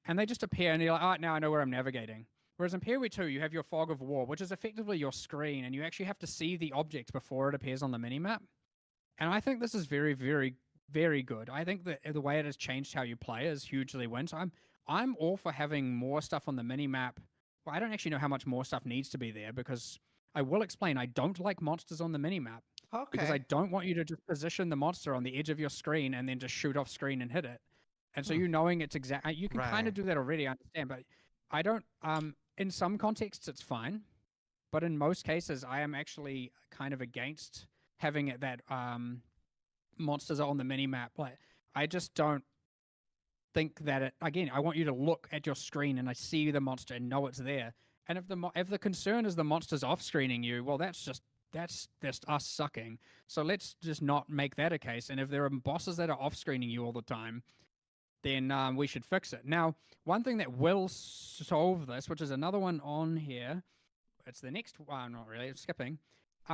And they just appear, and you're like, all right, now I know where I'm navigating. Whereas in PoE 2, you have your fog of war, which is effectively your screen, and you actually have to see the object before it appears on the minimap. And I think this is very, very, very good. I think that the way it has changed how you play is hugely wins. I'm all for having more stuff on the minimap. Well, I don't actually know how much more stuff needs to be there, because I will explain. I don't like monsters on the minimap. Okay. Because I don't want you to just position the monster on the edge of your screen and then just shoot off screen and hit it. And so you knowing it's exact, you can kind of do that already, I understand, but I don't, in some contexts it's fine, but in most cases I am actually kind of against having it that monsters are on the minimap. Like, I just don't think that it, again, I want you to look at your screen and I see the monster and know it's there. And if the concern is the monster's off screening you, well, that's just us sucking. So let's just not make that a case. And if there are bosses that are off screening you all the time, then we should fix it. Now, one thing that will solve this, which is another one on here, it's the next one, not really, it's skipping,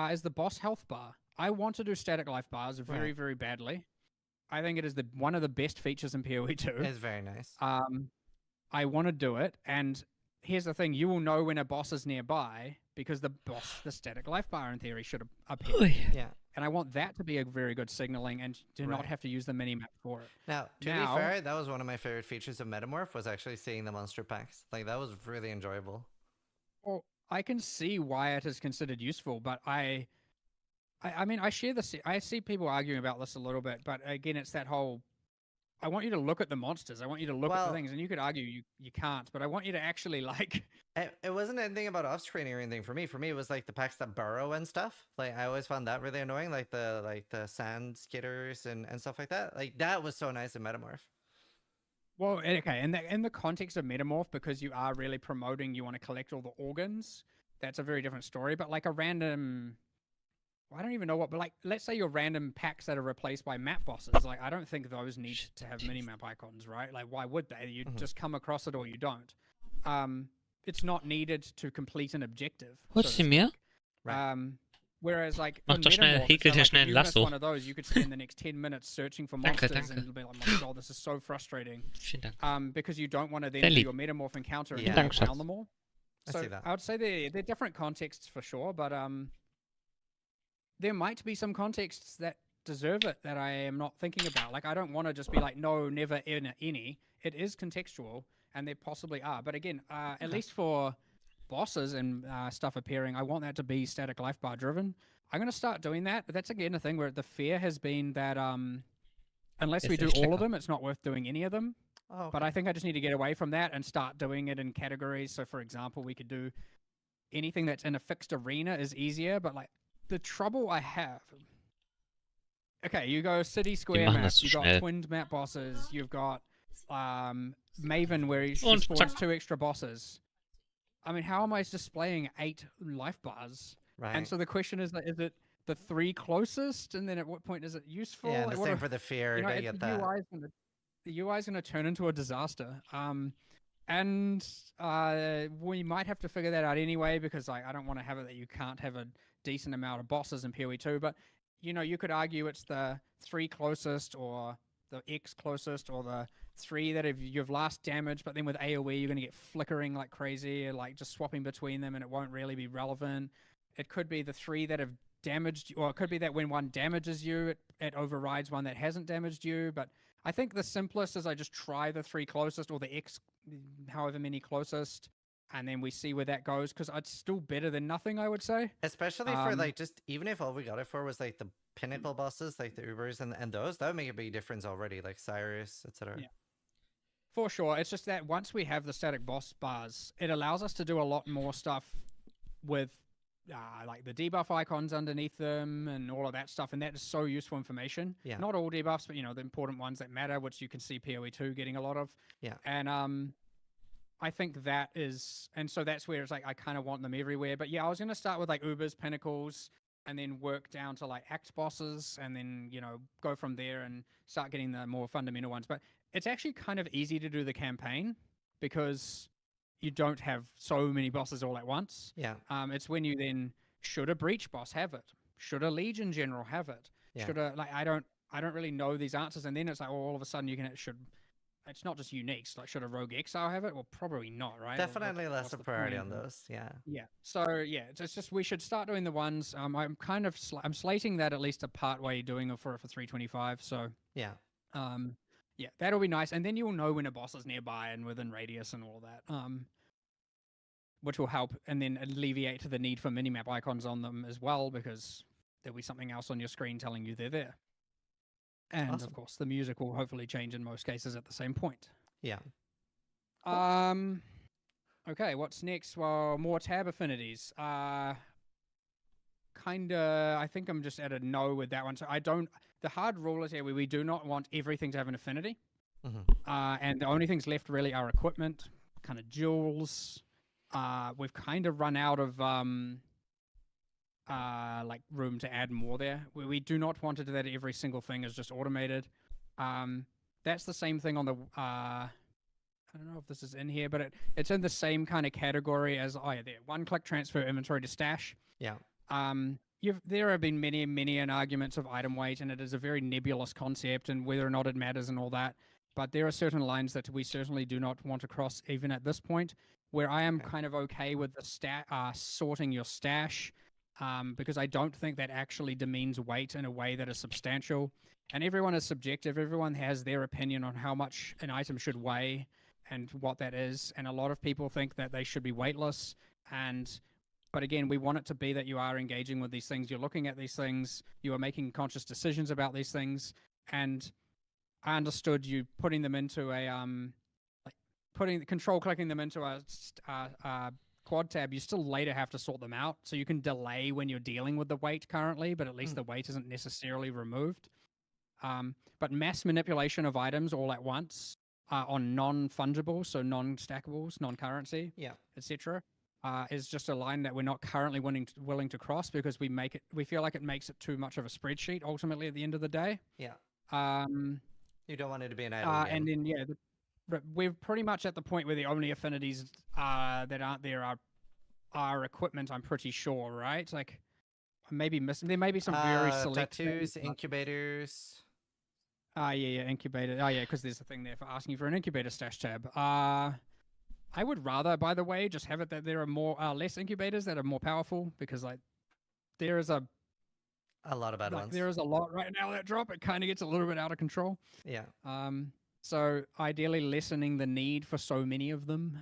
is the boss health bar. I want to do static life bars very, very badly. I think it is one of the best features in PoE 2. It's very nice. I want to do it, and here's the thing. You will know when a boss is nearby because the static life bar in theory should appear. Ui. Yeah. And I want that to be a very good signaling and to not Right. have to use the minimap for it. Now, to be fair, that was one of my favorite features of Metamorph was actually seeing the monster packs. Like that was really enjoyable. Well, I can see why it is considered useful, but I mean, I see people arguing about this a little bit, but again, it's that whole. I want you to look at the monsters. I want you to look at the things, and you could argue you can't, but I want you to actually like. It wasn't anything about off screen or anything for me. For me, it was like the packs that burrow and stuff. Like I always found that really annoying, like the sand skitters and stuff like that. Like that was so nice in Metamorph. Well, okay, in the context of Metamorph, because you are really promoting, you want to collect all the organs. That's a very different story. But like a random. I don't even know what, but like, let's say your random packs that are replaced by map bosses. Like, I don't think those need to have mini-map icons, right? Like, why would they? You just come across it or you don't. It's not needed to complete an objective. Holst du mir? Whereas, like, Mach doch schnell, häkel dir schnell ein Lasso. One of those, you could spend the next 10 minutes searching for monsters Danke. and it'll be like, my god, this is so frustrating. Vielen Dank. Because you don't want to then Sehr do lieb. your Metamorph encounter and Danke, down Schatz. them all. I So see that. I would say they're different contexts for sure, but there might be some contexts that deserve it that I am not thinking about. Like, I don't want to just be like, no, never, any. It is contextual, and there possibly are. But again, at least for bosses and stuff appearing, I want that to be static life bar driven. I'm going to start doing that, but that's again a thing where the fear has been that unless we do all of them, it's not worth doing any of them. Oh, But I think I just need to get away from that and start doing it in categories. So, for example, we could do anything that's in a fixed arena is easier, but like, the trouble I have. Okay, you go city square machen map. das zu You got schnell. twinned map bosses. You've got Maven where he Und spawns zack. 2 extra bosses. I mean, how am I displaying 8 life bars? right. And so the question is it the 3 closest? And then at what point is it useful? Yeah, and Like, the what same do- for the fear. you know, I get that. the UI is going to turn into a disaster. And we might have to figure that out anyway, because like, I don't want to have it that you can't have a decent amount of bosses in PoE 2, but you know, you could argue it's the 3 closest or the X closest or the 3 that you've last damaged, but then with AoE you're going to get flickering like crazy, like just swapping between them and it won't really be relevant. It could be the 3 that have damaged, or it could be that when one damages you, it overrides one that hasn't damaged you, but I think the simplest is I just try the 3 closest or the X, however many closest, and then we see where that goes, because it's still better than nothing, I would say. Especially for like just even if all we got it for was like the pinnacle bosses, like the Ubers and those, that would make a big difference already, like Cyrus, etc. Yeah. For sure. It's just that once we have the static boss bars, it allows us to do a lot more stuff with like the debuff icons underneath them and all of that stuff, and that is so useful information. Yeah. Not all debuffs, but you know, the important ones that matter, which you can see PoE 2 getting a lot of. Yeah. And I think that is, and so that's where it's like I kind of want them everywhere. But yeah, I was gonna start with like Ubers, Pinnacles, and then work down to like Act bosses, and then you know go from there and start getting the more fundamental ones. But it's actually kind of easy to do the campaign because you don't have so many bosses all at once. Yeah. It's when you then should a breach boss have it? Should a legion general have it? Yeah. Should a like I don't really know these answers, and then it's like all of a sudden you can should. It's not just uniques. Like, should a rogue exile have it? Well, probably not, right? Definitely less what's of the priority point? on those. Yeah. Yeah. So yeah, it's just we should start doing the ones. I'm kind of I'm slating that at least a part way doing it for 325. So Yeah. yeah, that'll be nice, and then you'll know when a boss is nearby and within radius and all that. Which will help, and then alleviate the need for minimap icons on them as well, because there'll be something else on your screen telling you they're there. And Awesome. of course, the music will hopefully change in most cases at the same point. Yeah. Okay, what's next? Well, more tab affinities. Kinda, I think I'm just at a no with that one. So the hard rule is here we do not want everything to have an affinity. And the only things left really are equipment, kind of jewels. We've kind of run out of like room to add more there. We do not want it that every single thing is just automated. That's the same thing on the I don't know if this is in here, but it's in the same kind of category as there. One-click transfer inventory to stash. Yeah. There have been many arguments of item weight, and it is a very nebulous concept, and whether or not it matters and all that. But there are certain lines that we certainly do not want to cross, even at this point. where I am Okay. kind of okay with the sorting your stash, because I don't think that actually demeans weight in a way that is substantial. And everyone is subjective. Everyone has their opinion on how much an item should weigh and what that is. And a lot of people think that they should be weightless. But again, we want it to be that you are engaging with these things. You're looking at these things. You are making conscious decisions about these things. And I understood you putting them into a clicking them into a quad tab. You still later have to sort them out, so you can delay when you're dealing with the weight currently, but at least the weight isn't necessarily removed. But mass manipulation of items all at once on non-fungible, so non-stackables, non-currency, Yeah. etc., is just a line that we're not currently willing to cross because we feel like it makes it too much of a spreadsheet ultimately at the end of the day. Yeah. Um, You don't want it to be an idle game. and then we're pretty much at the point where the only affinities that aren't there are equipment. I'm pretty sure, right? Like maybe there may be some very select tattoos, things, incubators. yeah, incubator. Oh yeah, because there's a thing there for asking you for an incubator stash tab. I would rather, by the way, just have it that there are more less incubators that are more powerful because like there is a lot of bad ones. There is a lot right now that drop. It kind of gets a little bit out of control. Yeah. So ideally lessening the need for so many of them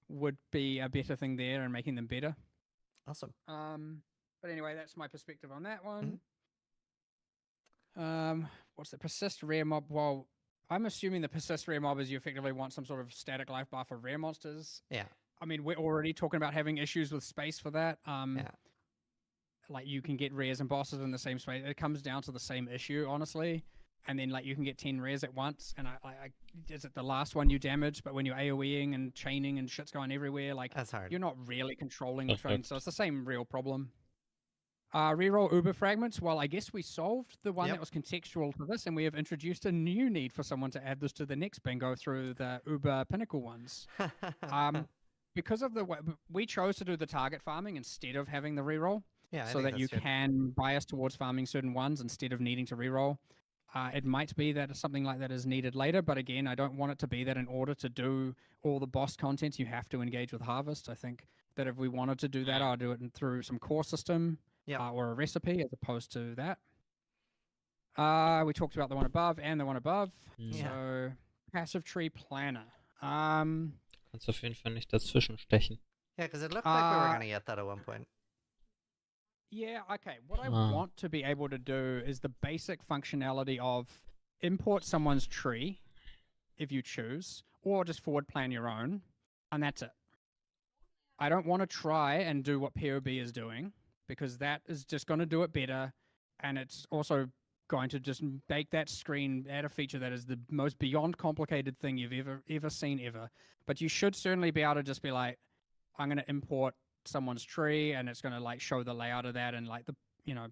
would be a better thing there and making them better. Awesome. But anyway, that's my perspective on that one. Mm-hmm. What's the persist rare mob? Well, I'm assuming the persist rare mob is you effectively want some sort of static life bar for rare monsters. Yeah. I mean, we're already talking about having issues with space for that. Yeah. Like you can get rares and bosses in the same space. It comes down to the same issue, honestly. And then like you can get 10 rares at once, and I is it the last one you damage? But when you're AoEing and chaining and shit's going everywhere, like that's hard. You're not really controlling the train, so it's the same real problem. Reroll Uber fragments. Well, I guess we solved the one that was contextual to this, and we have introduced a new need for someone to add this to the next bingo through the Uber Pinnacle ones. Because of the way we chose to do the target farming instead of having the reroll, so that you can bias towards farming certain ones instead of needing to reroll. It might be that something like that is needed later, but again, I don't want it to be that in order to do all the boss content, you have to engage with Harvest. I think that if we wanted to do that, I'll do it through some core system or a recipe as opposed to that. We talked about the one above and the one above. So, passive tree planner. Kannst auf jeden Fall nicht dazwischen stechen. Yeah, because it looked like we were going to get that at one point. Yeah, okay. What I want to be able to do is the basic functionality of import someone's tree, if you choose, or just forward plan your own, and that's it. I don't want to try and do what PoB is doing, because that is just going to do it better, and it's also going to just make that screen add a feature that is the most beyond complicated thing you've ever seen ever. But you should certainly be able to just be like, I'm going to import someone's tree, and it's going to like show the layout of that and like the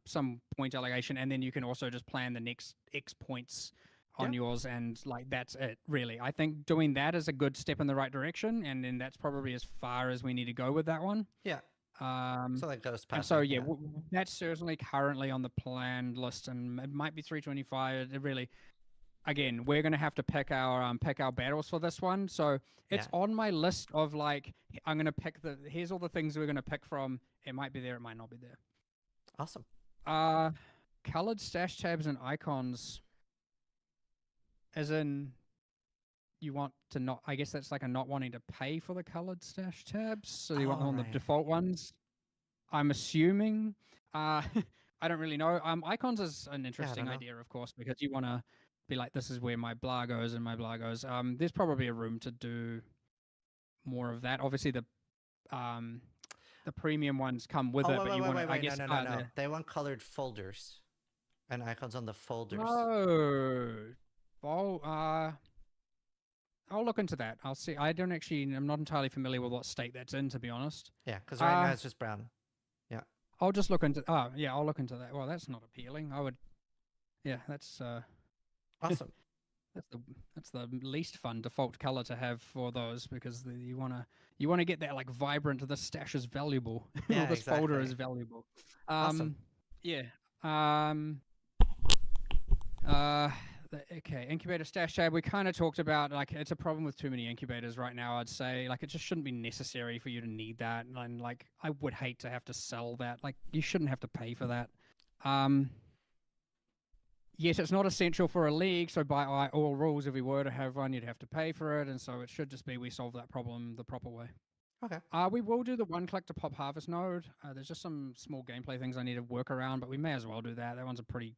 some point allocation, and then you can also just plan the next X points on yours, and like that's it really. I think doing that is a good step in the right direction, and then that's probably as far as we need to go with that one. So like ghost path. And so that's certainly currently on the planned list, and it might be 325. It really, again, we're gonna have to pick our battles for this one. So it's on my list of like, I'm gonna pick here's all the things we're gonna pick from. It might be there, it might not be there. Awesome. Colored stash tabs and icons. As in, you want to not, I guess that's like a not wanting to pay for the colored stash tabs. So you want them on the default ones. I'm assuming. I don't really know. Icons is an interesting idea, of course, because you want to be like, this is where my blah goes and my blah goes. There's probably a room to do more of that. Obviously, the premium ones come with it, but you want to, I guess, no. They want colored folders and icons on the folders. I'll look into that. I'll see. I'm not entirely familiar with what state that's in, to be honest. Yeah, because right now it's just brown. Yeah. I'll just look into. I'll look into that. Well, that's not appealing. That's awesome. That's the least fun default color to have for those, because you wanna get that like vibrant. This stash is valuable. Yeah, this folder is valuable. Okay, incubator stash tab. We kind of talked about like it's a problem with too many incubators right now. I'd say like it just shouldn't be necessary for you to need that, and like I would hate to have to sell that. Like you shouldn't have to pay for that. Yes, it's not essential for a league, so by all rules, if we were to have one, you'd have to pay for it, and so it should just be we solve that problem the proper way. Okay. We will do the one click to pop harvest node. There's just some small gameplay things I need to work around, but we may as well do that. That one's a pretty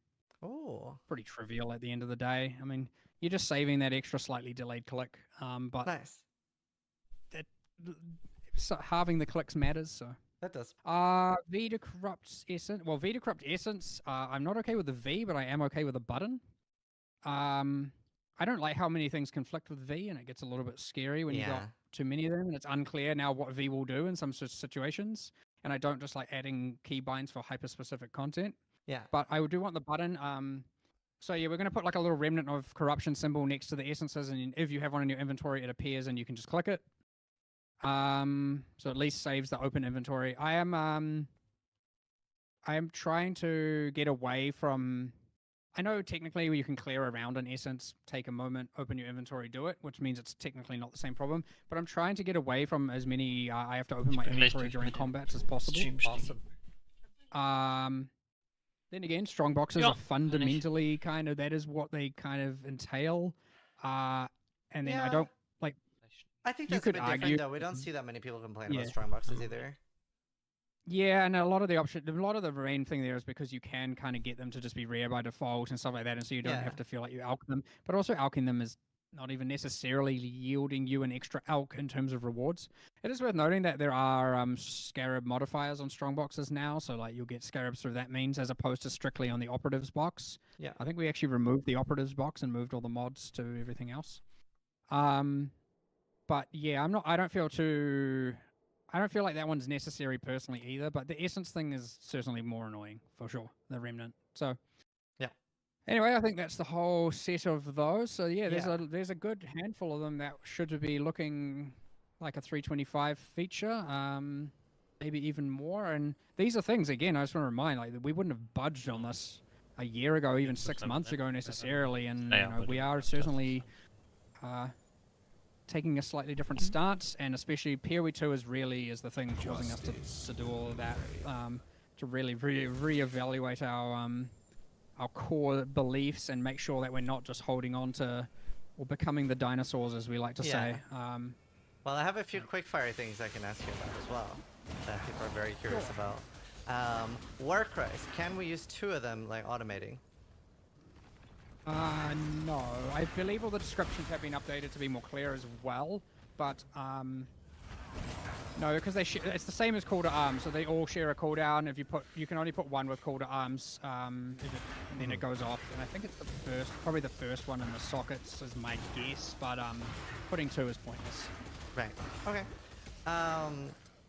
trivial at the end of the day. I mean, you're just saving that extra slightly delayed click, but nice. Halving the clicks matters, so. That does. V to corrupt essence. Well, V to corrupt essence. I'm not okay with the V, but I am okay with the button. I don't like how many things conflict with V, and it gets a little bit scary when you got too many of them, and it's unclear now what V will do in some situations. And I don't just like adding keybinds for hyper-specific content. Yeah. But I do want the button. So yeah, we're going to put like a little remnant of corruption symbol next to the essences, and if you have one in your inventory, it appears, and you can just click it. So at least saves the open inventory. I am trying to get away from. I know technically you can clear around an essence, take a moment, open your inventory, do it, which means it's technically not the same problem. But I'm trying to get away from as many. I have to open my inventory during combats as possible. Awesome. Then again, strong boxes are fundamentally kind of that is what they kind of entail. And then I don't like. I think that's a bit different though. We don't see that many people complain about strong boxes either. Yeah, and a lot of the main thing there is because you can kind of get them to just be rare by default and stuff like that, and so you don't have to feel like you alch them. But also alching them is not even necessarily yielding you an extra alch in terms of rewards. It is worth noting that there are scarab modifiers on strong boxes now, so like you'll get scarabs through that means as opposed to strictly on the operatives box. Yeah. I think we actually removed the operatives box and moved all the mods to everything else. But yeah, I don't feel like that one's necessary personally either, but the essence thing is certainly more annoying for sure, the remnant. So yeah. Anyway, I think that's the whole set of those. So yeah, there's a good handful of them that should be looking like a 325 feature, maybe even more. And these are things, again, I just want to remind, like we wouldn't have budged on this a year ago, even 6 months ago necessarily, and you know, we are certainly taking a slightly different stance, and especially PoE 2 is the thing causing us to do all of that, to really reevaluate our core beliefs and make sure that we're not just holding on to or becoming the dinosaurs, as we like to say. Well, I have a few quick fire things I can ask you about as well that people are very curious about. War cries, can we use 2 of them like automating? No. I believe all the descriptions have been updated to be more clear as well, but no, because it's the same as call to arms, so they all share a cooldown. If you can only put one with call to arms, and then it goes off. And I think it's probably the first one in the sockets is my guess, but putting 2 is pointless. Right. Okay.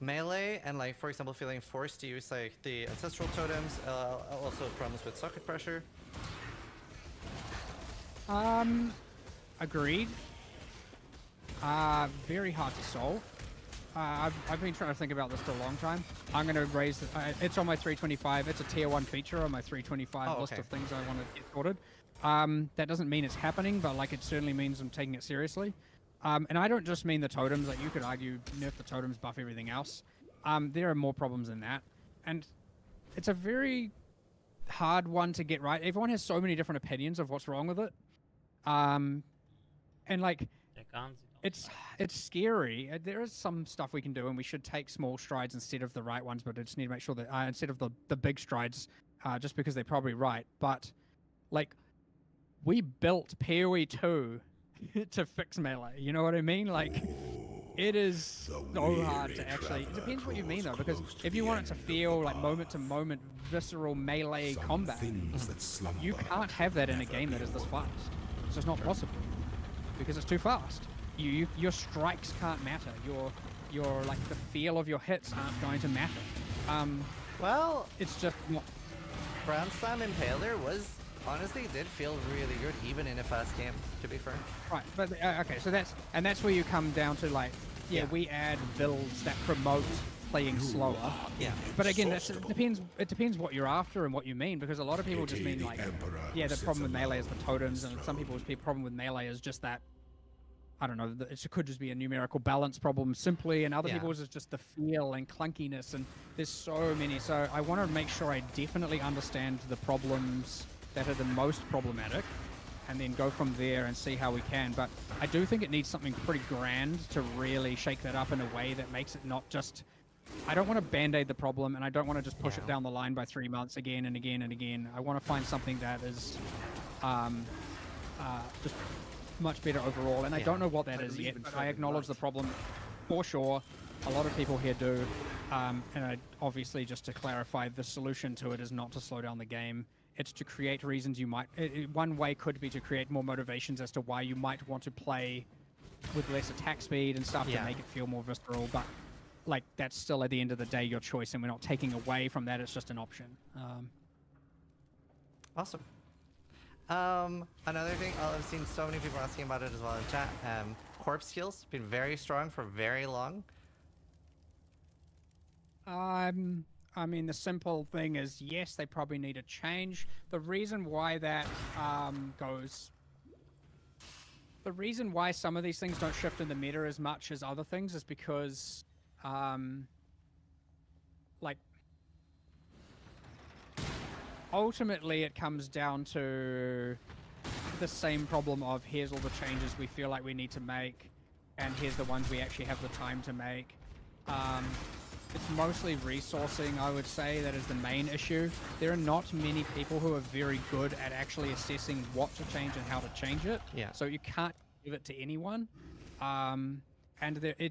Melee and like, for example, feeling forced to use like the ancestral totems, also problems with socket pressure. Agreed. Very hard to solve. I've been trying to think about this for a long time. I'm going to raise it's on my 325. It's a tier 1 feature on my 325 list of things I want to get sorted. That doesn't mean it's happening, but like it certainly means I'm taking it seriously. And I don't just mean the totems. Like you could argue nerf the totems, buff everything else. There are more problems than that. And it's a very hard one to get right. Everyone has so many different opinions of what's wrong with it. And like it's scary. There is some stuff we can do, and we should take small strides instead of the right ones, but I just need to make sure that instead of the big strides, just because they're probably right. But like we built PoE 2 to fix melee, you know what I mean? Like it is so hard to actually, it depends what you mean though, because if you want it to feel like moment to moment visceral melee combat, you can't have that in a game that is this fast. It's just not possible because it's too fast. Your strikes can't matter. Your like the feel of your hits aren't going to matter. Well, it's just not. Brown Slam Impaler honestly did feel really good even in a fast game, to be fair. Right, but okay, so that's where you come down to like, we add builds that promote playing slower. Yeah. But again, it depends what you're after and what you mean, because a lot of people just mean like, yeah, the problem with melee is the totems, and some people's problem with melee is just that, I don't know, it could just be a numerical balance problem simply, and other people's is just the feel and clunkiness, and there's so many. So I want to make sure I definitely understand the problems that are the most problematic, and then go from there and see how we can. But I do think it needs something pretty grand to really shake that up in a way that makes it not just... I don't want to band-aid the problem, and I don't want to just push it down the line by 3 months again and again and again. I want to find something that is just much better overall, and I don't know what that is yet. I acknowledge the problem for sure. A lot of people here do, and obviously, just to clarify, the solution to it is not to slow down the game. It's to create reasons you might... one way could be to create more motivations as to why you might want to play with less attack speed and stuff to make it feel more visceral, but like that's still at the end of the day your choice, and we're not taking away from that. It's just an option. Awesome. Another thing, I've seen so many people asking about it as well in chat. Corpse skills been very strong for very long. I mean, the simple thing is, yes, they probably need a change. The reason why that the reason why some of these things don't shift in the meta as much as other things is because, like, ultimately it comes down to the same problem of here's all the changes we feel like we need to make, and here's the ones we actually have the time to make. It's mostly resourcing, I would say, that is the main issue. There are not many people who are very good at actually assessing what to change and how to change it. Yeah. So you can't give it to anyone. And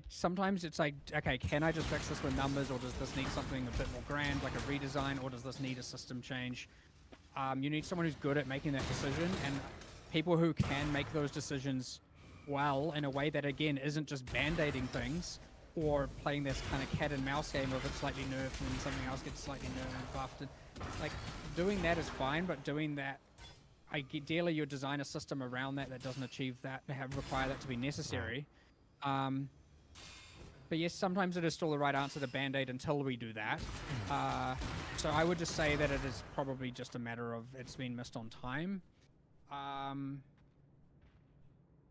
sometimes it's like, okay, can I just fix this with numbers, or does this need something a bit more grand, like a redesign, or does this need a system change? You need someone who's good at making that decision, and people who can make those decisions well in a way that, again, isn't just band-aiding things, or playing this kind of cat and mouse game of it's slightly nerfed and something else gets slightly nerfed and buffed. And, like, doing that is fine, but doing that, ideally you design a system around that that doesn't achieve that, require that to be necessary. But yes, sometimes it is still the right answer to band-aid until we do that. So I would just say that it is probably just a matter of it's been missed on time.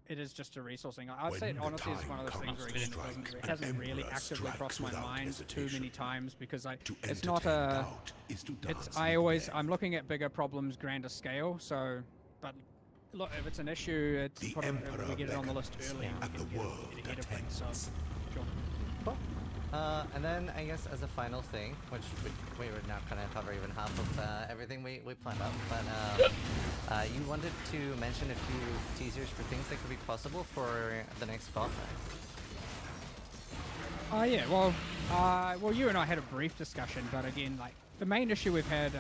It is just a resourcing. I would say it honestly is one of those things where it hasn't really actively crossed my mind too many times, because it's not a... I'm looking at bigger problems, grander scale, so... But look, if it's an issue, we get it on the list early, and we can get ahead of things, so... Sure. Cool. And then I guess as a final thing, which we would now kind of cover even half of everything we planned out, but you wanted to mention a few teasers for things that could be possible for the next bot pack. Yeah, well, you and I had a brief discussion, but again, like, the main issue we've had,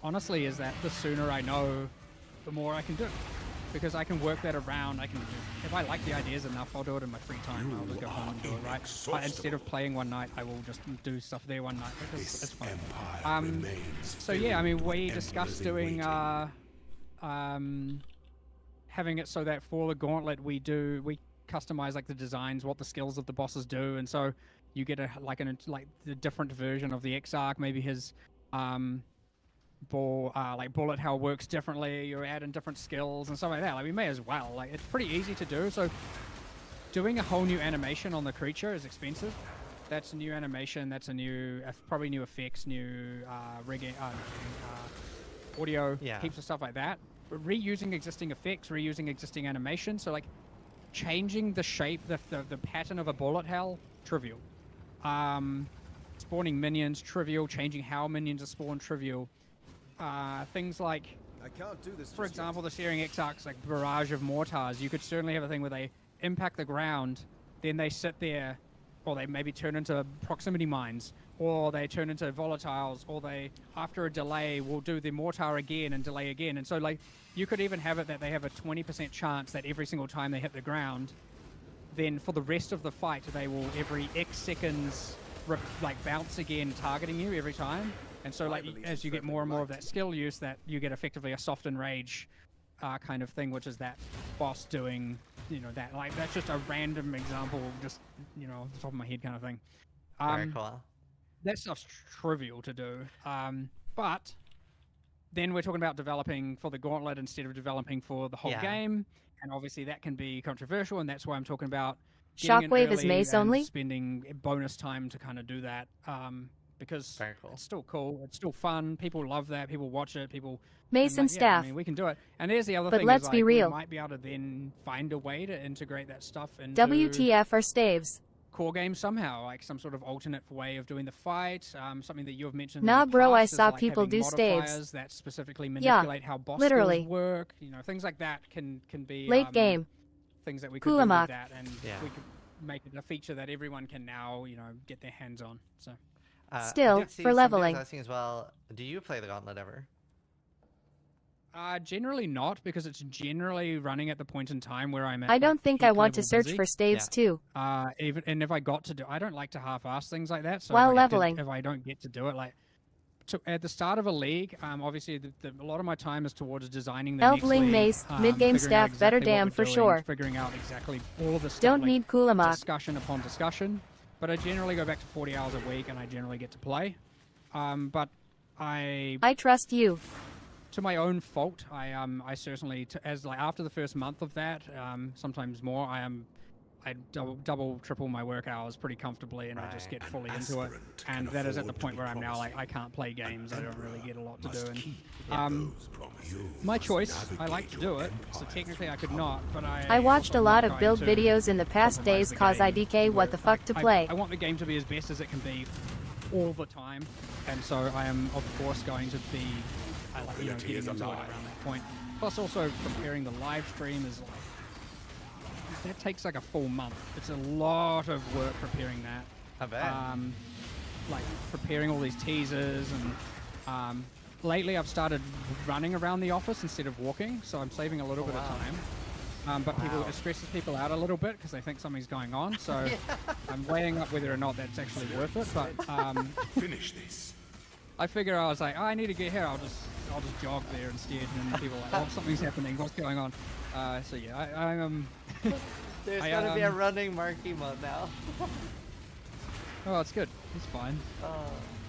honestly, is that the sooner I know, the more I can do. Because I can work that around. If I like the ideas enough, I'll do it in my free time. I'll just go home and do it, right? But instead of playing one night, I will just do stuff there one night, because it's fun. So yeah, I mean, we discussed doing, having it so that for the gauntlet we customize like the designs, what the skills of the bosses do, and so you get like the different version of the Exarch, maybe his, bullet hell works differently, you're adding different skills and stuff like that. Like, we may as well, like, it's pretty easy to do. So doing a whole new animation on the creature is expensive. That's a new animation, that's a new, probably new effects, new rigging, audio, heaps of stuff like that. But reusing existing effects, reusing existing animation, so like changing the shape, the pattern of a bullet hell, trivial. Spawning minions, trivial. Changing how minions are spawned, trivial. Things like, I can't do this, for example, the Searing Exarch's like barrage of mortars. You could certainly have a thing where they impact the ground, then they sit there, or they maybe turn into proximity mines, or they turn into volatiles, or they, after a delay, will do the mortar again and delay again. And so, like, you could even have it that they have a 20% chance that every single time they hit the ground, then for the rest of the fight, they will every X seconds bounce again, targeting you every time. And so, like, as you get more and more of that skill use, that you get effectively a soft enrage kind of thing, which is that boss doing, that. Like, that's just a random example, just, off the top of my head kind of thing. Very cool. that stuff's trivial to do. But then we're talking about developing for the gauntlet instead of developing for the whole game, and obviously that can be controversial, and that's why I'm talking about getting in Shockwave is early mace and only? spending bonus time to kind of do that. Because Very cool. it's still cool, it's still fun. People love that. People watch it. People Mace and yeah, staff. I mean, we can do it. And here's the other But thing: let's is, be like, real. we might be able to then find a way to integrate that stuff into WTF or staves? core games somehow, like some sort of alternate way of doing the fight. Something that you have mentioned. Nah, in the bro, I past is, saw like, people having do staves. modifiers that specifically Yeah, manipulate how boss literally. skills work. You know, things like that can be Late game. things that we could do with Kulamak. that, and we could make it a feature that everyone can now, get their hands on. So. Still, I did see for somebody was leveling. asking as well, do you play the Gauntlet ever? Generally not, because it's generally running at the point in time where I'm at. I don't like, think I peak want to level search busy. for staves too. And if I got to do, I don't like to half-ass things like that. So While if leveling. if I don't get to do it, like at the start of a league, obviously a lot of my time is towards designing the next Elfling league, mace, mid-game figuring out staff, better exactly what damn we're for doing, sure. Figuring out exactly all the stuff. Don't like, need Kulamak. discussion upon discussion. But I generally go back to 40 hours a week, and I generally get to play. But I trust you. to my own fault, I certainly, as like after the first month of that, sometimes more, I double, triple my work hours pretty comfortably, and I just get fully into it. And that is at the point where I'm now like, I can't play games. I don't really get a lot to do. And my choice. I like to do it, so technically I could not. But I watched a lot of trying build to videos in the past compromise days the cause game IDK what the fuck to play. I want the game to be as best as it can be all the time, and so I am of course going to be getting into it around that point. Plus also preparing the live stream is like, that takes like a full month. It's a lot of work preparing that. I bet. Like preparing all these teasers, and lately I've started running around the office instead of walking, so I'm saving a little bit of time. But it stresses people out a little bit because they think something's going on. So I'm weighing up whether or not that's actually worth it. But Finish this. I figure I was like, I need to get here. I'll just jog there instead. And then people are like, oh, something's happening. What's going on? So yeah, I'm. There's gonna be a running marquee mode now. Oh, it's good. It's fine.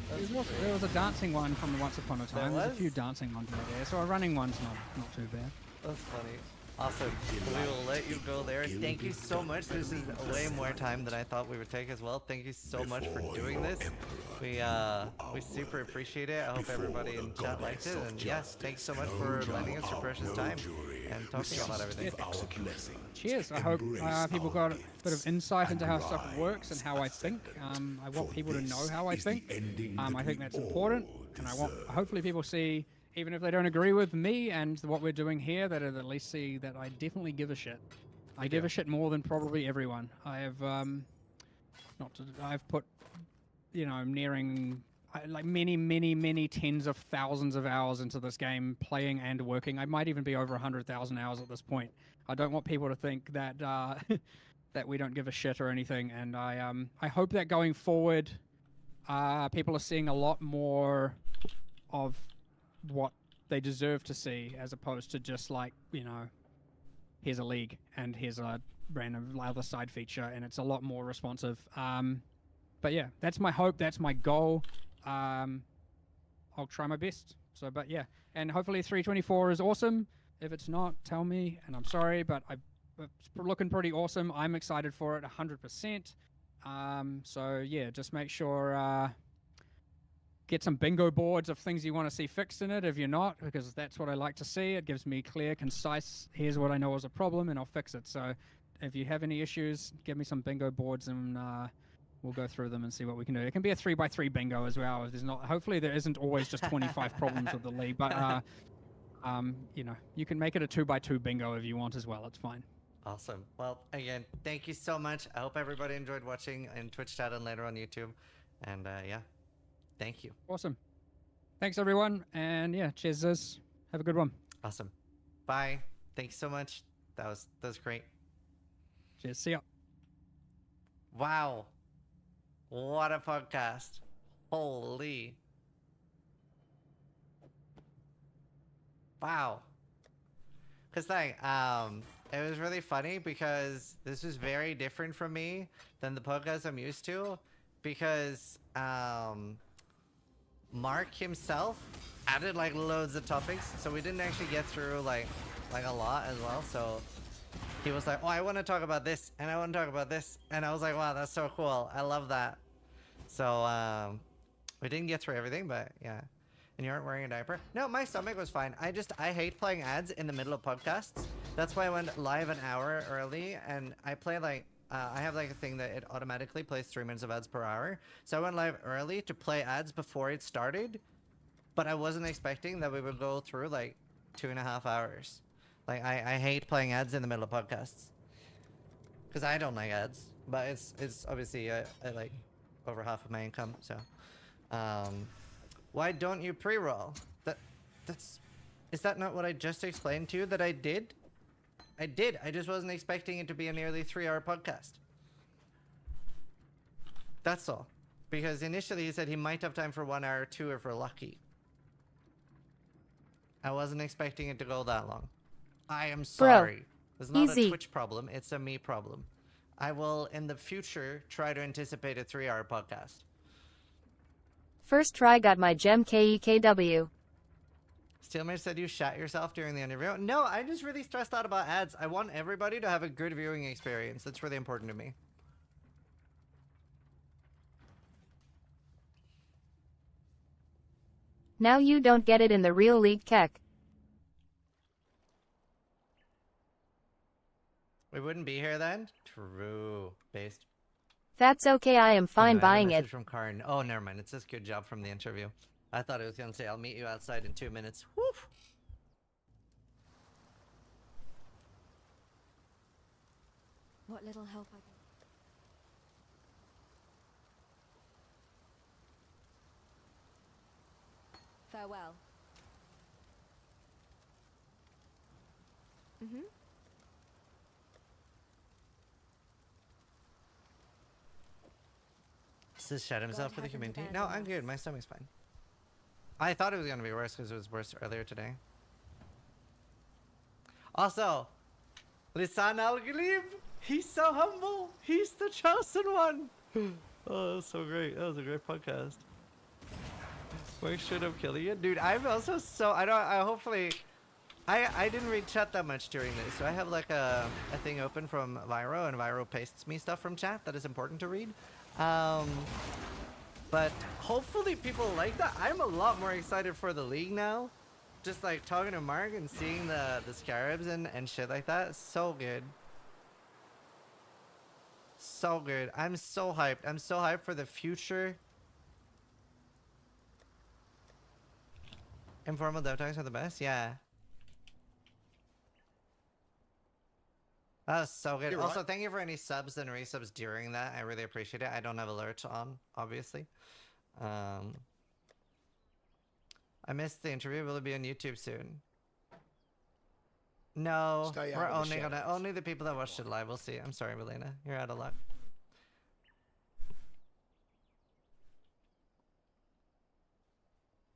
There was a dancing one from Once Upon a Time. There's a few dancing ones out there, so a running one's not too bad. That's funny. Awesome. We will let you go there. Thank you so much. This is way more time than I thought we would take as well. Thank you so much for doing this. We super appreciate it. I hope everybody in chat liked it. And yes, thanks so much for lending us your precious time and talking about everything. Cheers. I hope people got a bit of insight into how stuff works and how I think. I want people to know how I think. I think that's important, and I want hopefully people see, even if they don't agree with me and what we're doing here, that at least see that I definitely give a shit. I give a shit more than probably everyone. I have I've put, nearing like many tens of thousands of hours into this game, playing and working. I might even be over 100,000 hours at this point. I don't want people to think that that we don't give a shit or anything. And I hope that going forward, people are seeing a lot more of what they deserve to see, as opposed to just like, here's a league and here's a random other side feature, and it's a lot more responsive. But yeah, that's my hope, that's my goal. I'll try my best. So, but yeah, and hopefully 324 is awesome. If it's not, tell me, and I'm sorry, but it's looking pretty awesome. I'm excited for it 100%. So yeah, just make sure get some bingo boards of things you want to see fixed in it if you're not, because that's what I like to see. It gives me clear, concise, here's what I know is a problem, and I'll fix it. So if you have any issues, give me some bingo boards, and we'll go through them and see what we can do. It can be a 3x3 bingo as well. If there's not, hopefully there isn't always just 25 problems with the league, but you can make it a 2x2 bingo if you want as well. It's fine. Awesome. Well, again, thank you so much. I hope everybody enjoyed watching in Twitch chat and later on YouTube. And yeah, thank you. Awesome. Thanks everyone, and yeah, cheers. Have a good one. Awesome. Bye. Thank you so much. That was great. Cheers. See ya. Wow. What a podcast. Holy. Wow. Cause like, it was really funny because this was very different from me than the podcast I'm used to. because Mark himself added like loads of topics, so we didn't actually get through like a lot as well. So he was like, oh, I want to talk about this and I want to talk about this, and I was like, wow, that's so cool, I love that. So we didn't get through everything, but yeah. And you aren't wearing a diaper? No, my stomach was fine. I hate playing ads in the middle of podcasts. That's why I went live an hour early, and I play like I have like a thing that it automatically plays 3 minutes of ads per hour. So I went live early to play ads before it started, but I wasn't expecting that we would go through like 2.5 hours. Like I hate playing ads in the middle of podcasts because I don't like ads, but it's obviously I like over half of my income. So why don't you pre-roll? Is that not what I just explained to you that I did? I did. I just wasn't expecting it to be a nearly 3-hour podcast. That's all. Because initially he said he might have time for 1 hour or 2 if we're lucky. I wasn't expecting it to go that long. I am sorry. It's not a Twitch problem. It's a me problem. I will, in the future, try to anticipate a 3-hour podcast. First try got my gem KEKW. Steelmare said you shat yourself during the interview. No, I'm just really stressed out about ads. I want everybody to have a good viewing experience. That's really important to me. Now you don't get it in the real league Keck. We wouldn't be here then? True. Based. That's okay, I am fine I have a buying message it. from Karn. Oh, never mind. It says good job from the interview. I thought it was going to say, I'll meet you outside in 2 minutes. Woof. What little help I can... Farewell. Mm-hmm. Does shut himself for the community? No, I'm good. My stomach's fine. I thought it was going to be worse because it was worse earlier today. Also, Lisan Al-Ghalib, he's so humble. He's the chosen one. Oh, that was so great. That was a great podcast. Where should I kill you? Dude, I'm also so... I didn't read chat that much during this, so I have like a thing open from Vyro, and Vyro pastes me stuff from chat that is important to read. But hopefully people like that. I'm a lot more excited for the league now. Just like talking to Mark and seeing the scarabs and shit like that. So good. So good. I'm so hyped. I'm so hyped for the future. Informal dev talks are the best? Yeah. That was so good. Also, thank you for any subs and resubs during that. I really appreciate it. I don't have alerts on, obviously. I missed the interview. Will it be on YouTube soon? No, we're only gonna... Only the people that watched it live will see. I'm sorry, Melina. You're out of luck.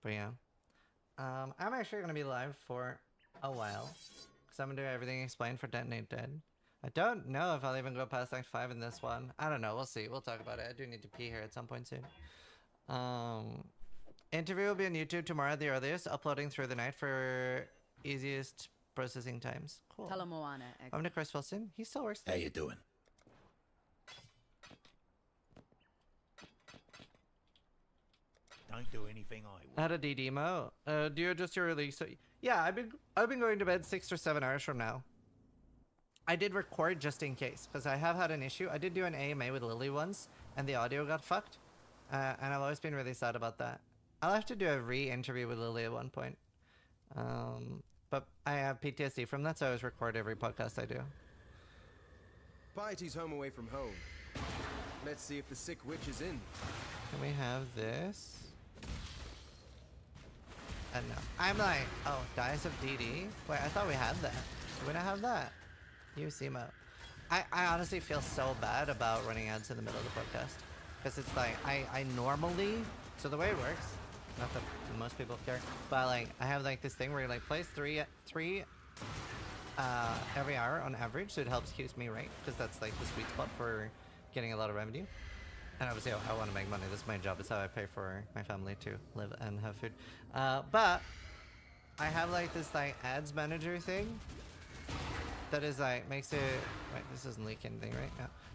But yeah. I'm actually gonna be live for a while. Because I'm gonna do everything explained for Detonate Dead. I don't know if I'll even go past Act 5 in this one. I don't know. We'll see. We'll talk about it. I do need to pee here at some point soon. Interview will be on YouTube tomorrow at the earliest. Uploading through the night for easiest processing times. Cool. I'm to Chris Wilson. He still works there. How you doing? Don't do anything I will. Had a DDMO. Do you adjust your release? So, yeah, I've been going to bed 6 or 7 hours from now. I did record just in case, because I have had an issue. I did do an AMA with Lily once, and the audio got fucked. And I've always been really sad about that. I'll have to do a re-interview with Lily at one point. But I have PTSD from that, so I always record every podcast I do. Piety's home away from home. Let's see if the sick witch is in. Can we have this? No. I'm like, oh, Dice of DD? Wait, I thought we had that. Do we not have that? Use emo. I honestly feel so bad about running ads in the middle of the podcast. Because it's like, I normally... So the way it works, not that most people care, but like, I have like this thing where it like plays three every hour on average, so it helps keeps me right, because that's like the sweet spot for getting a lot of revenue. And obviously, I want to make money. This is my job. It's how I pay for my family to live and have food. But I have like this like ads manager thing that is like makes it. Wait, this doesn't leak anything, right?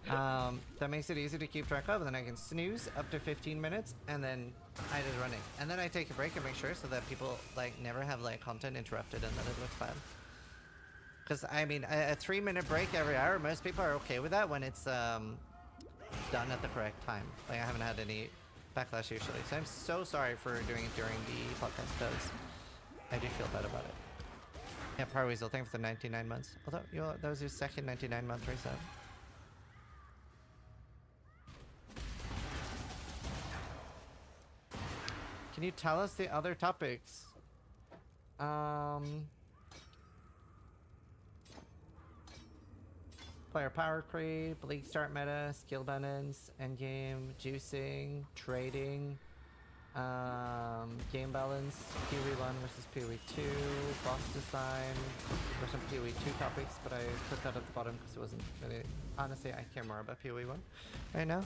No. That makes it easy to keep track of, and then I can snooze up to 15 minutes, and then I just running, and then I take a break and make sure so that people like never have like content interrupted and that it looks bad. Because I mean, a 3-minute break every hour, most people are okay with that when it's done at the correct time. Like I haven't had any backlash usually, so I'm so sorry for doing it during the podcast. I do feel bad about it. Yeah, Parweasel, thank you for the 99 months. Although that was your second 99-month reset. Can you tell us the other topics? Player power creep, league start meta, skill balance, endgame, juicing, trading, game balance, PoE 1 versus PoE 2, boss design. There's some PoE 2 topics, but I put that at the bottom because it wasn't really... Honestly, I care more about PoE 1 right now.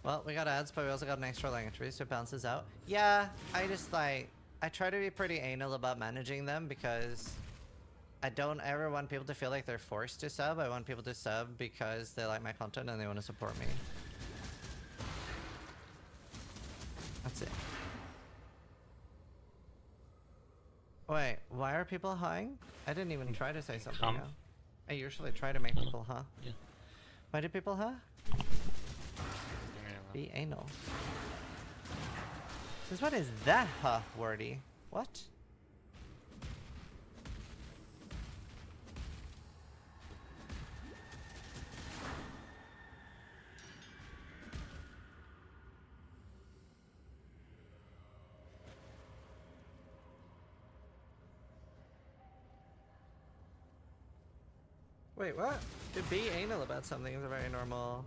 Well, we got ads, but we also got an extra language so it balances out. Yeah, I just like... I try to be pretty anal about managing them because I don't ever want people to feel like they're forced to sub. I want people to sub because they like my content and they want to support me. That's it. Wait, why are people hawing? I didn't even try to say something now. I usually try to make people huh. Yeah. Why do people huh? Be anal. Since what is that huh wordy? What? Wait, what? To be anal about something is a very normal...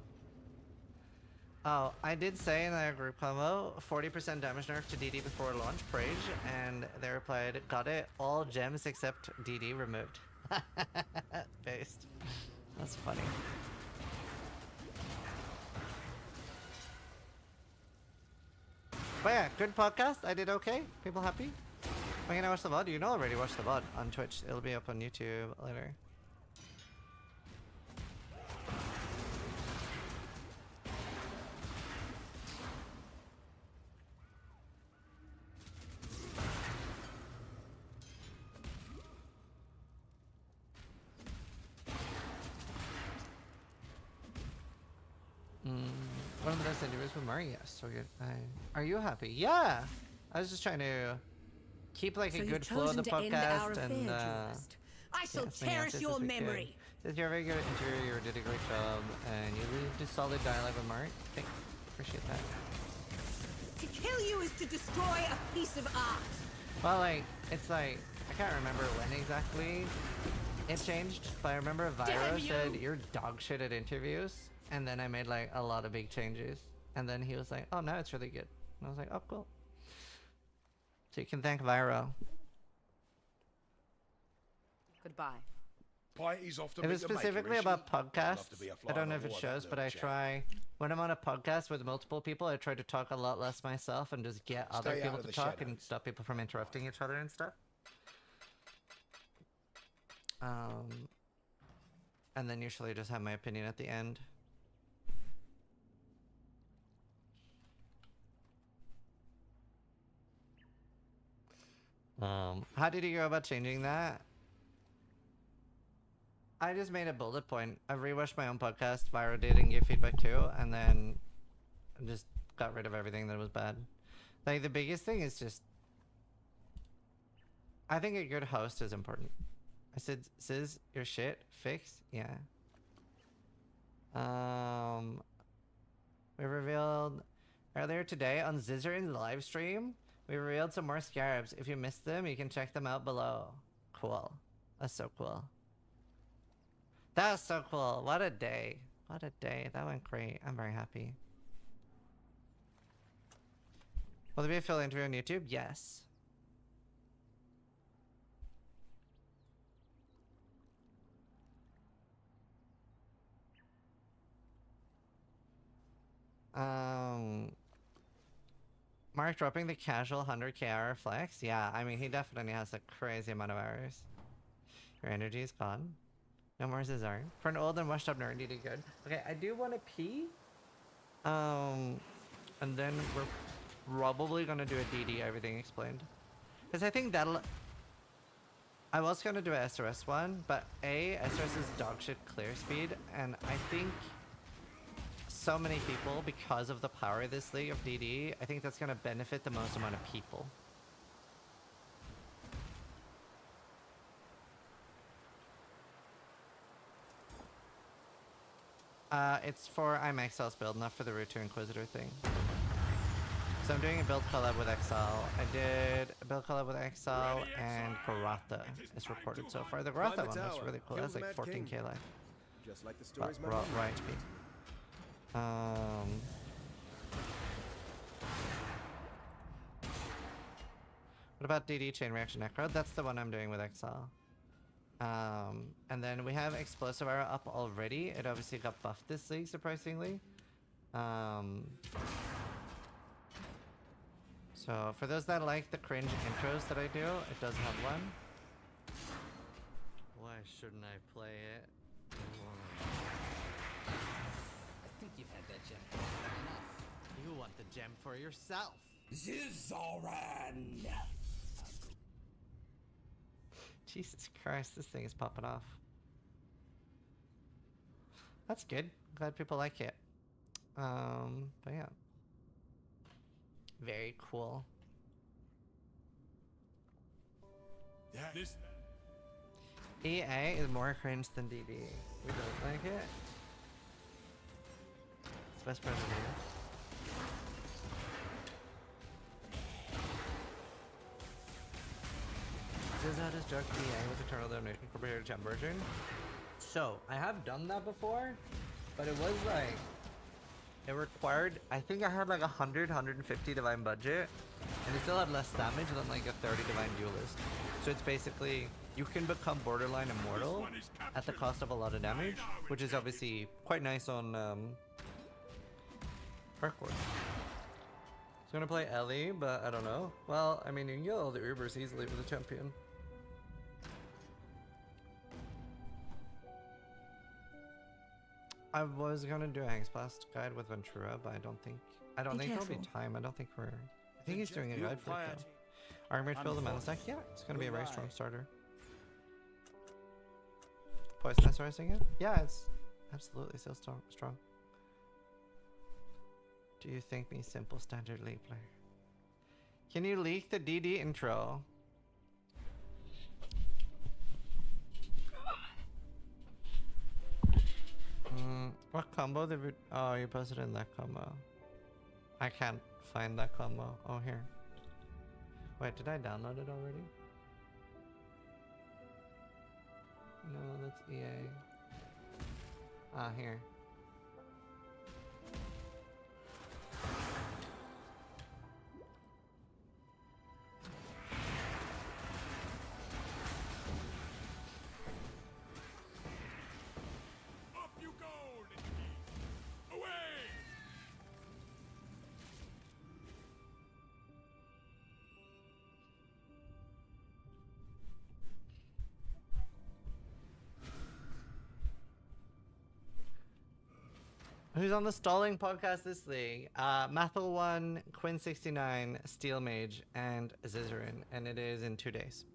Oh, I did say in our group combo, 40% damage nerf to DD before launch, Prage, and they replied, got it, all gems except DD removed. Based. That's funny. But yeah, good podcast, I did okay. People happy? When can I watch the VOD? You know already watch the VOD on Twitch. It'll be up on YouTube later. One of the best interviews with Mari. Yes, so good. Are you happy? Yeah. I was just trying to keep like a good flow of the podcast and I shall cherish your memory. You're a very good interviewer. You did a great job, and you did solid dialogue with Mari. Thank you. Appreciate that. To kill you is to destroy a piece of art. Well, like it's like I can't remember when exactly it changed, but I remember Vyro said you're dog shit at interviews. And then I made like a lot of big changes. And then he was like, oh, now it's really good. And I was like, oh, cool. So you can thank Vyro. Goodbye. It was specifically about podcasts. I don't know if it shows, but I try, when I'm on a podcast with multiple people, I try to talk a lot less myself and just get other people to talk and stop people from interrupting each other and stuff. And then usually just have my opinion at the end. How did you go about changing that? I just made a bullet point. I rewatched my own podcast, Vyro did, and gave feedback too, and then just got rid of everything that was bad. Like, the biggest thing is just... I think a good host is important. I said, Sizz, your shit, fix? Yeah. We revealed earlier today on Zizzerin's live stream, we revealed some more scarabs. If you missed them, you can check them out below. Cool. That's so cool. That's so cool. What a day. What a day. That went great. I'm very happy. Will there be a full interview on YouTube? Yes. Mark dropping the casual 100k hour flex? Yeah, I mean, he definitely has a crazy amount of hours. Your energy is gone. No more Cesar. For an old and washed up nerd, you did good. Okay, I do want to pee. And then we're probably gonna do a DD, everything explained. Because I think that'll... I was gonna do a SRS one, but SRS is dogshit clear speed, and I think so many people, because of the power of this league of DD, I think that's gonna benefit the most amount of people. It's for IMXL's build, not for the Root to Inquisitor thing. So I'm doing a build collab with XL. I did a build collab with XL and Garotha is reported so far. The Garotha one looks really cool. That's like 14k life. Just like the stories Raw HP. What about DD Chain Reaction Necro? That's the one I'm doing with XL. And then we have Explosive Arrow up already. It obviously got buffed this league, surprisingly. So for those that like the cringe intros that I do, it does have one. Why shouldn't I play it? I think you've had that gem enough. You want the gem for yourself. Zizoran! Jesus Christ, this thing is popping off. That's good. Glad people like it. But yeah. Very cool. Yeah, this... EA is more cringe than DD. We don't like it. It's best part of the game. Does that just joke EA with Eternal Damnation compared to Gem version? So, I have done that before, but it was like... It required, I think I had like 100, 150 divine budget, and it still had less damage than like a 30 divine duelist. So it's basically, you can become borderline immortal at the cost of a lot of damage, which is obviously quite nice on hardcore. So I'm gonna play Ellie, but I don't know. Well, I mean, you can get all the Ubers easily with the champion. I was gonna do a Hangspast guide with Ventura, but I don't think there'll be time. I think he's doing a guide for it though. Armored Field, the mana stack, yeah, it's gonna be a very strong starter. Poisonous Rising it? Yeah, it's absolutely still strong. Do you think me simple standard league player? Can you leak the DD intro? What combo did we... Oh, you posted in that combo. I can't find that combo. Oh, here. Wait, did I download it already? No, that's EA. Ah, here. Who's on the stalling podcast this league? Mathel1, Quinn69, Steel Mage, and Zizarin. And it is in 2 days.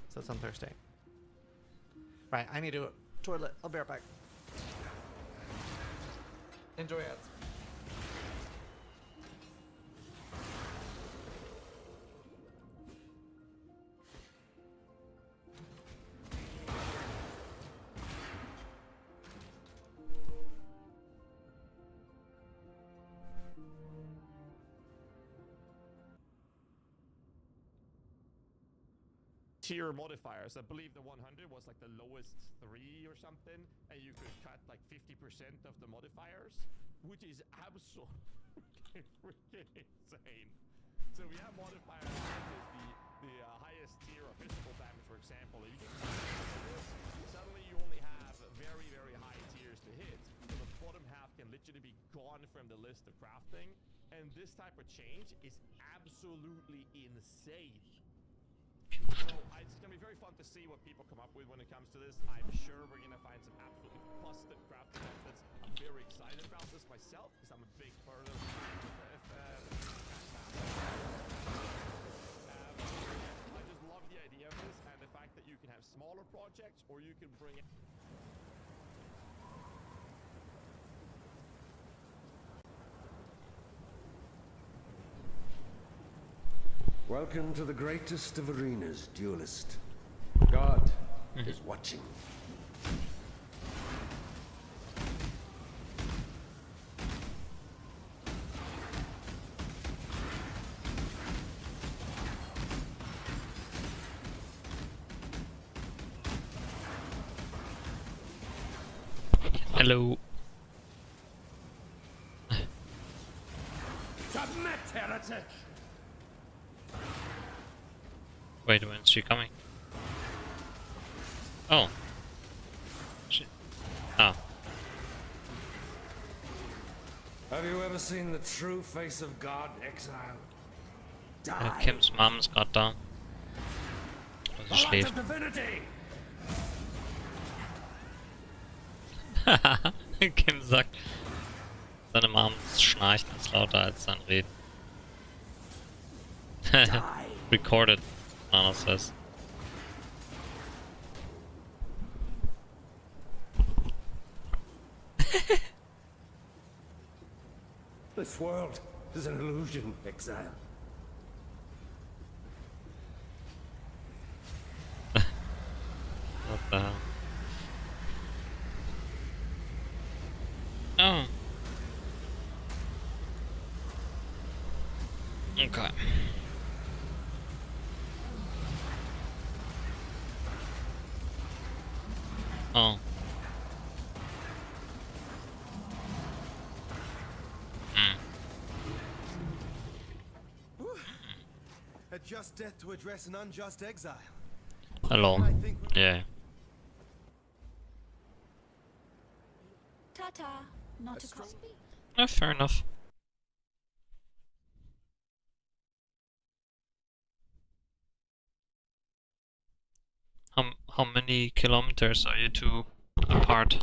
So it's on Thursday. Right, I need to toilet. I'll be right back. Enjoy ads. Tier modifiers. I believe the 100 was like the lowest 3 or something, and you could cut like 50% of the modifiers, which is absolutely freaking insane. So we have modifiers that is the highest tier of physical damage, for example. If you get this, suddenly you only have very, very high tiers to hit. So the bottom half can literally be gone from the list of crafting, And this type of change is absolutely insane. So it's going to be very fun to see what people come up with when it comes to this. I'm sure we're going to find some absolutely busted crafting methods. I'm very excited about this myself because I'm a big part of I just love the idea of this and the fact that you can have smaller projects or you can bring it. Welcome to the greatest of arenas, duelist. God is watching. Hello. Submit, heretic! Wait, when's she coming? Oh. Shit. Oh. Have you ever seen the true face of God, exile? Kims Mom ist gerade da. Also schläft. Kim sagt, seine Mom schnarcht ist lauter als sein Reden. Recorded, Nana says. This world is an illusion, exile. What the hell? Oh. Okay. Oh. A just death to address an unjust exile. Hello. Yeah. Ta-ta. Not a copy. No, fair enough. How many kilometers are you two apart?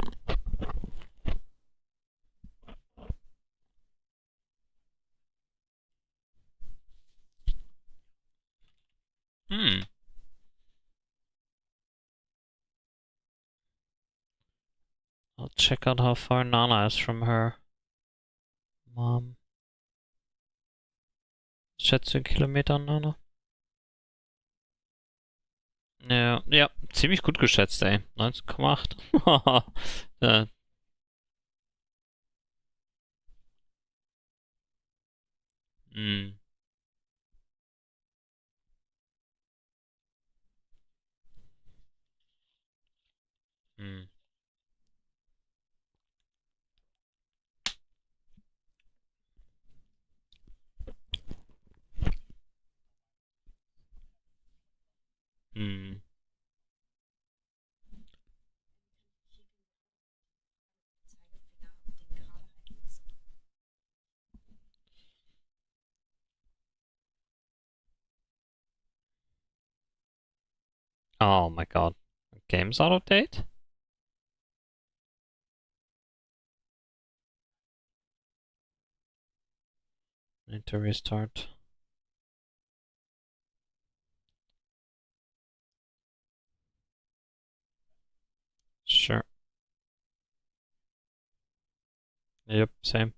I'll check out how far Nana is from her mom. Schätze Kilometer, Nana? Ja, ziemlich gut geschätzt, ey. 19,8. Ja. Hm. Hm. Hm. Oh my god. Game's out of date? Need to restart. Sure. Yep, same.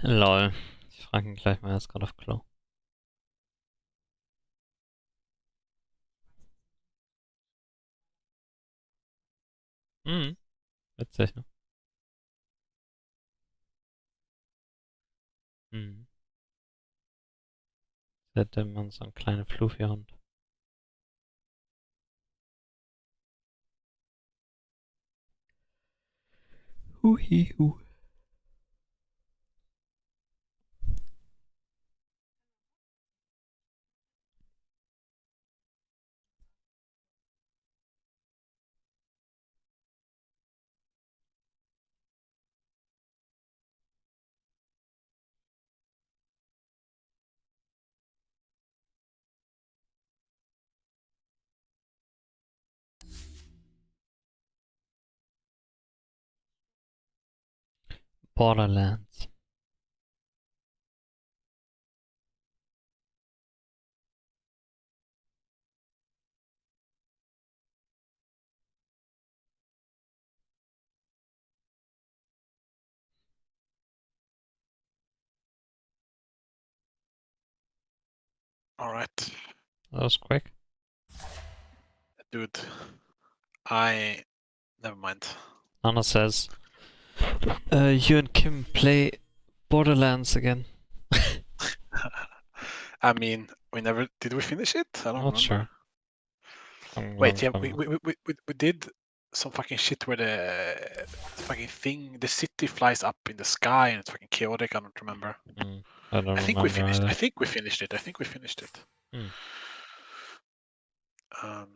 Lol. Ich frage ihn gleich mal, er ist gerade auf Klo. Witzig, ne? Hätte man so einen kleinen Fluffy-Hund. Huhihu. Borderlands. All right, That was quick. dude. Never mind. Anna says, you and Kim play Borderlands again. I mean, we never did. We finish it? I don't Not remember. sure. Wait, yeah, we did some fucking shit where the fucking thing, the city flies up in the sky and it's fucking chaotic. I don't remember. I don't I think we remember finished. either. I think we finished it. I think we finished it. It's a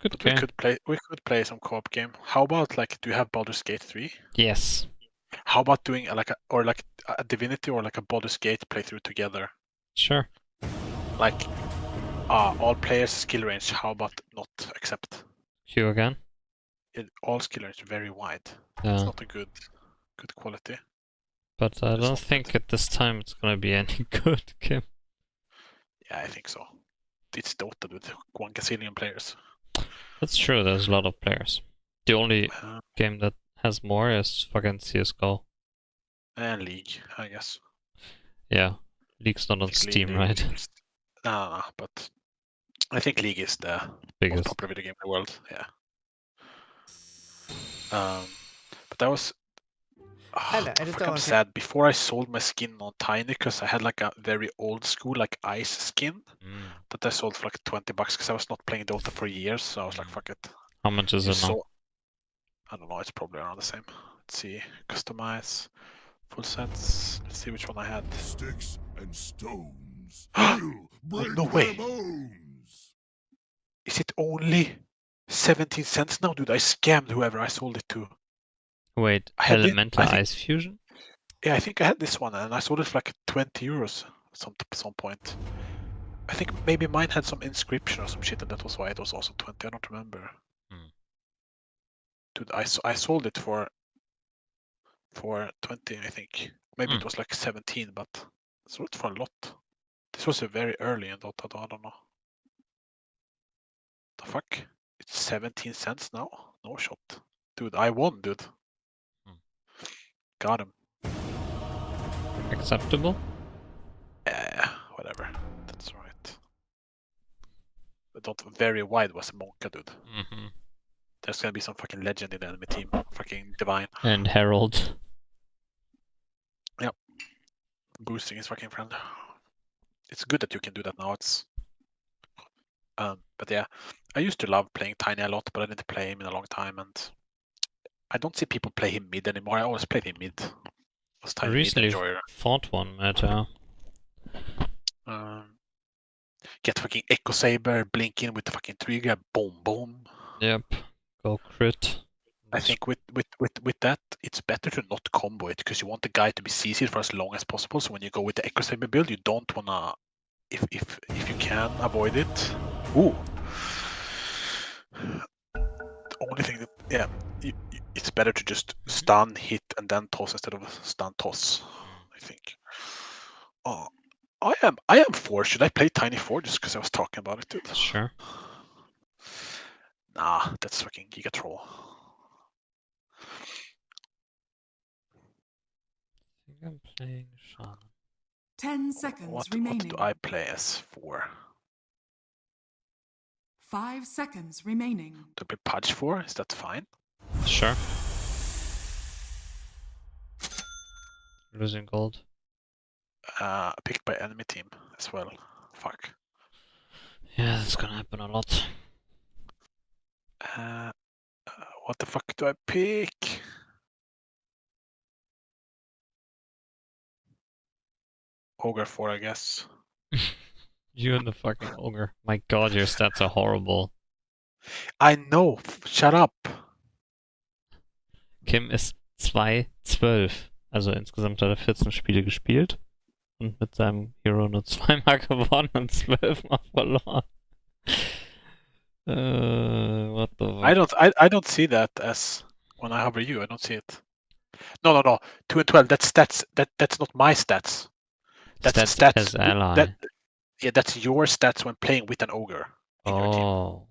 good But game. we could play some co-op game. How about like, do you have Baldur's Gate 3? Yes. How about doing like a Divinity or like a Baldur's Gate playthrough together? Sure. Like, all players skill range. How about not accept? You again? All skill range very wide. Yeah. It's not a good quality. But I don't think at this time it's gonna be any good, Kim. Yeah, I think so. It's Dota with 1 gazillion players. That's true, there's a lot of players. The only game that has more is fucking CSGO. And League, I guess. Yeah. League's not on Steam, right? No, but I think League is the biggest most popular video game in the world. Yeah. But that was. I just don't I'm want to. sad. Before I sold my skin on Tiny, because I had like a very old school like ice skin that I sold for like $20 because I was not playing Dota for years. So I was like, fuck it. How much is it now? I don't know. It's probably around the same. Let's see. Customize. Full sets. Let's see which one I had. Sticks and stones will break no way. their bones. Is it only 17 cents now, dude? I scammed whoever I sold it to. Wait, I Elemental think- Ice Fusion? Yeah, I think I had this one, and I sold it for like 20 euros at some point. I think maybe mine had some inscription or some shit, and that was why it was also 20. I don't remember. Dude, I sold it for 20, I think. Maybe it was like 17, but I sold it for a lot. This was a very early in Dota, though, I don't know. The fuck? It's 17 cents now? No shot. Dude, I won, dude. Got him. Acceptable? Yeah, whatever. That's right. But Dota very wide was a Monka, dude. There's gonna be some fucking legend in the enemy team. Fucking divine. And Herald. Yep. Boosting his fucking friend. It's good that you can do that now. It's but yeah, I used to love playing Tiny a lot, but I didn't play him in a long time, and I don't see people play him mid anymore. I always played him mid. Was I Tiny recently mid enjoyer. fought one meta. Get fucking Echo Saber, blink in with the fucking trigger, boom, boom. Yep. Go crit. I think with that, it's better to not combo it because you want the guy to be CC'd for as long as possible. So when you go with the Echo Saber build, you don't wanna, if you can avoid it. Ooh. The only thing that it's better to just stun, hit, and then toss instead of stun toss. I think. Oh, I am 4. Should I play Tiny 4 just because I was talking about it, dude? Sure. Nah, that's fucking Giga Troll. I think I'm playing Shaman. 10 seconds What remaining. do I play as 4? 5 seconds remaining. To play Pudge 4? Is that fine? Sure. Losing gold. Picked by enemy team as well. Fuck. Yeah, that's gonna happen a lot. What the fuck do I pick? Ogre 4, I guess. You and the fucking ogre. My god, your stats are horrible. I know. Shut up. Kim ist 2-12. Also insgesamt hat er 14 Spiele gespielt. Und mit seinem Hero nur 2-mal gewonnen und 12-mal verloren. What the fuck? I don't see that as when I hover you. I don't see it. No. 2 and 12. That's stats. That's not my stats. That's Stats stats. as ally. That's your stats when playing with an ogre in your team. Oh.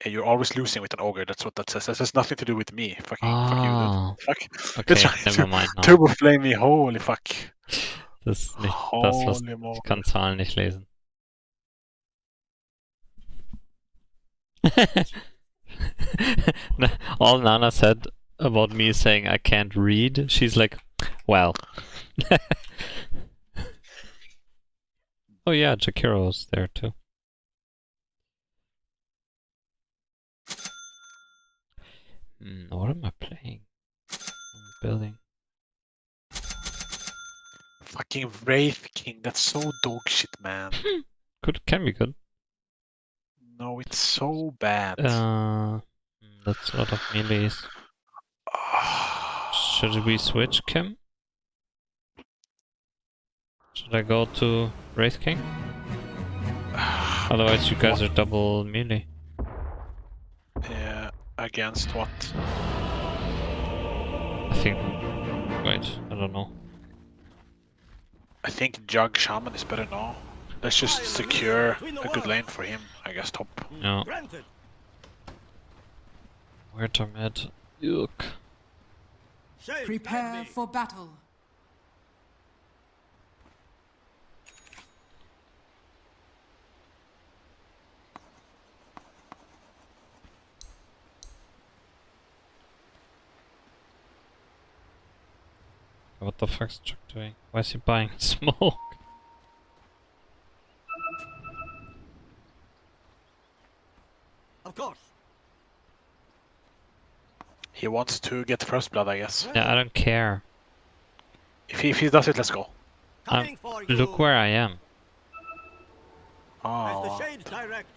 And you're always losing with an ogre. That's what that says. That has nothing to do with me. Fuck you, Ah. dude. Fuck. Okay, You're trying never to mind now. turbo flame me. Holy fuck. Das ist nicht das, was Holy moly. ich kann Zahlen nicht lesen. All Nana said about me saying I can't read, she's like, well. Oh yeah, Jakiro's there too. What am I playing? I'm building. Fucking Wraith King. That's so dog shit, man. Can be good. No, it's so bad. That's a lot of melees. Should we switch, Kim? Should I go to Wraith King? Otherwise, you guys are double melee. Yeah, against what? I think. Wait, I don't know. I think Jug Shaman is better now. Let's just secure a good lane for him, I guess, top. Yeah. Where to mid? Yuck. Prepare for battle. What the fuck's Chuck doing? Why is he buying smoke? Of course. He wants to get first blood, I guess. Yeah, I don't care. If he does it, let's go. Look where I am. As the Oh. shades direct.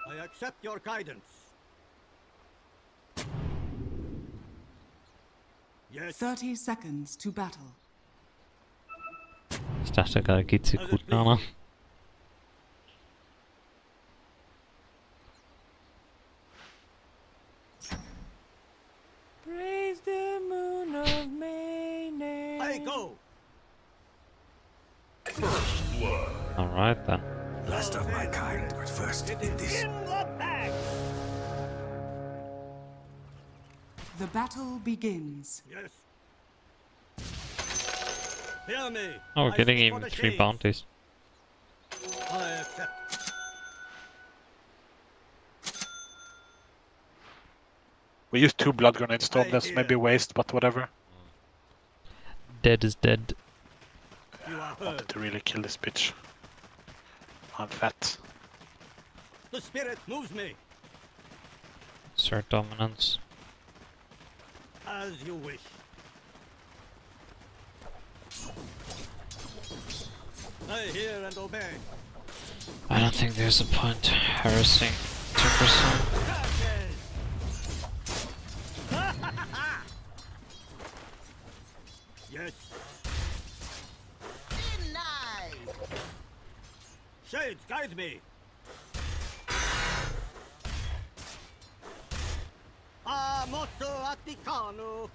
I accept your guidance. Yes. 30 seconds to battle. Ich dachte gerade, geht's dir gut, Nana? Praise the moon of May. I go. First blood. Alright then. Last of my kind, but first in this. In the bag. The battle begins. Yes. Hear me. Oh, we're I getting speak for even the 3 shades. bounties. I accept. We used 2 blood grenades, Storm. I That's hear. maybe waste, but whatever. Dead is dead. You are Wanted heard. to really kill this bitch. I'm fat. The spirit moves me. Assert dominance. As you wish. I hear and obey. I don't think there's a point harassing Timberstone. Yes. Shades, guide me. Mosso Atticano.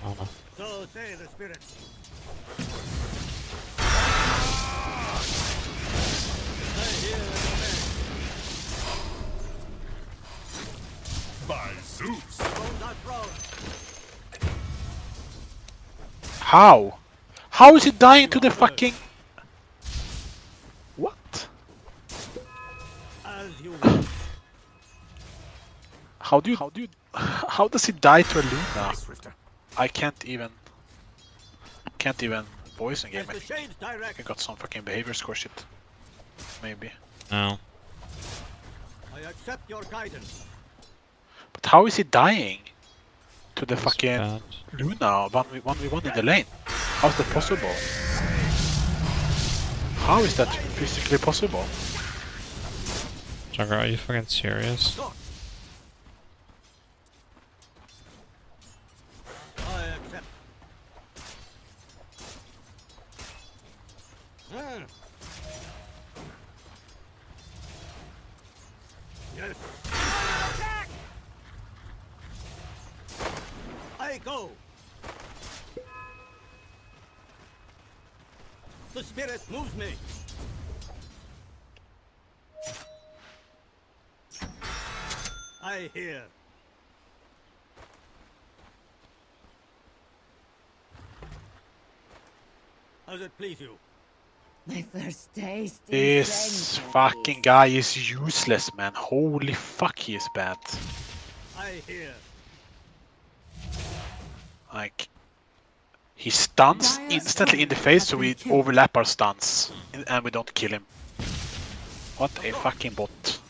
Oh no. So say the spirits. I hear and obey. By Zeus. Thrones are thrown. How? How is he dying to the fucking... What? As you wish. How does he die to a Luna? Swifter. I can't even voice in game. As I the think shades direct. I got some fucking behavior score shit. Maybe. No. I accept your guidance. But how is he dying to the That's fucking bad. Luna 1v1 in the lane? How is that possible? How is that physically possible? Jagger, are you fucking serious? I accept. Yes. Attack! I go. The spirit moves me. I hear. How's it please you? My first taste. This fucking guy is useless, man. Holy fuck, he is bad. I hear. Like, he stuns instantly in the face, so we overlap our stuns, and we don't kill him. What a fucking bot.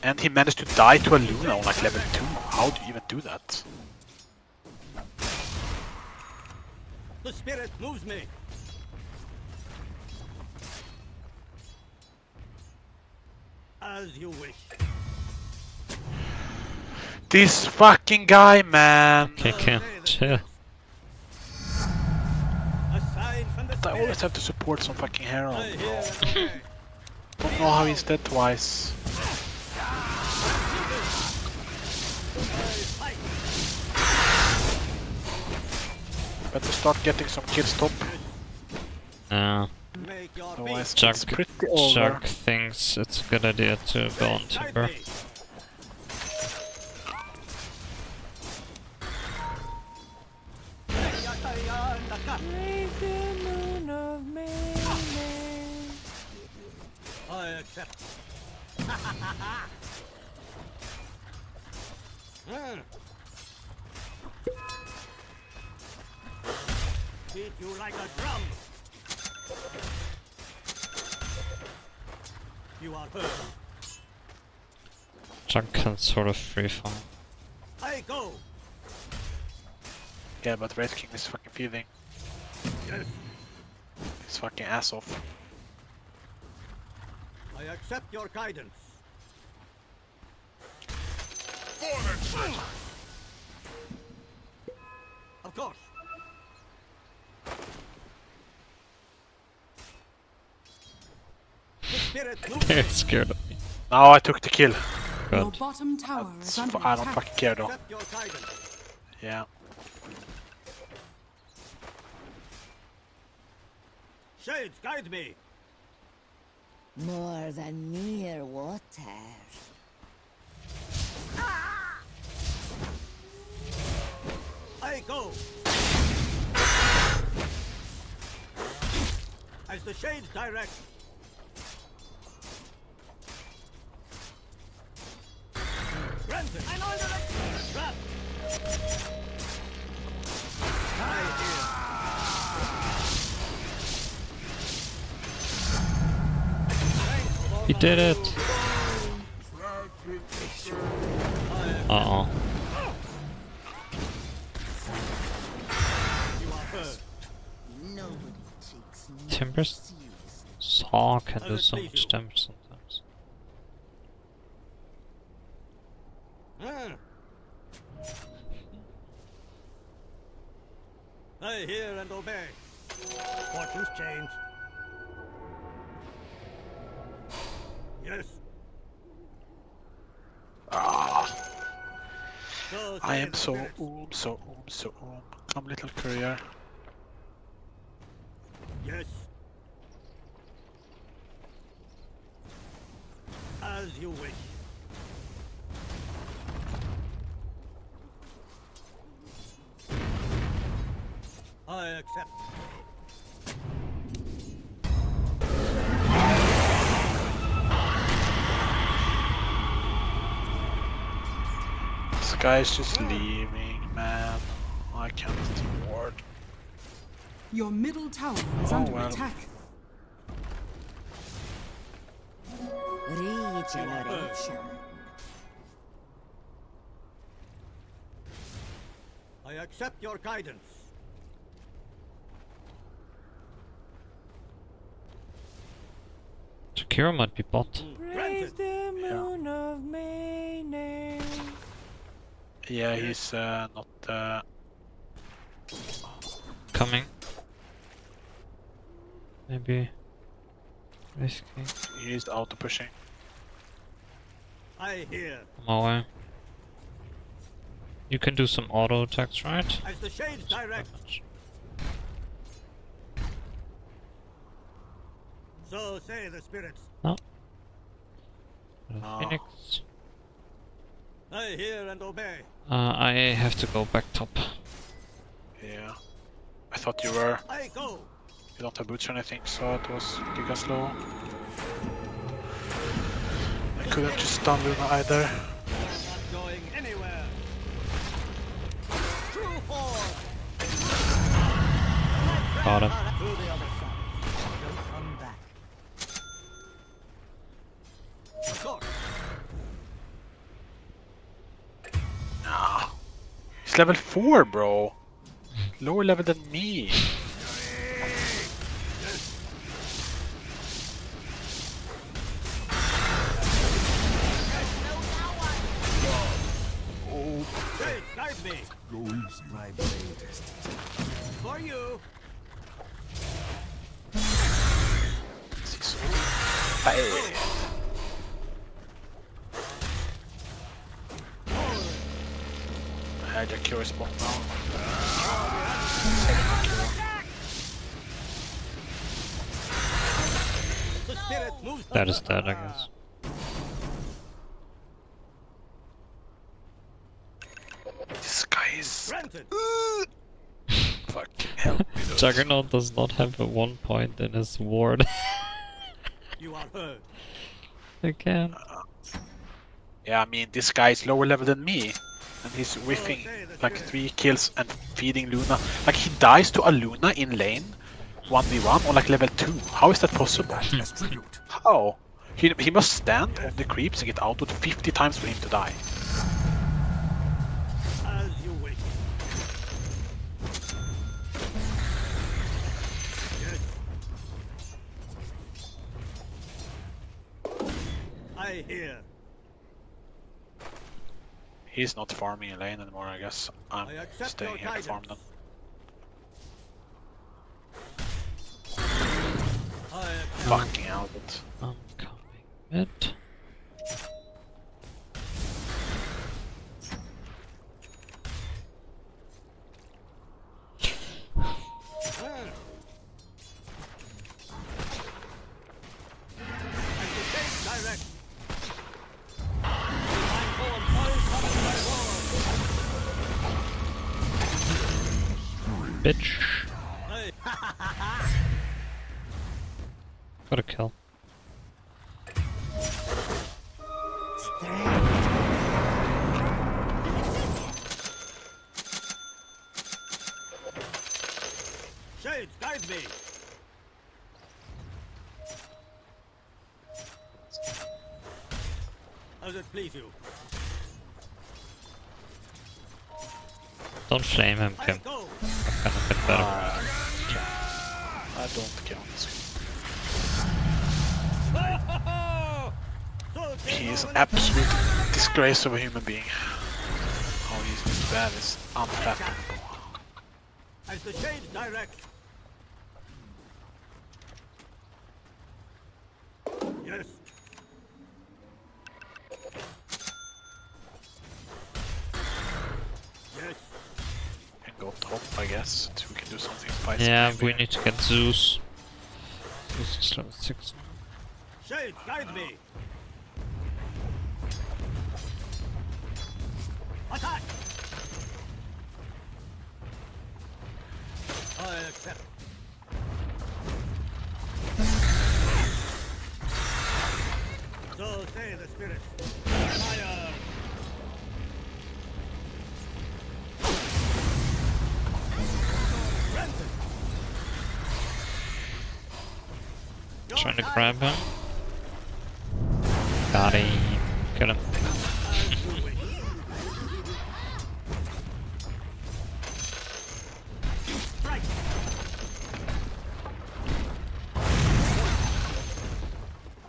And he managed to die to a Luna on like level 2. How do you even do that? The spirit moves me. As you wish. This fucking guy, man! Kick him. Chill. I always have to support some fucking Herald, bro. Don't know how he's dead twice. Better start getting some kills top. No. Otherwise Jug, it's pretty over. Jug thinks it's a good idea to go on Timber. I accept. Beat you like a drum. You are heard. Jug can sort of free fall. I go. Yeah, but Red King is fucking feeding his fucking ass off. I accept your guidance. Of course. They're scared of me. Now I took the kill. Your Good. bottom tower is under I don't attack. fucking care though. Accept your guidance. Yeah. Shades, guide me. More than mere water. I go. As the shades direct. Granted. I'm under the trap. He did it! Uh-oh. Timber's saw can do so much damage sometimes. I hear and obey. Fortunes change. Yes. I am so Come little courier. Yes. As you wish. I accept. This guy's just leaving, man. I can't afford. Your middle tower is under well. attack. Regeneration. I accept your guidance. Shakira might be bot. Praise the moon of May. Yeah, he's not Coming. Maybe. Risky. He is auto pushing. I hear. My way. You can do some auto attacks, right? As the shades direct. So say the spirits. No. No. Phoenix. I hear and obey. I have to go back top. Yeah. I thought you were. I go. You don't have boots or anything, so it was giga slow. I couldn't just stun Luna either. Not going anywhere. True force. Got him. To the other side. Don't come back. Of course. Nah. He's level 4, bro. Lower level than me. Hey, guide me. Go easy. My brain test. For you. Hey. I had your cure spot now. The spirit moves. That is that, I guess. This guy is Granted. fucking help me. Dude. Juggernaut does not have a 1 point in his ward. You are heard. Again. Yeah, I mean, this guy is lower level than me. And he's whiffing like 3 kills and feeding Luna. Like, he dies to a Luna in lane 1v1 on like level 2. How is that possible? How? He must stand on the creeps and get out with 50 times for him to die. As you wish. Yes. I hear. He's not farming in lane anymore, I guess. I'm I accept staying your here to farm guidance. them. Fucking Albert. I'm coming mid. Direct. Bitch. Got a kill. Shades, guide me. As it please you. Don't flame him, I Kim. go. Kind of bit better. I don't count. He is an absolute disgrace of a human being. How he's this bad is unfathomable. As the shades direct. Yes. Yes. Can go top, I guess, so we can do something spicy. Yeah, maybe. we need to get Zeus. Zeus is level 6. Shades, guide me. Attack. I accept. So say the spirits. Fire. Trying to grab him. Got him. Kill him.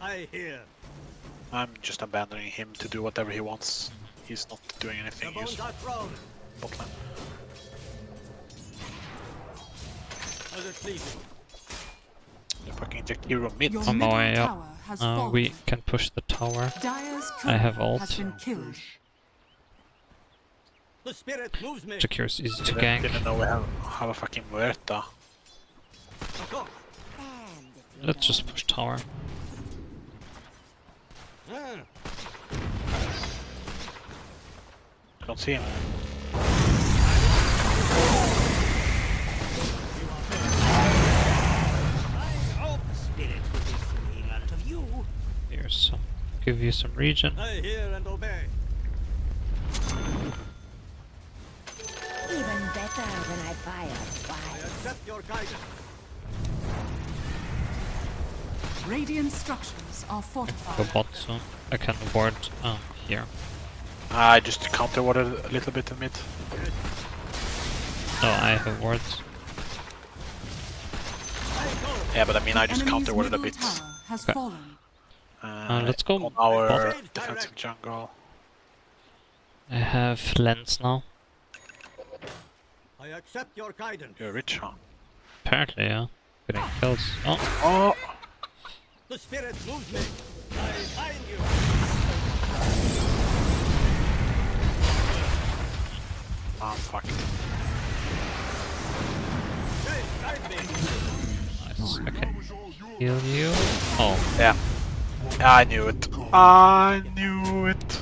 I hear. I'm just abandoning him to do whatever he wants. He's not doing The anything bones useful. are thrown. Bottom. As it please you. They're fucking fucking inject hero mid. Your On my middle way up. tower has fallen. We can push the tower. Dyer's I have courier has ult. been killed. The spirit moves me. Jakir is easy to Didn't gank. know we have a fucking Muerta. Let's just push tower. Don't see him. Here's some. Give you some regen. I hear and obey. Even better when I fire twice. I accept your guidance. Radiant structures are Go fortified. bot soon. I can ward here. I just counter warded a little bit in mid. No, I have wards. Yeah, but I mean, I just Enemy's counter warded a middle bit. tower has Okay. fallen. Let's go on our bot. defensive jungle. I have lens now. I accept your guidance. You're rich, huh? Apparently, yeah. Getting kills. Oh, Oh! The spirit moves me. I find you. Ah, fuck. Hey, guide me. nice. I can heal you. Oh, Yeah. I knew it. I knew it.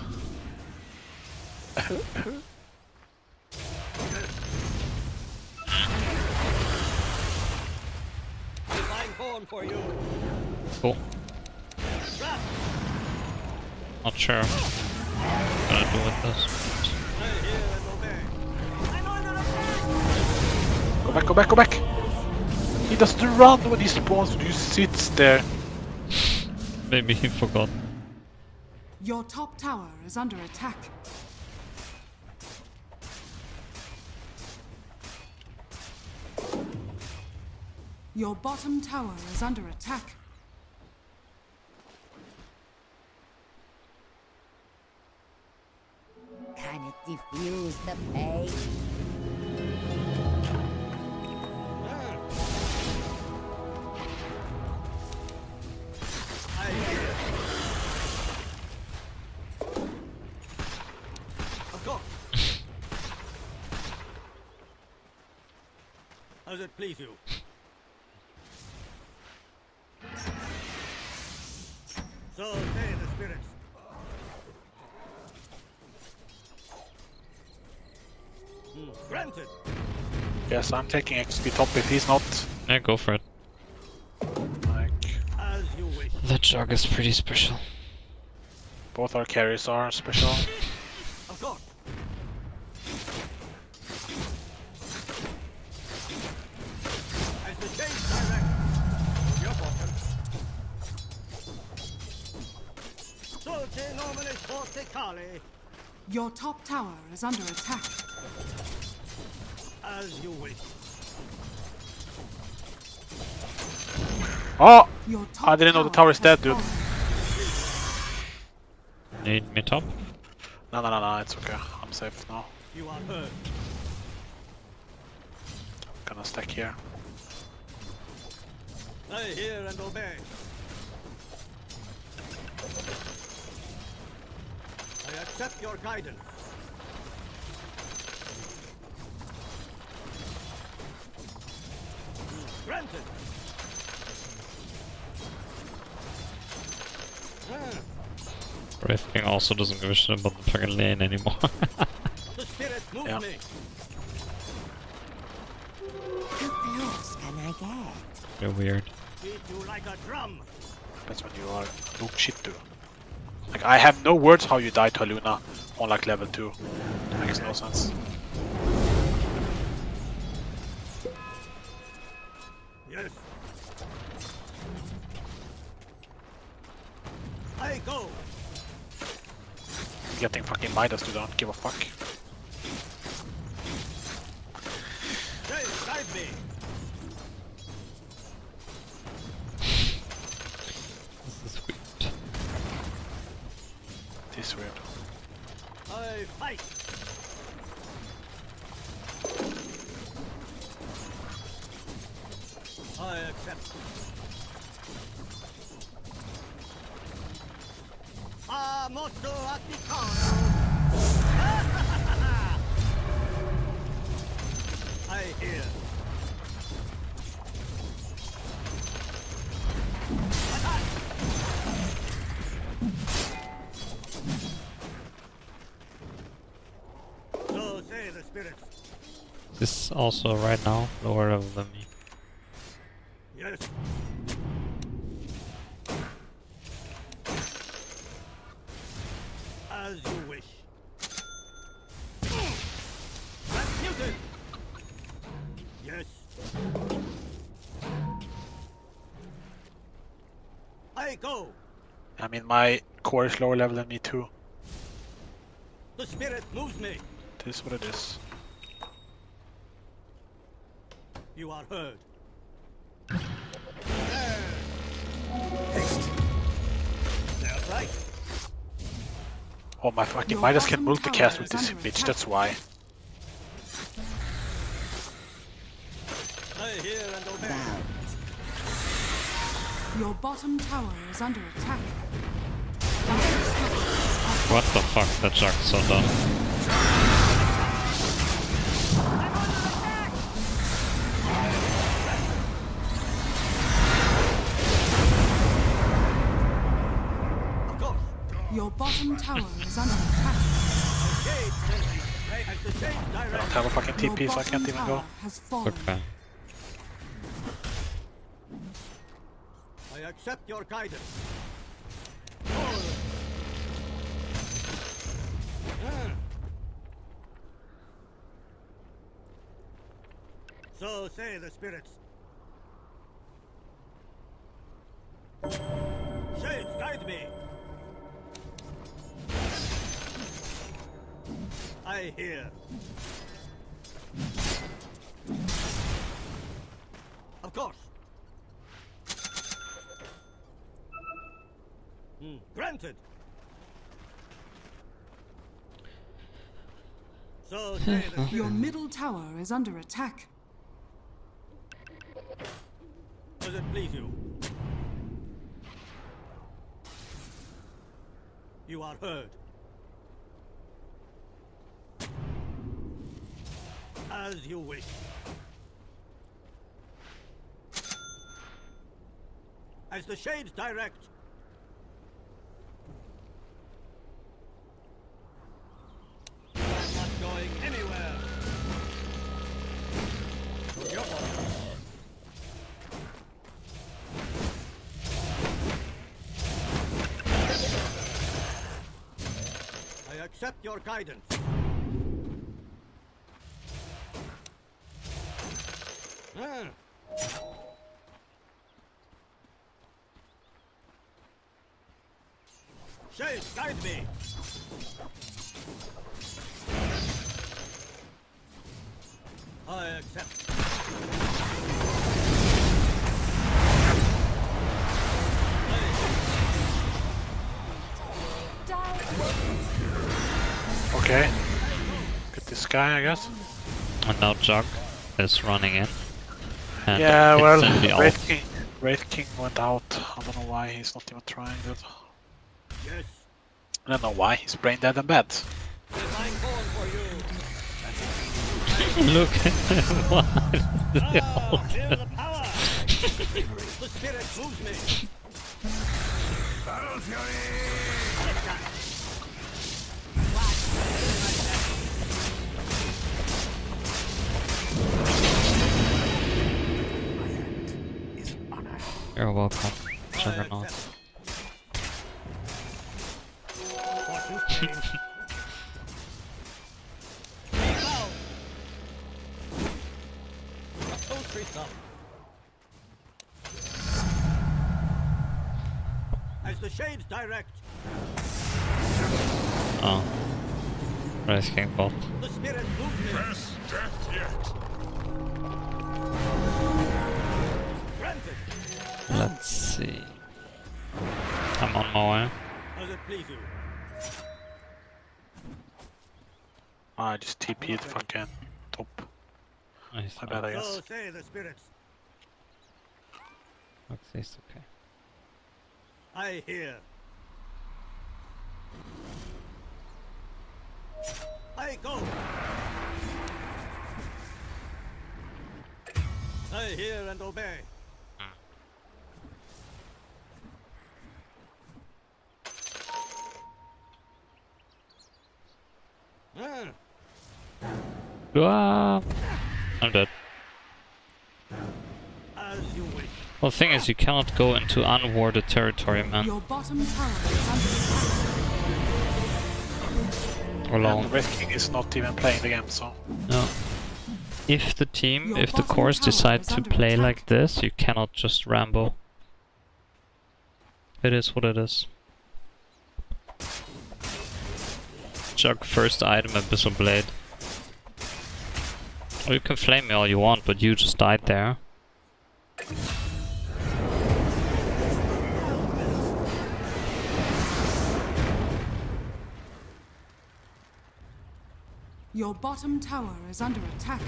Divine form for you. cool. Not sure what I'm gonna do with this. I hear and obey. I'm under attack. Go back, go back, go back! He doesn't run when he spawns, he just sits there. Maybe he forgot. Your top tower is under attack. Your bottom tower is under attack. Can it diffuse the pain? I hear. Of course. Does it please you? So say the spirits. Granted. Yes, I'm taking XP top if he's not. Yeah, go for it. Like, As you wish. That jug is pretty special. both our carries are special. Of course. As the change direct. Your bottom. Solte nomine forte cali. Your top tower is under attack. As you wish. Oh! Your top I didn't know the tower is dead, has dude. fallen. Need me top? No, it's okay. I'm safe now. You are heard. Gonna stack here. I hear and obey. I accept your guidance. Granted. Brave King also doesn't give a shit about the fucking lane anymore. The spirit moves Yeah. me. How close can I get? You're weird. Beat you like a drum. That's when you are noob shit too. Like, I have no words how you died to Luna on like level 2. It makes no sense. Yes. I go. Getting fucking Midas to don't give a fuck. Hey, guide me. This is weird. It is weird. I fight. I accept. I hear. So say the spirits. This also right now lower level than me. Yes. As you wish. Transmuted. Yes. I go. I mean, my core is lower level than me too. The spirit moves me. It is what it is. You are heard. They're right. Oh my fucking Midas can multicast with this bitch, that's why. I hear and obey. Your bottom tower is under attack. What the fuck, that Jack's so dumb. Your bottom tower is under attack. I don't have a fucking TP, so I can't even go. Okay. I accept your guidance. So say the spirits. Shades, guide me. I hear. Of course. Granted. So say the Your middle tower is under attack. Does it please you? You are heard. As you wish. As the shades direct. I'm not going anywhere. To your order. I accept your guidance. Shades, guide me. I accept. Okay. Get this guy, I guess. And now Jug is running in. And Yeah, it's well, in the ult. Wraith King went out. I don't know why he's not even trying that. Yes. I don't know why, he's brain dead and bad. I'm born for you. Look at what the Feel the power. The spirit moves me. Battle Fury! You're welcome, Juggernaut. As the shades direct. Oh. Wraith King bot. The spirit moves me. Best death yet. Granted. Let's see. I'm on my way. Does it please you? I just TP'd fucking top. Nice. My bad, I guess. So say the spirits. Fuck this, okay. I hear. I go. I hear and obey. Ah, I'm dead. As you wish. Well, the thing is, you cannot go into unwarded territory, man. Your bottom tower is under attack. Alone. And Red King is not even playing the game, so... No. If the team, Your if the bottom cores tower decide is to under play attack. like this, you cannot just Rambo. It is what it is. Jug first item, Abyssal Blade. Or you can flame me all you want, but you just died there. Your bottom tower is under attack.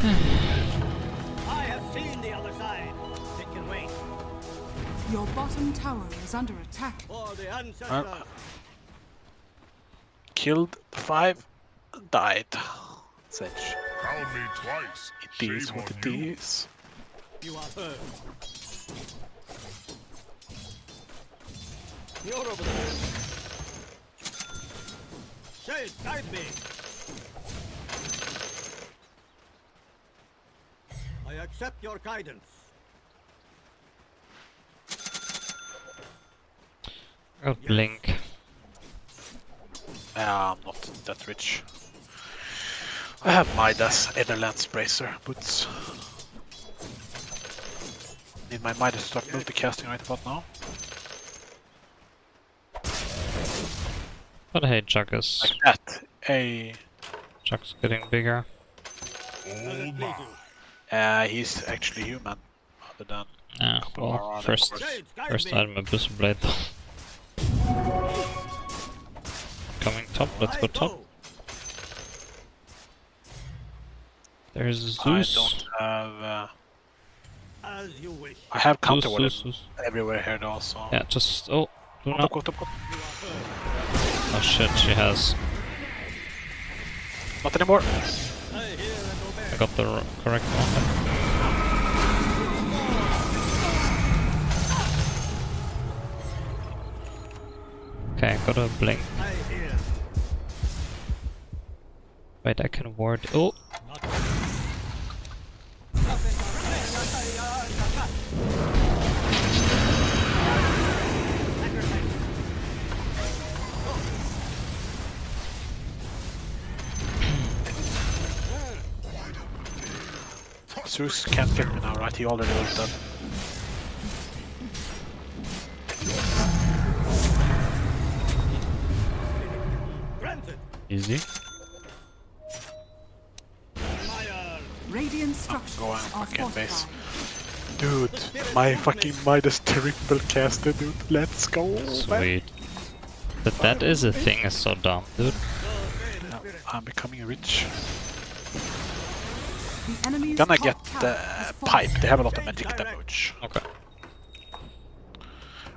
I have seen the other side. It can wait. Your bottom tower is under attack. For the ancestors. Killed 5, died. Sage. Crown me twice. It is Shame what on it you. is. You are heard. You're over there. Shade, guide me. I accept your guidance. Got Blink. I'm not that rich. I have Midas Netherlands Bracer boots. Need my Midas to start multicasting right about now. But hey, Jug is... Like that. Hey. Jug's getting bigger. Oh my. He's actually human. Other than Yeah, couple more well, on first item Abyssal Blade. Coming top, let's go top. There's Zeus. I don't have... As you wish. I have counter Zeus, warded Zeus. everywhere here though, so... Yeah, just... Oh, do Go, not... go, go, go. Oh shit, she has... Not anymore. I hear and obey. I got the correct one. Okay, got a blink. I hear. Wait, I can ward. Oh! Zeus can't kill me now, right? He already ulted. Granted. Easy. Radiant I'm structures going are fucking base. fortified. Dude, my fucking Midas triple caster, dude. Let's go, man. Sweet. That is a thing is so dumb, dude. Yeah, I'm becoming rich. The enemy's Gonna top get tower the is pipe. fortified. They have a lot of magic damage. Okay.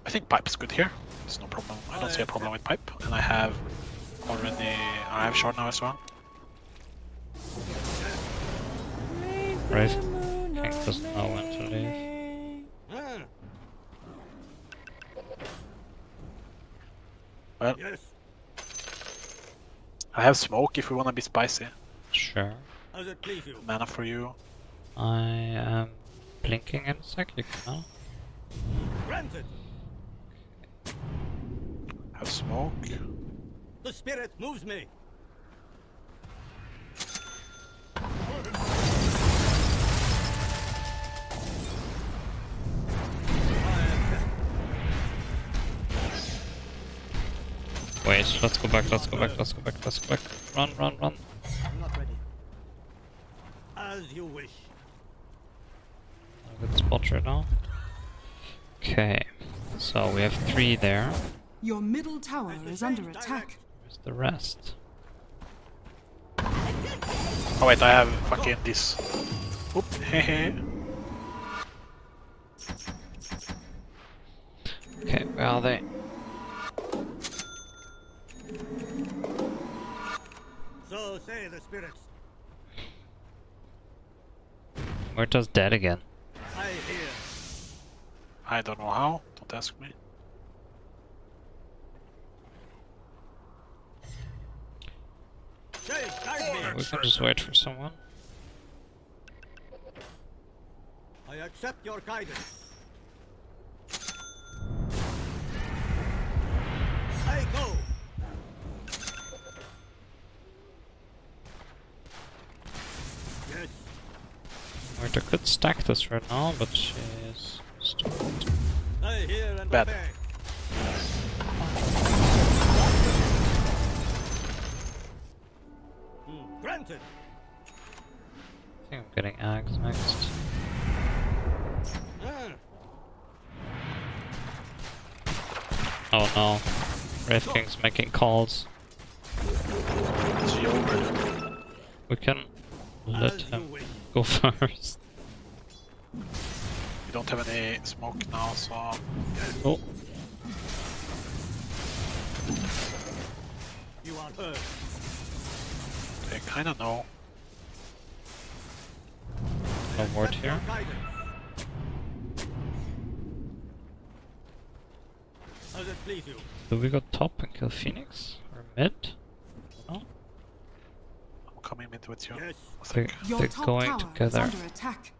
I think pipe is good here. There's no problem. I don't see a problem with pipe. And I have already... I have shard now as well. Right. King doesn't know when to leave. Well, Yes. I have smoke if we wanna be spicy. Sure. As it please you. Mana for you. I am blinking in a sec, you can now. Granted. Have smoke. The spirit moves me. Wait, let's go back, let's go back, let's go back, let's go back. Run, run, run. I'm not ready. As you wish. A good spot right now. Okay, so we have 3 there. Your middle tower is under attack. Where's the rest? Oh wait, I have fucking this. Oop, hehe. Okay, where are they? So say the spirits. Where does dead again? I hear. I don't know how. Don't ask me. Say, guide me. We can just wait for someone. I accept your guidance. I go. Yes. Marta could stack this right now, but she is stupid. I hear and Bad. obey. Granted. I think I'm getting Ags next. Oh no. Wraith King's making calls. We can let him go first. You don't have any smoke now, so... Oh. You are heard. They kinda know. No ward here. Does it please you? Do we go top and kill Phoenix? Or mid? No? I'm coming mid with you. Yes. They're top going tower together. is under attack.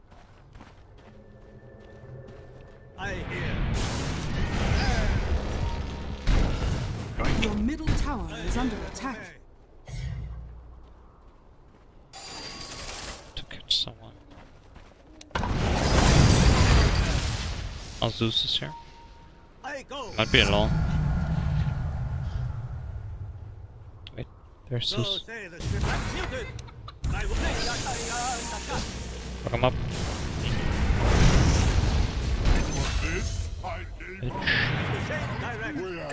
I hear. Your middle tower is under attack. To catch someone. Oh, Zeus is here. I go. Might be alone. Wait, there's So Zeus. say the spirits. Muted. I will take that. Fuck him up.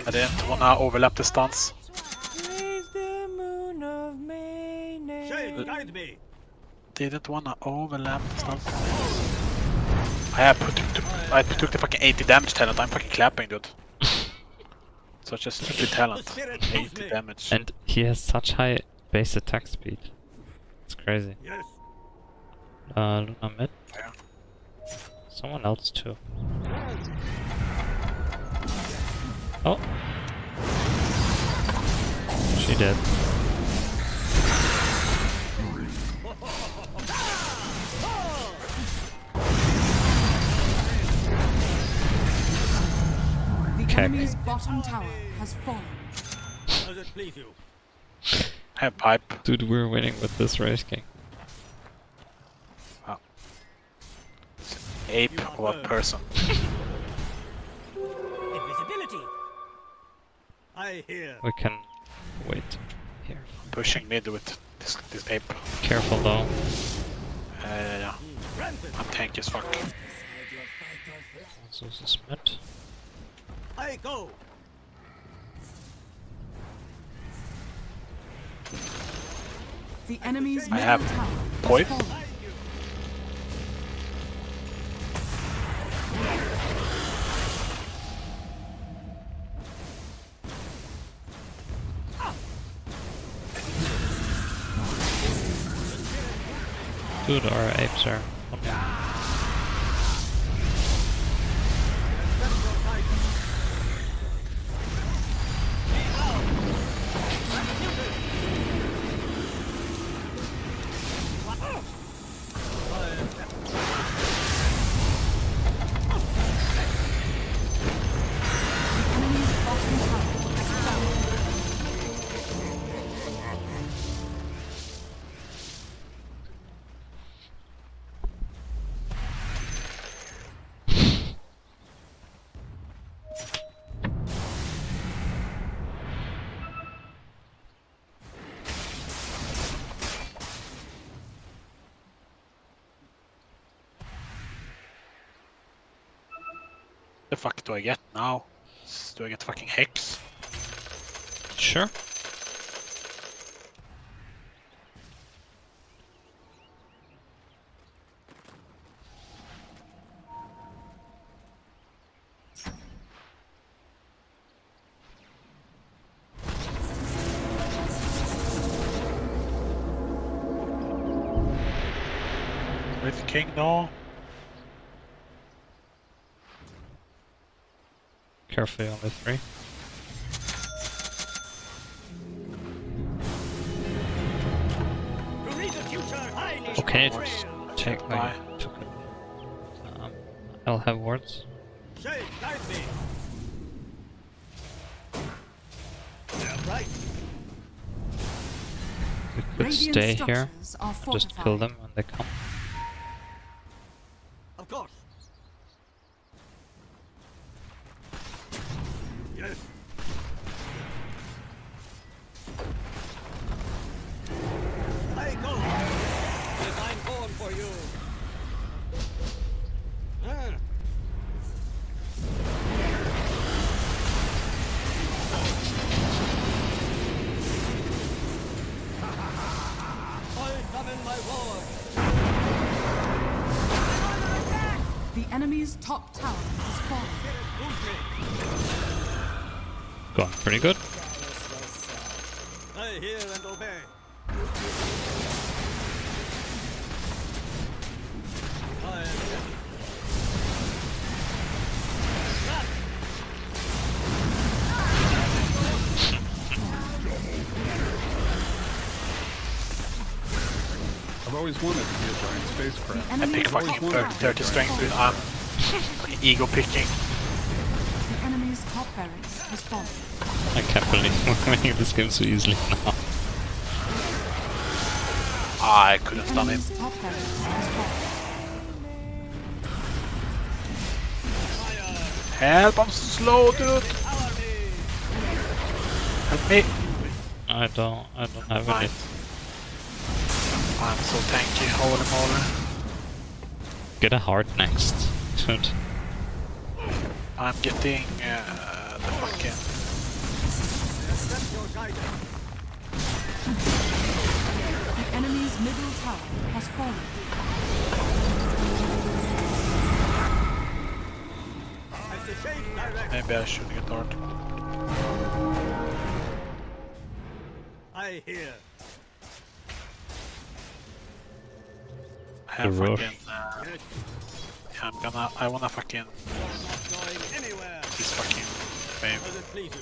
I didn't wanna overlap the stance. Praise the moon of May. Shade, guide me. Didn't wanna overlap the stance. I took the fucking 80 damage talent. I'm fucking clapping, dude. Such a stupid talent. 80 damage. And he has such high base attack speed. It's crazy. Yes. Luna mid. Yeah. Someone else too. Oh. She did. The enemy's bottom tower has fallen. Does it please you? I have pipe. Dude, we're winning with this Race King. Wow. It's an ape or a person. Invisibility. I hear. We can wait here. I'm pushing mid with this ape. Careful though. Yeah. I'm tanky as fuck. Zeus is mid. I go. The enemy's I middle have tower PoE. has fallen. Dude, our apes are... The fuck do I get now? Do I get fucking Hex? Sure. With King, no. Carefully on the 3. To read the future, I need Okay, trail. just take the... Bye. Took it. I'll have wards. Shade, guide me. They're right. We could Radiant stay here structures are and just kill fortified. them when they come. Of course. Yes. I go. Design born for you. Ah. I summon my ward. The enemy's top tower has fallen. Going pretty good. I hear and obey. I accept. I've always wanted to be a giant spacecraft. I pick fucking 30 strength with fucking ego picking. The enemy's top barracks has fallen. I can't believe we're winning this game so easily now. I couldn't stun him. Enemy's top barracks has fallen. Help, I'm slow, dude. Help me. I don't have Fine. any. I'm so tanky, holy moly. Get a heart next, dude. I'm getting the fucking... Accept your guidance. The enemy's middle tower has fallen. As the shade directs, Maybe I should get hard. I hear. I have The rush. fucking... yeah, I wanna fucking... Not going anywhere. This fucking wave. Does it please you?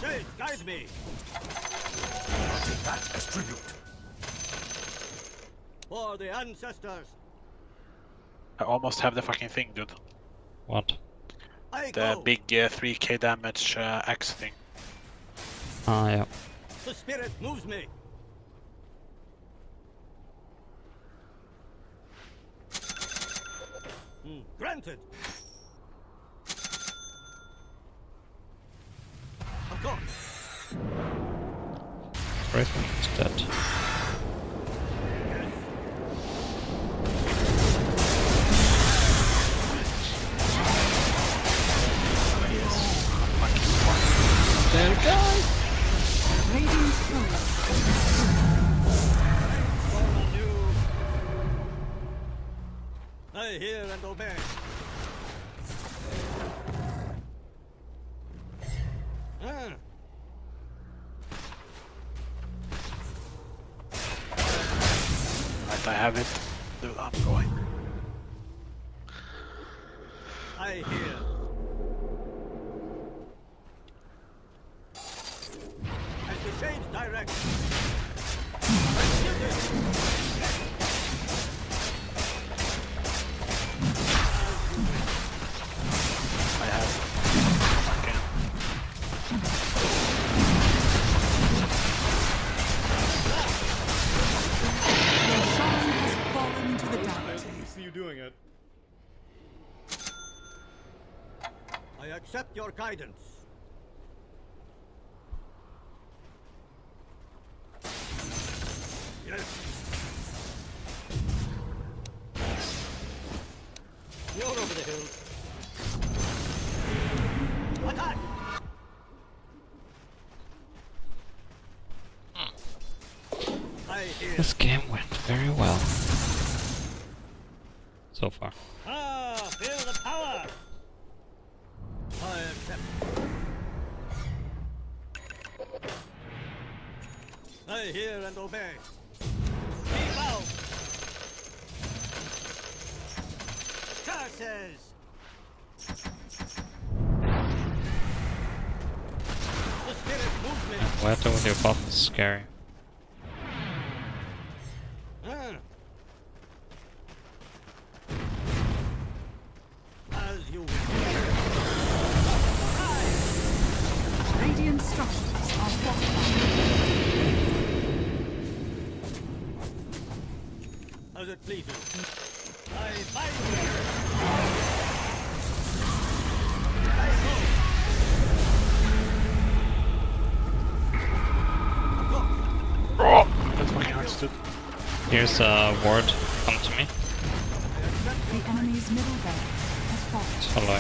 Shade, guide me. That as tribute. For the ancestors. I almost have the fucking thing, dude. What? I The go. big 3k damage axe thing. Ah, yeah. The spirit moves me. Granted. Of course. Wraithman is dead. There, guys! Radiant courier. I hear and obey. Ah. Right, I have it. Dude, I'm going. I hear. As the shades direct. I have fucking... Your shrine has fallen to the damned. See you doing it. I accept your guidance. Yes. You're over the hill. Attack! I hear. This game went very well. So far. Ah, feel the power! I accept. I I hear and obey. Keep out! Curses! The spirit movement! Weta with your buff is scary. As you Radiant structures are fortified. as it pleases. I bind you! I Oh, that's fucking hard to do. Here's a ward. Come to me. The enemy's middle barracks has fallen. Hello.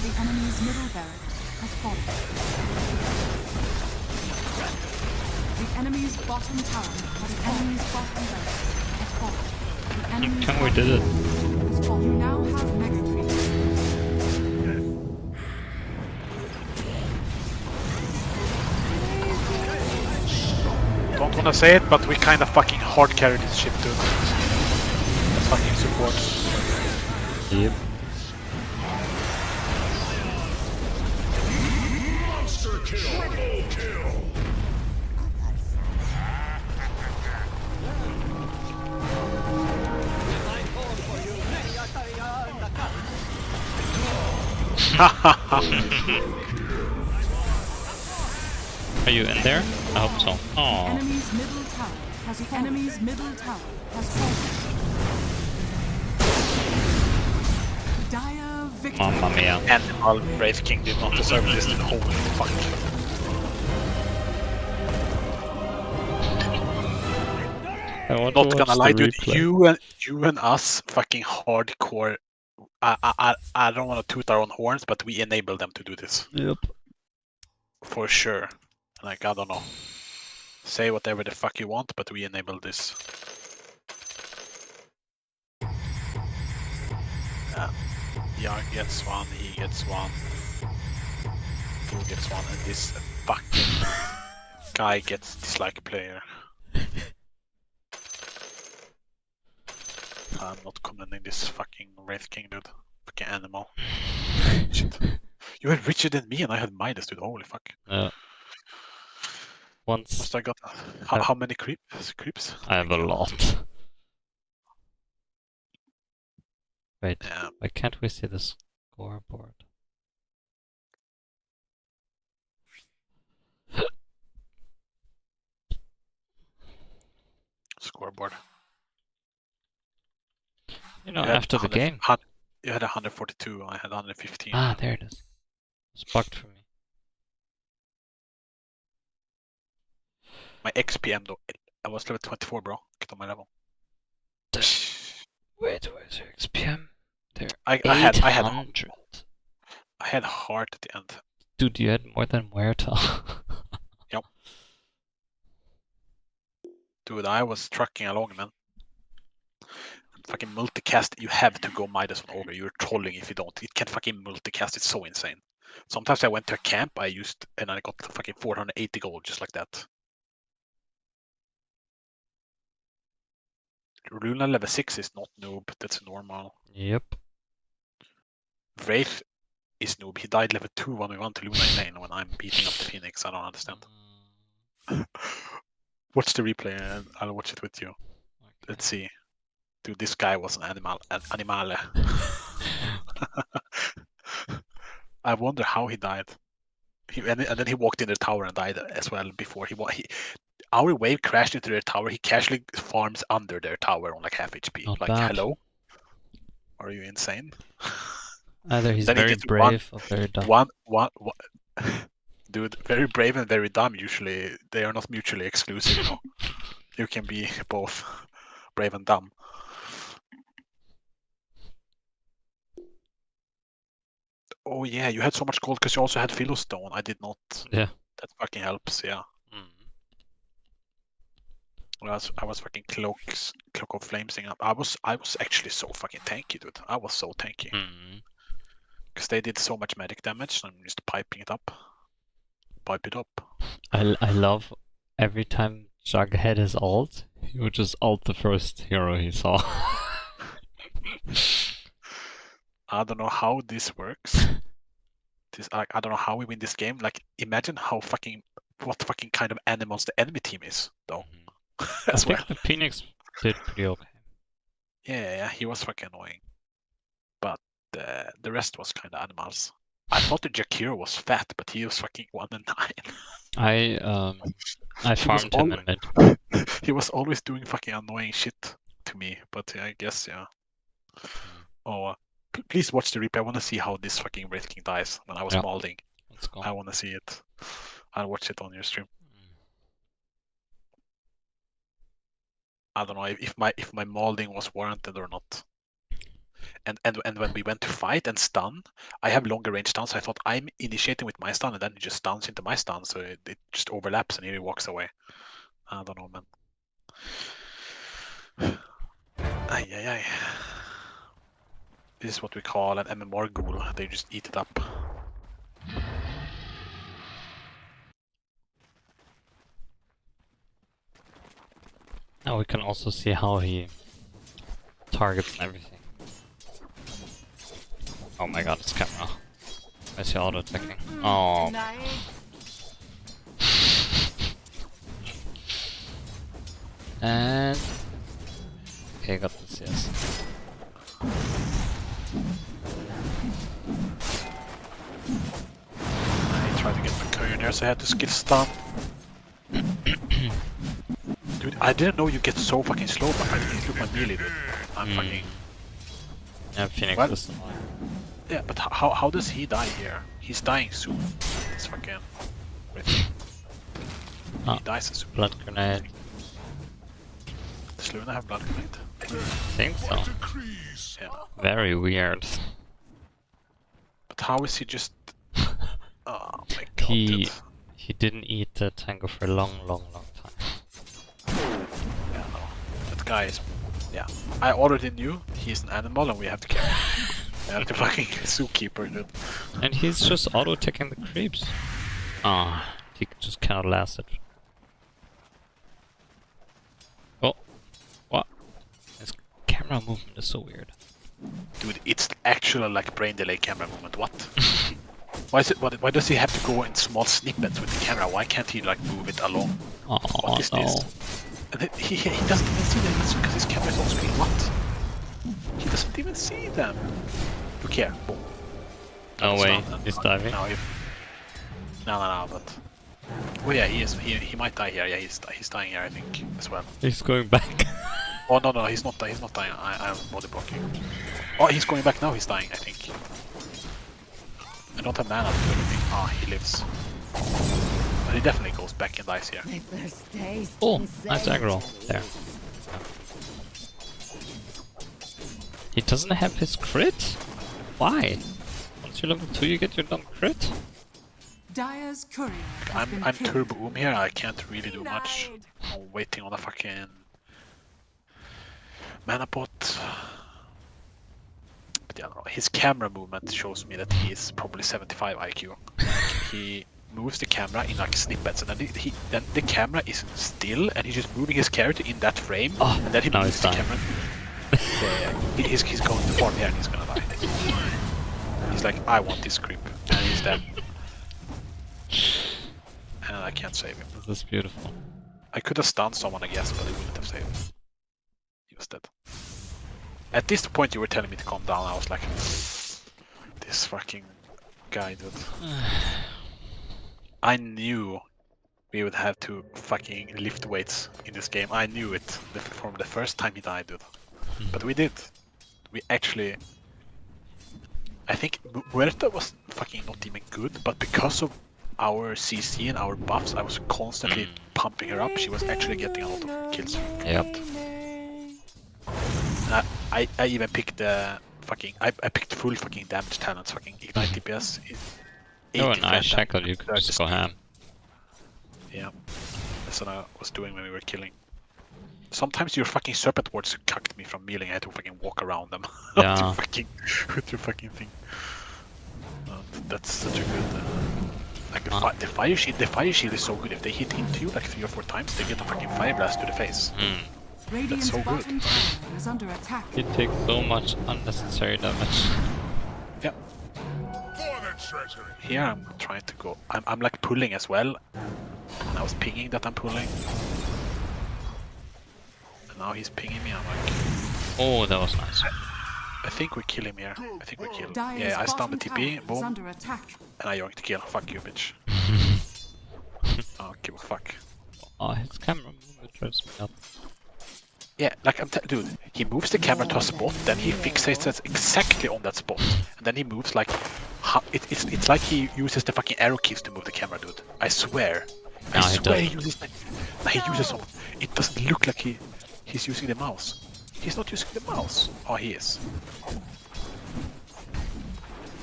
The enemy's middle barracks has fallen. The enemy's bottom tower has fallen. The enemy's Can we did it? has fallen. You now have mega creeps. Don't wanna say it, but we kinda fucking hard carry this ship too. Fucking support. Yep. Monster kill! Triple kill! Are you in there? I hope so. Oh. Enemy's middle tower has fallen. Enemy's middle tower has fallen. Dire victory. Mamma mia. Animal Brave King did not deserve this. Holy fuck. I'm Not gonna lie, dude. You and us, fucking hardcore. I don't want to toot our own horns, but we enable them to do this. Yep. For sure. Like, I don't know. Say whatever the fuck you want, but we enable this. Yarg gets one, he gets one. Who gets one, and this fucking guy gets dislike player. I'm not commending this fucking Wraith King, dude. Fucking animal. Shit. You had richer than me and I had Midas, dude. Holy fuck. Yeah. Once. Must I got how many creeps? I have a lot. Wait, Yeah. why can't we see the scoreboard? Scoreboard. You know, after the game. You had 142, I had 115. Ah, there it is. It's bugged for me. My XPM though, I was level 24, bro. Get on my level. Wait, where's your XPM? There. I had heart at the end. Dude, you had more than Muerta. Yep. Dude, I was trucking along, man. Fucking multicast, you have to go Midas on Ogre. You're trolling if you don't. It can't fucking multicast, it's so insane. Sometimes I went to a camp, and I got fucking 480 gold just like that. Luna level 6 is not noob, that's normal. Yep. Wraith is noob. He died level 2 when we went to Luna in lane when I'm beating up the Phoenix. I don't understand. Watch the replay and I'll watch it with you. Okay. Let's see. Dude, this guy was an animale. I wonder how he died. And then he walked in the tower and died as well before our wave crashed into their tower. He casually farms under their tower on like half HP. Not like, bad. Hello? Are you insane? Either he's Then very brave or very dumb. One. Dude, very brave and very dumb usually. They are not mutually exclusive, you know. You can be both brave and dumb. Oh yeah, you had so much gold because you also had Philostone. I did not. Yeah. That fucking helps, yeah. I was fucking cloak of flamesing up. I was actually so fucking tanky, dude. I was so tanky. Because they did so much magic damage, and I'm just piping it up. Pipe it up. I love every time Jug had his ult, he would just ult the first hero he saw. I don't know how this works. I don't know how we win this game. Like, imagine what fucking kind of animals the enemy team is, though. I think the Phoenix did pretty okay. Yeah, he was fucking annoying. But the rest was kind of animals. I thought the Jakiro was fat, but he was fucking 1 and 9. I farmed him in mid. He was always doing fucking annoying shit to me, but I guess, yeah. Oh, please watch the replay. I want to see how this fucking Wraith King dies when I was mauling. Let's go. I want to see it. I'll watch it on your stream. I don't know if my mauling was warranted or not. And when we went to fight and stun, I have longer range stun, so I thought I'm initiating with my stun, and then he just stuns into my stun, so it just overlaps and he walks away. I don't know, man. Ay. This is what we call an MMR ghoul. They just eat it up. Now we can also see how he targets and everything. Oh my god, it's camera. I see auto attacking. Oh. And okay, got this, yes. I tried to get my courier there, so I had to skill stun. Dude, I didn't know you get so fucking slow by fighting. Look my melee, dude. I'm fucking. Yeah, Phoenix What? is annoying. Yeah, but how does he die here? He's dying soon. It's fucking. He dies soon. Blood grenade. Does Luna have blood grenade? I think so. Yeah. Very weird. But how is he just? Oh my god. Dude. He didn't eat the tango for a long time. Yeah, no. That guy is. Yeah. I already knew he's an animal and we have to carry him. Yeah, the fucking zookeeper, dude. And he's just auto-attacking the creeps. Ah, he just cannot last it. Oh, what? His camera movement is so weird. Dude, it's actually like brain delay camera movement. What? Why is it? Why does he have to go in small snippets with the camera? Why can't he like move it along? Oh, what is no. this? And then he doesn't even see them because his camera is on screen. What? He doesn't even see them. Look here. Boom. No way. He's diving. No, but. Oh yeah, he is. He might die here. Yeah, he's dying here, I think, as well. He's going back. Oh no, he's not dying. I'm body blocking. Oh, he's going back now. He's dying, I think. I don't have mana to do anything. Ah, he lives. But he definitely goes back and dies here. Oh, nice aggro there. He doesn't have his crit? Why? Once you level 2 you get your dumb crit? Dire's courier I'm turbo here, I can't really do much. I'm waiting on a fucking mana pot. But yeah, I don't know. His camera movement shows me that he is probably 75 IQ. He moves the camera in like snippets, and then the camera is still, and he's just moving his character in that frame, and then he moves the camera. He's going to farm here and he's gonna die. He's like, I want this creep, and he's dead. And I can't save him. This is beautiful. I could have stunned someone, I guess, but I wouldn't have saved him. He was dead. At this point you were telling me to calm down, I was like, this fucking guy, dude. I knew we would have to fucking lift weights in this game. I knew it from the first time he died, dude. But we did. We actually... I think Muerta was fucking not even good, but because of our CC and our buffs, I was constantly pumping her up. She was actually getting a lot of kills. Yep. I even picked the fucking... I picked full fucking damage talents, fucking Ignite DPS. Oh, a nice shackle, you could just go ham. Yeah. That's what I was doing when we were killing. Sometimes your fucking serpent wards cucked me from melee. I had to fucking walk around them. Yeah. with your fucking thing. That's such a good. Like the fire shield. The fire shield is so good. If they hit into you like 3 or 4 times, they get a fucking fire blast to the face. Radiant's so good. bottom tower is under attack. He takes so much unnecessary damage. Yeah. Here I'm trying to go. I'm like pulling as well. And I was pinging that I'm pulling. And now he's pinging me. I'm like. Oh, that was nice. I think we kill him here. I think we kill. Dire's Yeah, I stunned the bottom TP. tower is Boom. under attack. And I yoinked the kill. Fuck you, bitch. Oh, give a fuck. Oh, his camera movement drives me up. Yeah, like dude, he moves the camera to a spot, then he fixates it exactly on that spot, and then he moves like, it's like he uses the fucking arrow keys to move the camera, dude. I swear. I swear he uses. No, he uses some. It doesn't look like he's using the mouse. He's not using the mouse. Oh, he is.